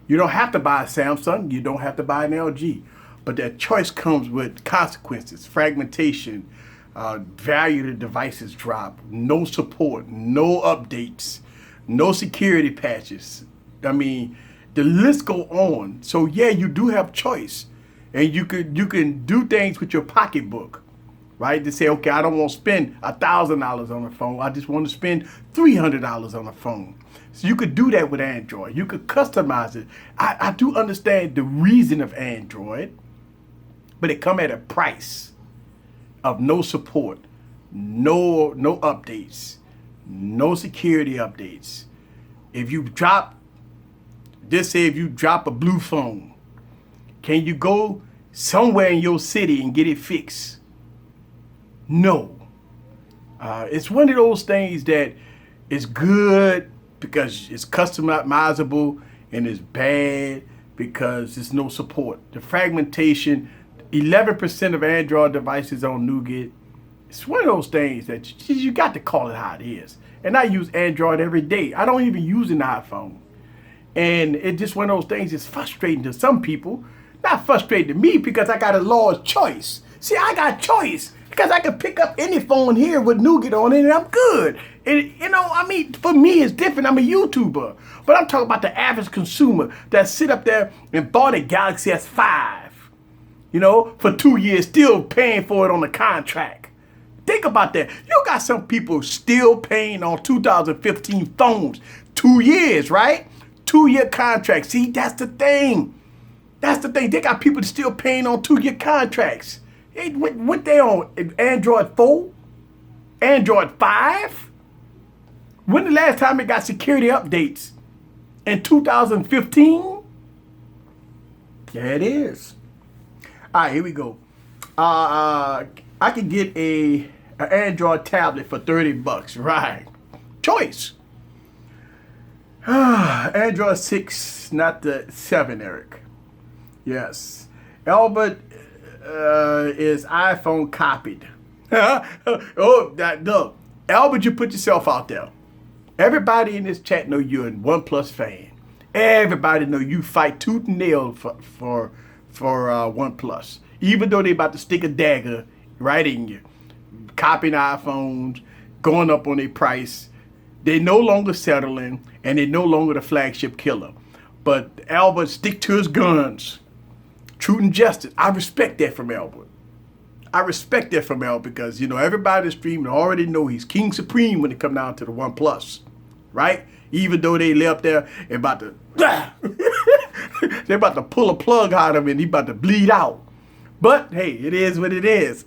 You don't have to buy a Samsung. You don't have to buy an LG. But that choice comes with consequences, fragmentation, value of the devices drop, no support, no updates, no security patches. I mean, the list go on. So yeah, you do have choice. And you can do things with your pocketbook. Right? To say, okay, I don't want to spend $1,000 on a phone. I just want to spend $300 on a phone. So you could do that with Android. You could customize it. I do understand the reason of Android, but it come at a price of no support, no updates, no security updates. If you drop, just say if you drop a blue phone, can you go somewhere in your city and get it fixed? No. It's one of those things that is good because it's customizable and it's bad because there's no support. The fragmentation, 11% of Android devices on Nougat. It's one of those things that you got to call it how it is. And I use Android every day. I don't even use an iPhone. And it's just one of those things that's frustrating to some people. Not frustrating to me because I got a large choice. See, I got choice. Because I can pick up any phone here with Nougat on it and I'm good. And, you know, I mean, for me, it's different. I'm a YouTuber. But I'm talking about the average consumer that sit up there and bought a Galaxy S5, you know, for 2 years, still paying for it on the contract. Think about that. You got some people still paying on 2015 phones. 2 years, right? 2-year contract. See, that's the thing. That's the thing. They got people still paying on 2-year contracts. What they on? Android 4? Android 5? When the last time it got security updates? In 2015? Yeah, it is. All right, here we go. I could get an Android tablet for $30, right? Choice. Android 6, not the 7, Eric. Yes. Albert is iPhone copied. Look, Albert, you put yourself out there. Everybody in this chat know you're a OnePlus fan. Everybody know you fight tooth and nail for OnePlus. Even though they about to stick a dagger right in you. Copying iPhones, going up on their price. They no longer settling, and they no longer the flagship killer. But Albert stick to his guns. Truth and justice. I respect that from Albert. I respect that from Albert because, you know, everybody that's streaming already know he's king supreme when it come down to the OnePlus. Right? Even though they lay up there and about to they're about to pull a plug out of him and he about to bleed out. But hey, it is what it is.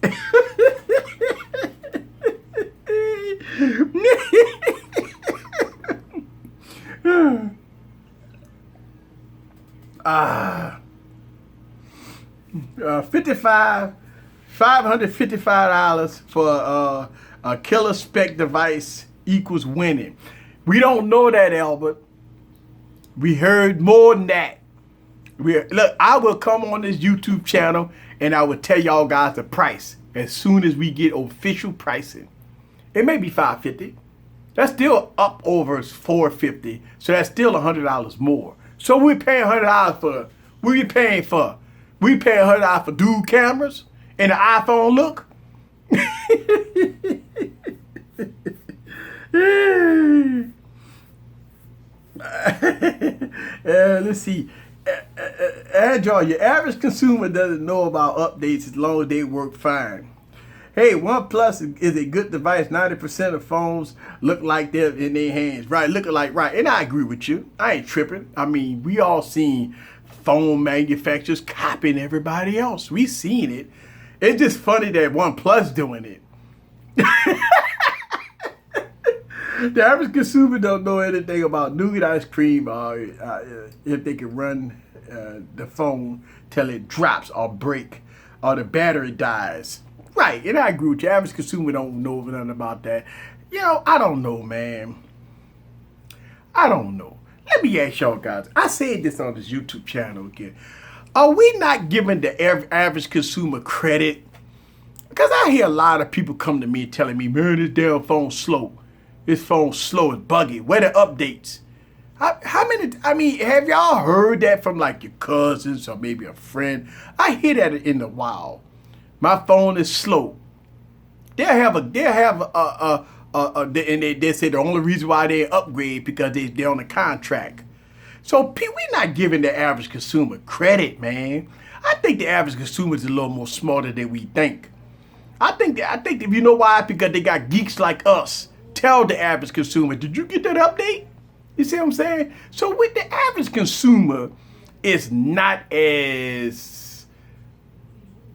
$555 for a killer spec device equals winning. We don't know that, Albert. We heard more than that. Look, I will come on this YouTube channel and I will tell y'all guys the price as soon as we get official pricing. It may be $550. That's still up over $450. So that's still $100 more. So we're paying $100 for, what are you paying for? We paying $100 for dual cameras and the iPhone look? Let's see. Android, your average consumer doesn't know about updates as long as they work fine. Hey, OnePlus is a good device. 90% of phones look like they're in their hands. Right, looking like, right. And I agree with you. I ain't tripping. I mean, we all seen phone manufacturers copying everybody else. We seen it. It's just funny that OnePlus doing it. The average consumer don't know anything about nougat ice cream if they can run the phone till it drops or break or the battery dies. Right, and I agree with you. Average consumer don't know nothing about that. You know, I don't know, man. I don't know. Let me ask y'all guys. I said this on this YouTube channel again. Are we not giving the average consumer credit? Because I hear a lot of people come to me telling me, man, this damn phone's slow. This phone's slow, it's buggy. Where the updates? How many, I mean, have y'all heard that from like your cousins or maybe a friend? I hear that in the wild. My phone is slow. They'll have and they say the only reason why they upgrade because they're on a contract. So we're not giving the average consumer credit, man. I think the average consumer is a little more smarter than we think. I think if you know why, because they got geeks like us. Tell the average consumer, did you get that update? You see what I'm saying? So with the average consumer, it's not as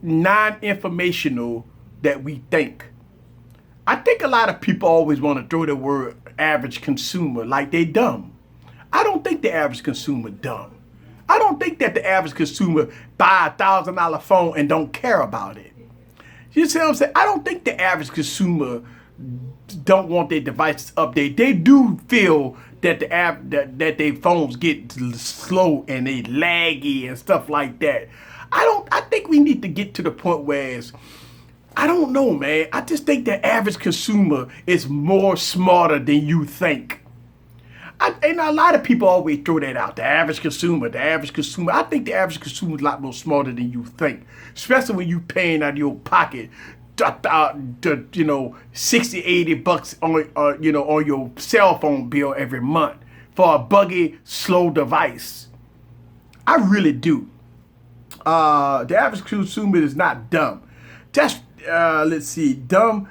non-informational that we think. I think a lot of people always want to throw the word average consumer like they dumb. I don't think the average consumer dumb. I don't think that the average consumer buy $1,000 phone and don't care about it. You see what I'm saying? I don't think the average consumer don't want their devices updated. They do feel that that their phones get slow and they laggy and stuff like that. I think we need to get to the point where I don't know, man. I just think the average consumer is more smarter than you think. And a lot of people always throw that out. The average consumer. I think the average consumer is a lot more smarter than you think. Especially when you paying out of your pocket, you know, $60, $80 on, you know, on your cell phone bill every month for a buggy, slow device. I really do. The average consumer is not dumb. That's let's see, dumb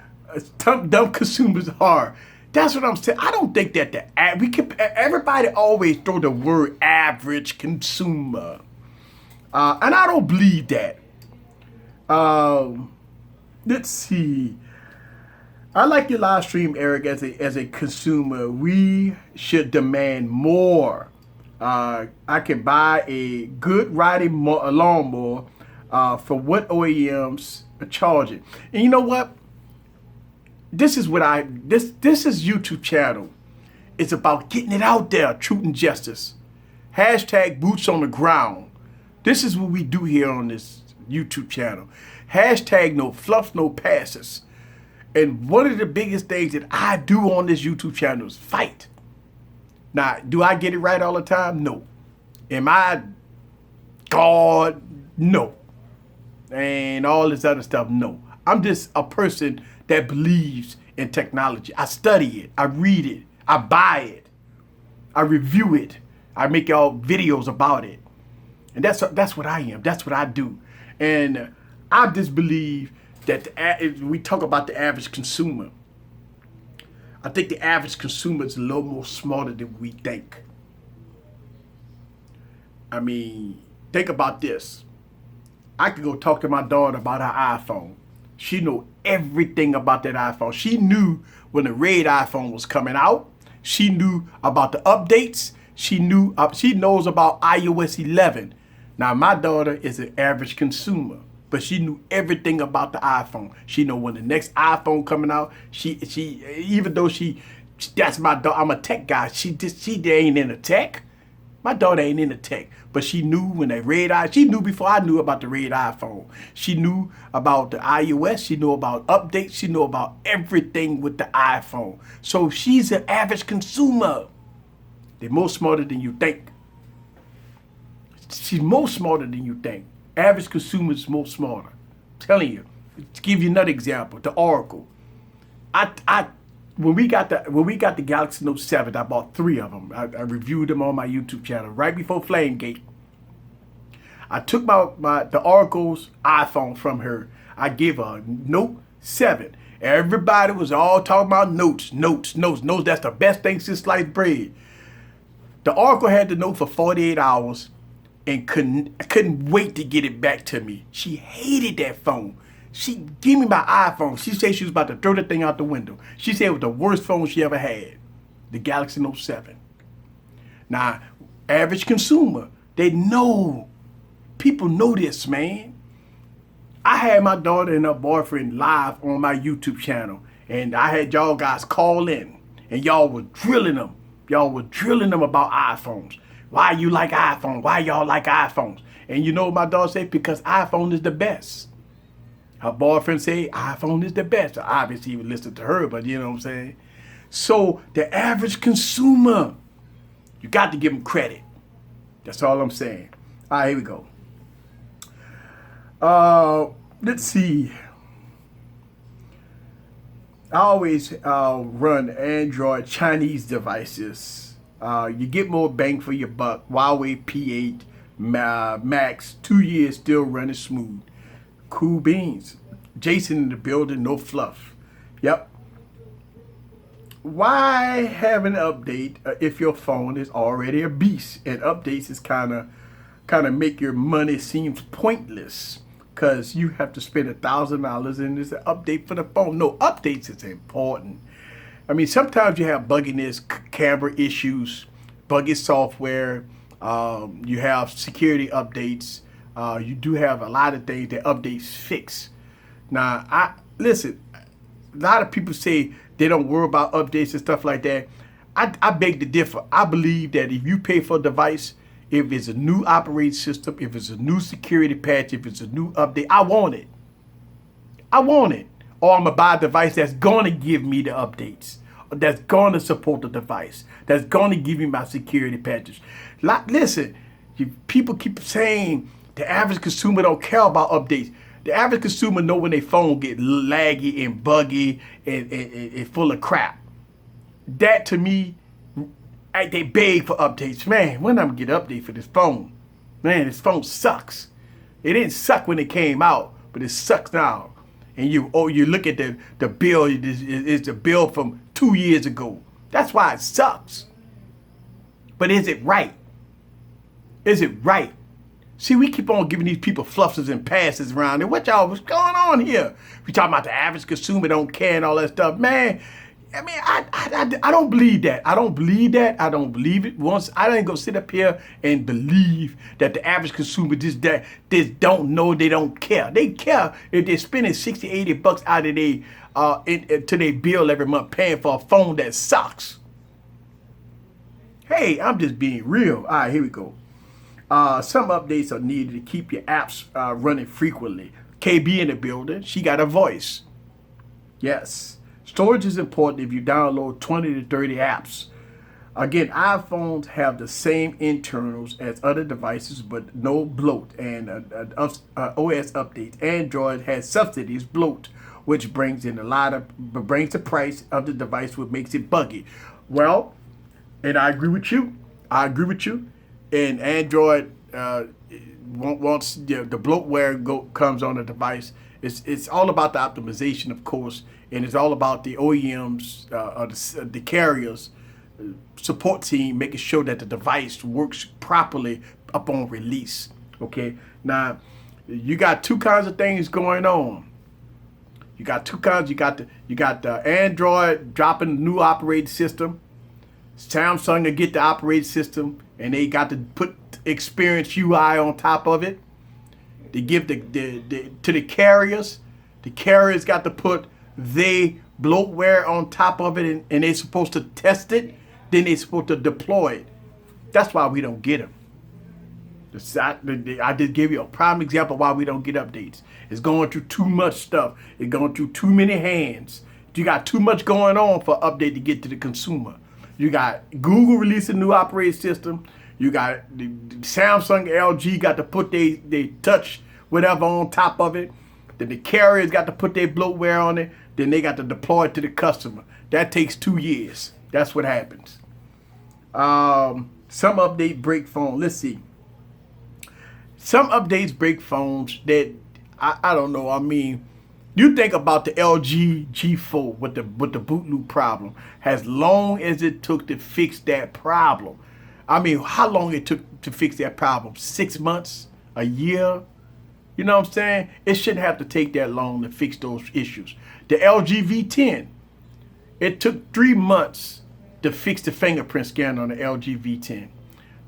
consumers are. That's what I'm saying. I don't think that everybody always throw the word average consumer, and I don't believe that. Let's see. I like your live stream, Eric. As a consumer, we should demand more. I can buy a good riding lawnmower for what OEMs are charging. And you know what? This is YouTube channel. It's about getting it out there, truth and justice. Hashtag boots on the ground. This is what we do here on this YouTube channel. Hashtag no fluff, no passes. And one of the biggest things that I do on this YouTube channel is fight. Now, do I get it right all the time? No. Am I God? No. And all this other stuff? No. I'm just a person that believes in technology. I study it. I read it. I buy it. I review it. I make y'all videos about it. And that's what I am. That's what I do. And I just believe that we talk about the average consumer. I think the average consumer is a little more smarter than we think. I mean, think about this. I could go talk to my daughter about her iPhone. She know everything about that iPhone. She knew when the red iPhone was coming out. She knew about the updates. She knows about iOS 11. Now, my daughter is an average consumer, but she knew everything about the iPhone. She know when the next iPhone coming out. She even though that's my daughter, I'm a tech guy. She ain't into tech. My daughter ain't into tech, but she knew when that she knew before I knew about the red iPhone. She knew about the iOS, she knew about updates, she knew about everything with the iPhone. So she's an average consumer. They're more smarter than you think. She's more smarter than you think. Average consumer is more smarter. I'm telling you. To give you another example, the Oracle. When we got the Galaxy Note 7, I bought 3 of them. I reviewed them on my YouTube channel right before Flamegate. I took the Oracle's iPhone from her. I gave her a Note 7. Everybody was all talking about notes. That's the best thing since sliced bread. The Oracle had the Note for 48 hours and couldn't wait to get it back to me. She hated that phone. She gave me my iPhone. She said she was about to throw the thing out the window. She said it was the worst phone she ever had, the Galaxy Note 7. Now, average consumer, they know. People know this, man. I had my daughter and her boyfriend live on my YouTube channel, and I had y'all guys call in, and y'all were drilling them. Y'all were drilling them about iPhones. Why you like iPhone? Why y'all like iPhones? And you know what my daughter said? Because iPhone is the best. Her boyfriend said iPhone is the best. Obviously, he would listen to her, but you know what I'm saying? So the average consumer, you got to give them credit. That's all I'm saying. All right, here we go. Let's see. I always run Android Chinese devices. You get more bang for your buck. Huawei P8 Max, 2 years still running smooth. Cool beans. Jason in the building, no fluff. Yep. Why have an update if your phone is already a beast? And updates is kind of make your money seems pointless because you have to spend $1,000 and it's an update for the phone. No, updates is important. I mean, sometimes you have bugginess, camera issues, buggy software. You have security updates. You do have a lot of things that updates fix. Now, listen, a lot of people say they don't worry about updates and stuff like that. I beg to differ. I believe that if you pay for a device, if it's a new operating system, if it's a new security patch, if it's a new update, I want it. I want it. Or I'm going to buy a device that's going to give me the updates, that's going to support the device, that's going to give me my security patches. Listen, people keep saying the average consumer don't care about updates. The average consumer know when their phone get laggy and buggy and full of crap. That to me, they beg for updates. Man, when I'm gonna get an update for this phone? Man, this phone sucks. It didn't suck when it came out, but it sucks now. And you look at the bill, it's the bill from 2 years ago. That's why it sucks. But is it right? Is it right? See, we keep on giving these people fluffs and passes around. And what's going on here? We talking about the average consumer don't care and all that stuff. Man, I mean, I don't believe that. I don't believe that. I don't believe it. Once I ain't gonna sit up here and believe that the average consumer just don't know, they don't care. They care if they're spending $60, $80 out of to their bill every month paying for a phone that sucks. Hey, I'm just being real. All right, here we go. Some updates are needed to keep your apps running frequently. KB in the building. She got a voice. Yes. Storage is important if you download 20 to 30 apps. Again, iPhones have the same internals as other devices, but no bloat and OS updates. Android has subsidies bloat, which brings the price of the device, which makes it buggy. Well, and I agree with you. And Android once the bloatware comes on the device, it's all about the optimization, of course, and it's all about the OEMs, the carriers, support team making sure that the device works properly upon release. Okay, now you got two kinds of things going on. You got two kinds. You got the Android dropping the new operating system. Samsung will get the operating system, and they got to put Experience UI on top of it. They give to the carriers. The carriers got to put their bloatware on top of it, and they're supposed to test it. Then they're supposed to deploy it. That's why we don't get them. I just gave you a prime example why we don't get updates. It's going through too much stuff. It's going through too many hands. You got too much going on for update to get to the consumer. You got Google releasing a new operating system. You got the Samsung, LG got to put they touch whatever on top of it. Then the carriers got to put their bloatware on it. Then they got to deploy it to the customer. That takes 2 years. That's what happens. Some update break phone. Let's see. Some updates break phones that I don't know. I mean, you think about the LG G4 with the boot loop problem. As long as it took to fix that problem. I mean, how long it took to fix that problem? 6 months? A year? You know what I'm saying? It shouldn't have to take that long to fix those issues. The LG V10, it took 3 months to fix the fingerprint scanner on the LG V10.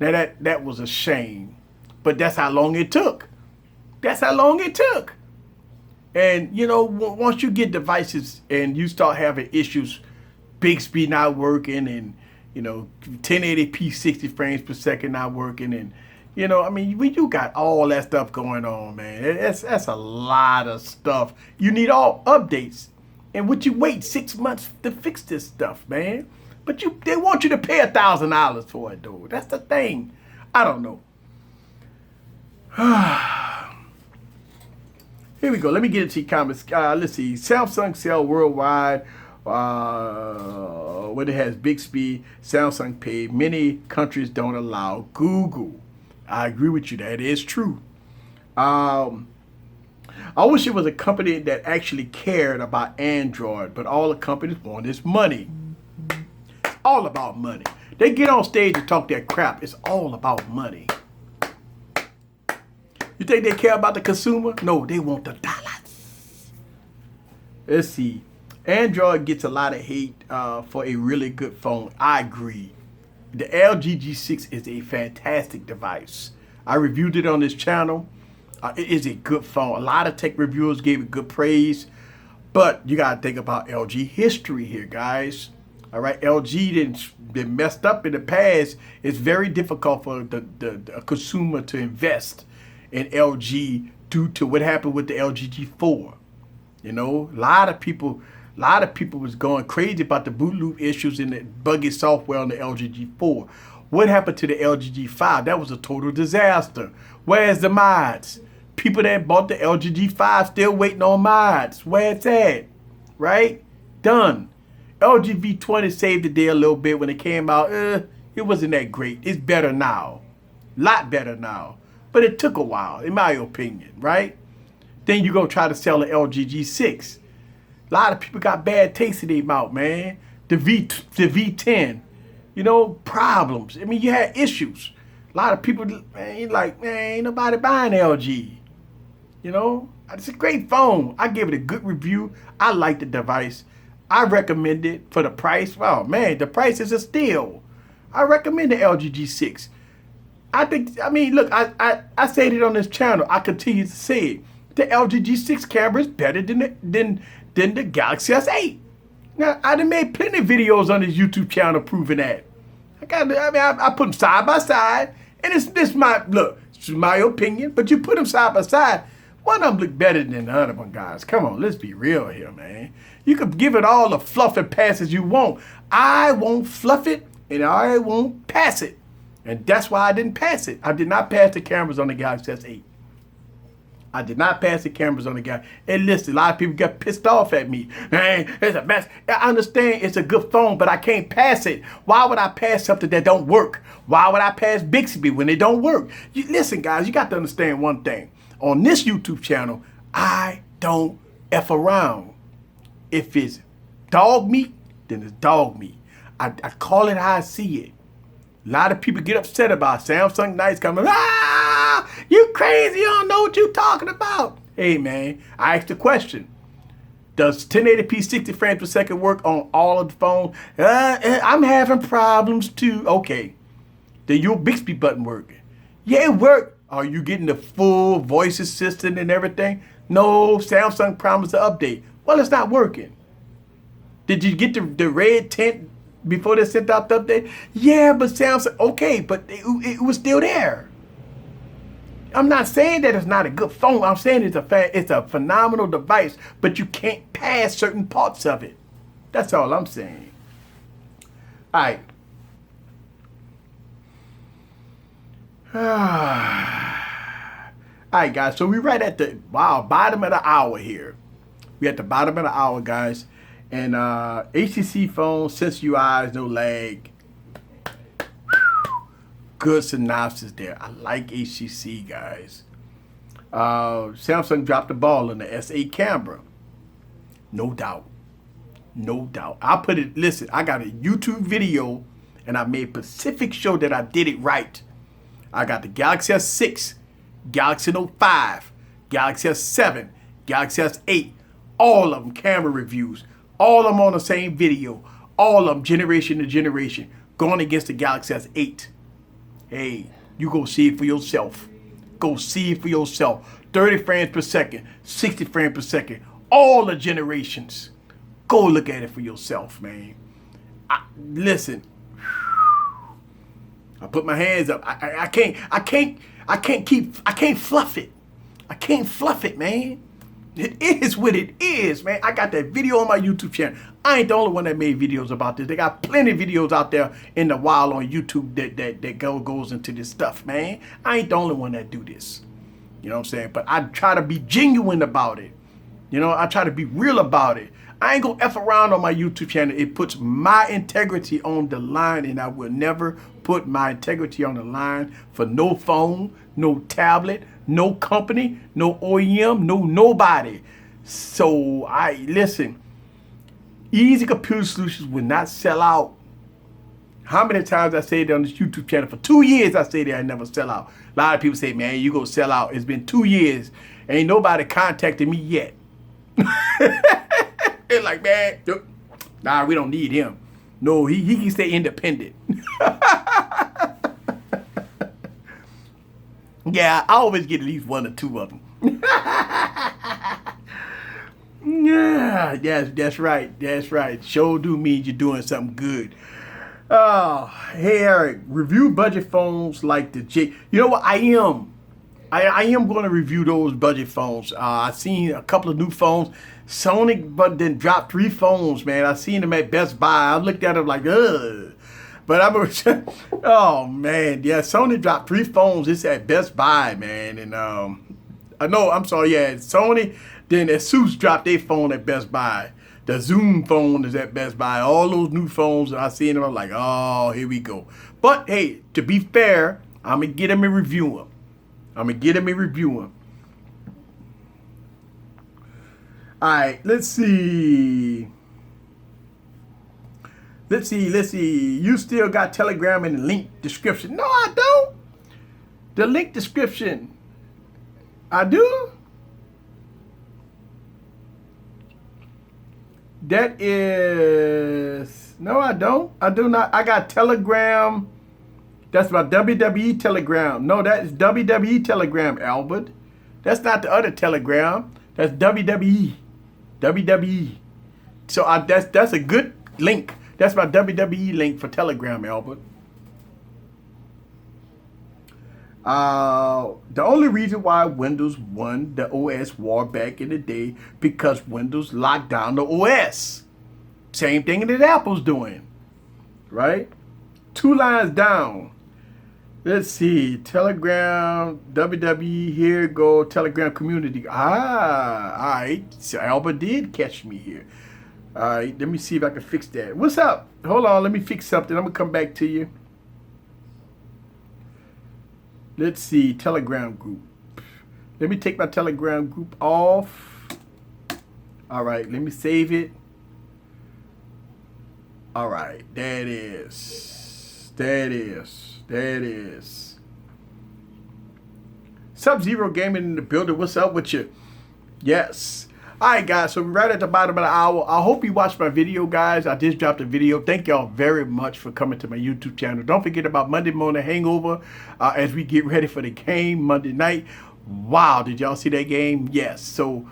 Now that was a shame, but that's how long it took. That's how long it took. And you know, once you get devices and you start having issues, Bixby not working, and you know, 1080p 60 frames per second not working, and you know, I mean, you got all that stuff going on, man. That's a lot of stuff. You need all updates. And would you wait 6 months to fix this stuff, man? But they want you to pay $1,000 for it, though. That's the thing. I don't know. Here we go. Let me get into your comments. Let's see. Samsung sell worldwide. When it has Bixby, Samsung Pay. Many countries don't allow Google. I agree with you. That is true. I wish it was a company that actually cared about Android, but all the companies want is money. It's all about money. They get on stage and talk that crap. It's all about money. You think they care about the consumer? No, they want the dollars. Let's see. Android gets a lot of hate for a really good phone. I agree. The LG G6 is a fantastic device. I reviewed it on this channel. It is a good phone. A lot of tech reviewers gave it good praise. But you got to think about LG history here, guys. All right, LG been messed up in the past. It's very difficult for the consumer to invest in LG due to what happened with the LG G4. You know, a lot of people was going crazy about the boot loop issues and the buggy software on the LG G4. What happened to the LG G5? That was a total disaster. Where's the mods? People that bought the LG G5 still waiting on mods. Where it's at? Right? Done. LG V20 saved the day a little bit when it came out. It wasn't that great. It's better now. Lot better now. But it took a while, in my opinion, right? Then you go try to sell the LG G6. A lot of people got bad taste in their mouth, man. The V10, you know, problems. I mean, you had issues. A lot of people, man, like, man, ain't nobody buying LG. You know, it's a great phone. I give it a good review. I like the device. I recommend it for the price. Oh, man, the price is a steal. I recommend the LG G6. Look, I said it on this channel. I continue to say it. The LG G6 camera is better than the Galaxy S8. Now, I done made plenty of videos on this YouTube channel proving that. I put them side by side, and it's my opinion, but you put them side by side, one of them look better than the other one, guys. Come on, let's be real here, man. You can give it all the fluff and passes you want. I won't fluff it, and I won't pass it. And that's why I didn't pass it. I did not pass the cameras on the Galaxy S8. I did not pass the cameras on the guy. And listen, a lot of people got pissed off at me. Man, it's a mess. I understand it's a good phone, but I can't pass it. Why would I pass something that don't work? Why would I pass Bixby when it don't work? Listen, guys, you got to understand one thing. On this YouTube channel, I don't F around. If it's dog meat, then it's dog meat. I call it how I see it. A lot of people get upset about Samsung Nights coming. You crazy, you don't know what you talking about. Hey, man, I asked the question. Does 1080p 60 frames per second work on all of the phones? I'm having problems too. Okay, then your Bixby button working. Yeah, it worked. Are you getting the full voice assistant and everything? No, Samsung promised to update. Well, it's not working. Did you get the red tint before they sent out the update? Yeah, but Samsung, okay, but it was still there. I'm not saying that it's not a good phone. I'm saying it's a phenomenal device, but you can't pass certain parts of it. That's all I'm saying. All right. All right, guys. So we're right at the bottom of the hour here. We're at the bottom of the hour, guys. And HTC phone, Sense UI, no lag. Good synopsis there. I like HTC, guys. Samsung dropped the ball on the S8 camera. No doubt. No doubt. I put it, listen, I got a YouTube video and I made Pacific show that I did it right. I got the Galaxy S6, Galaxy Note 5, Galaxy S7, Galaxy S8, all of them camera reviews, all of them on the same video, all of them generation to generation, going against the Galaxy S8. Hey, you go see it for yourself. Go see it for yourself. 30 frames per second, 60 frames per second, all the generations. Go look at it for yourself, man. Listen, I put my hands up. I can't fluff it. I can't fluff it, man. It is what it is, man. I got that video on my YouTube channel. I ain't the only one that made videos about this. They got plenty of videos out there in the wild on YouTube that goes into this stuff, man. I ain't the only one that do this. You know what I'm saying? But I try to be genuine about it. You know, I try to be real about it. I ain't gonna F around on my YouTube channel. It puts my integrity on the line, and I will never put my integrity on the line for no phone, no tablet, no company, no OEM, no nobody. So listen, Easy Computer Solutions will not sell out. How many times I say that on this YouTube channel? For 2 years I say that I never sell out. A lot of people say, man, you gonna sell out. It's been 2 years. Ain't nobody contacted me yet. It's like, man, nah, we don't need him. No, he can stay independent. Yeah, I always get at least 1 or 2 of them. Yeah, that's right. That's right. Sure do mean you're doing something good. Oh, hey Eric, review budget phones like the J. You know what? I am going to review those budget phones. I've seen a couple of new phones. Sony, but then dropped 3 phones, man. I seen them at Best Buy. I looked at them like, ugh. But oh man, yeah. Sony dropped 3 phones. It's at Best Buy, man. And I'm sorry, yeah. Sony. Then Asus dropped their phone at Best Buy. The Zoom phone is at Best Buy. All those new phones I seen them. I'm like, oh, here we go. But hey, to be fair, I'm gonna get them and review them. All right, let's see. You still got Telegram in the link description. No, I don't. The link description. I do. That is, no, I don't. I do not. I got Telegram. That's my WWE Telegram. No, that is WWE Telegram, Albert. That's not the other Telegram. That's WWE. WWE. So that's a good link. That's my WWE link for Telegram, Albert. The only reason why Windows won the OS war back in the day because Windows locked down the OS. Same thing that Apple's doing, right? 2 lines down. Let's see, Telegram, WWE, here go, Telegram community. All right, so Albert did catch me here. All right, let me see if I can fix that. What's up? Hold on, let me fix something. I'm gonna come back to you. Let's see, Telegram group. Let me take my Telegram group off. All right, let me save it. All right, there it is. There it is. There it is. Sub-Zero Gaming in the building. What's up with you? Yes. All right, guys. So we're right at the bottom of the hour. I hope you watched my video, guys. I just dropped a video. Thank y'all very much for coming to my YouTube channel. Don't forget about Monday Morning Hangover as we get ready for the game Monday night. Wow, did y'all see that game? Yes. So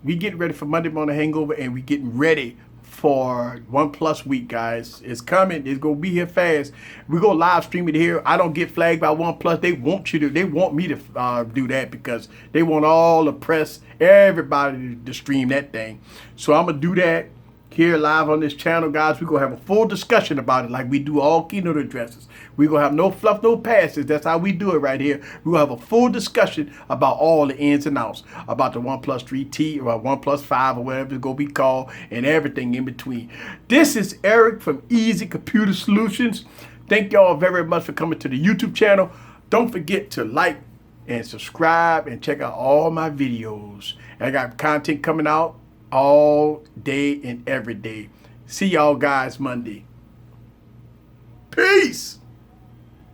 we getting ready for Monday Morning Hangover, and we getting ready for for OnePlus week, guys. It's coming. It's gonna be here fast. We're gonna live stream it here. I don't get flagged by OnePlus. They want you to. They want me to do that because they want all the press, everybody to stream that thing. So I'm gonna do that here live on this channel, guys. We're gonna have a full discussion about it like we do all keynote addresses. We're gonna have no fluff, no passes. That's how we do it right here. We're gonna have a full discussion about all the ins and outs, about the OnePlus 3T or OnePlus 5 or whatever it's gonna be called, and everything in between. This is Eric from Easy Computer Solutions. Thank y'all very much for coming to the YouTube channel. Don't forget to like and subscribe and check out all my videos. I got content coming out all day and every day. See y'all guys Monday. Peace.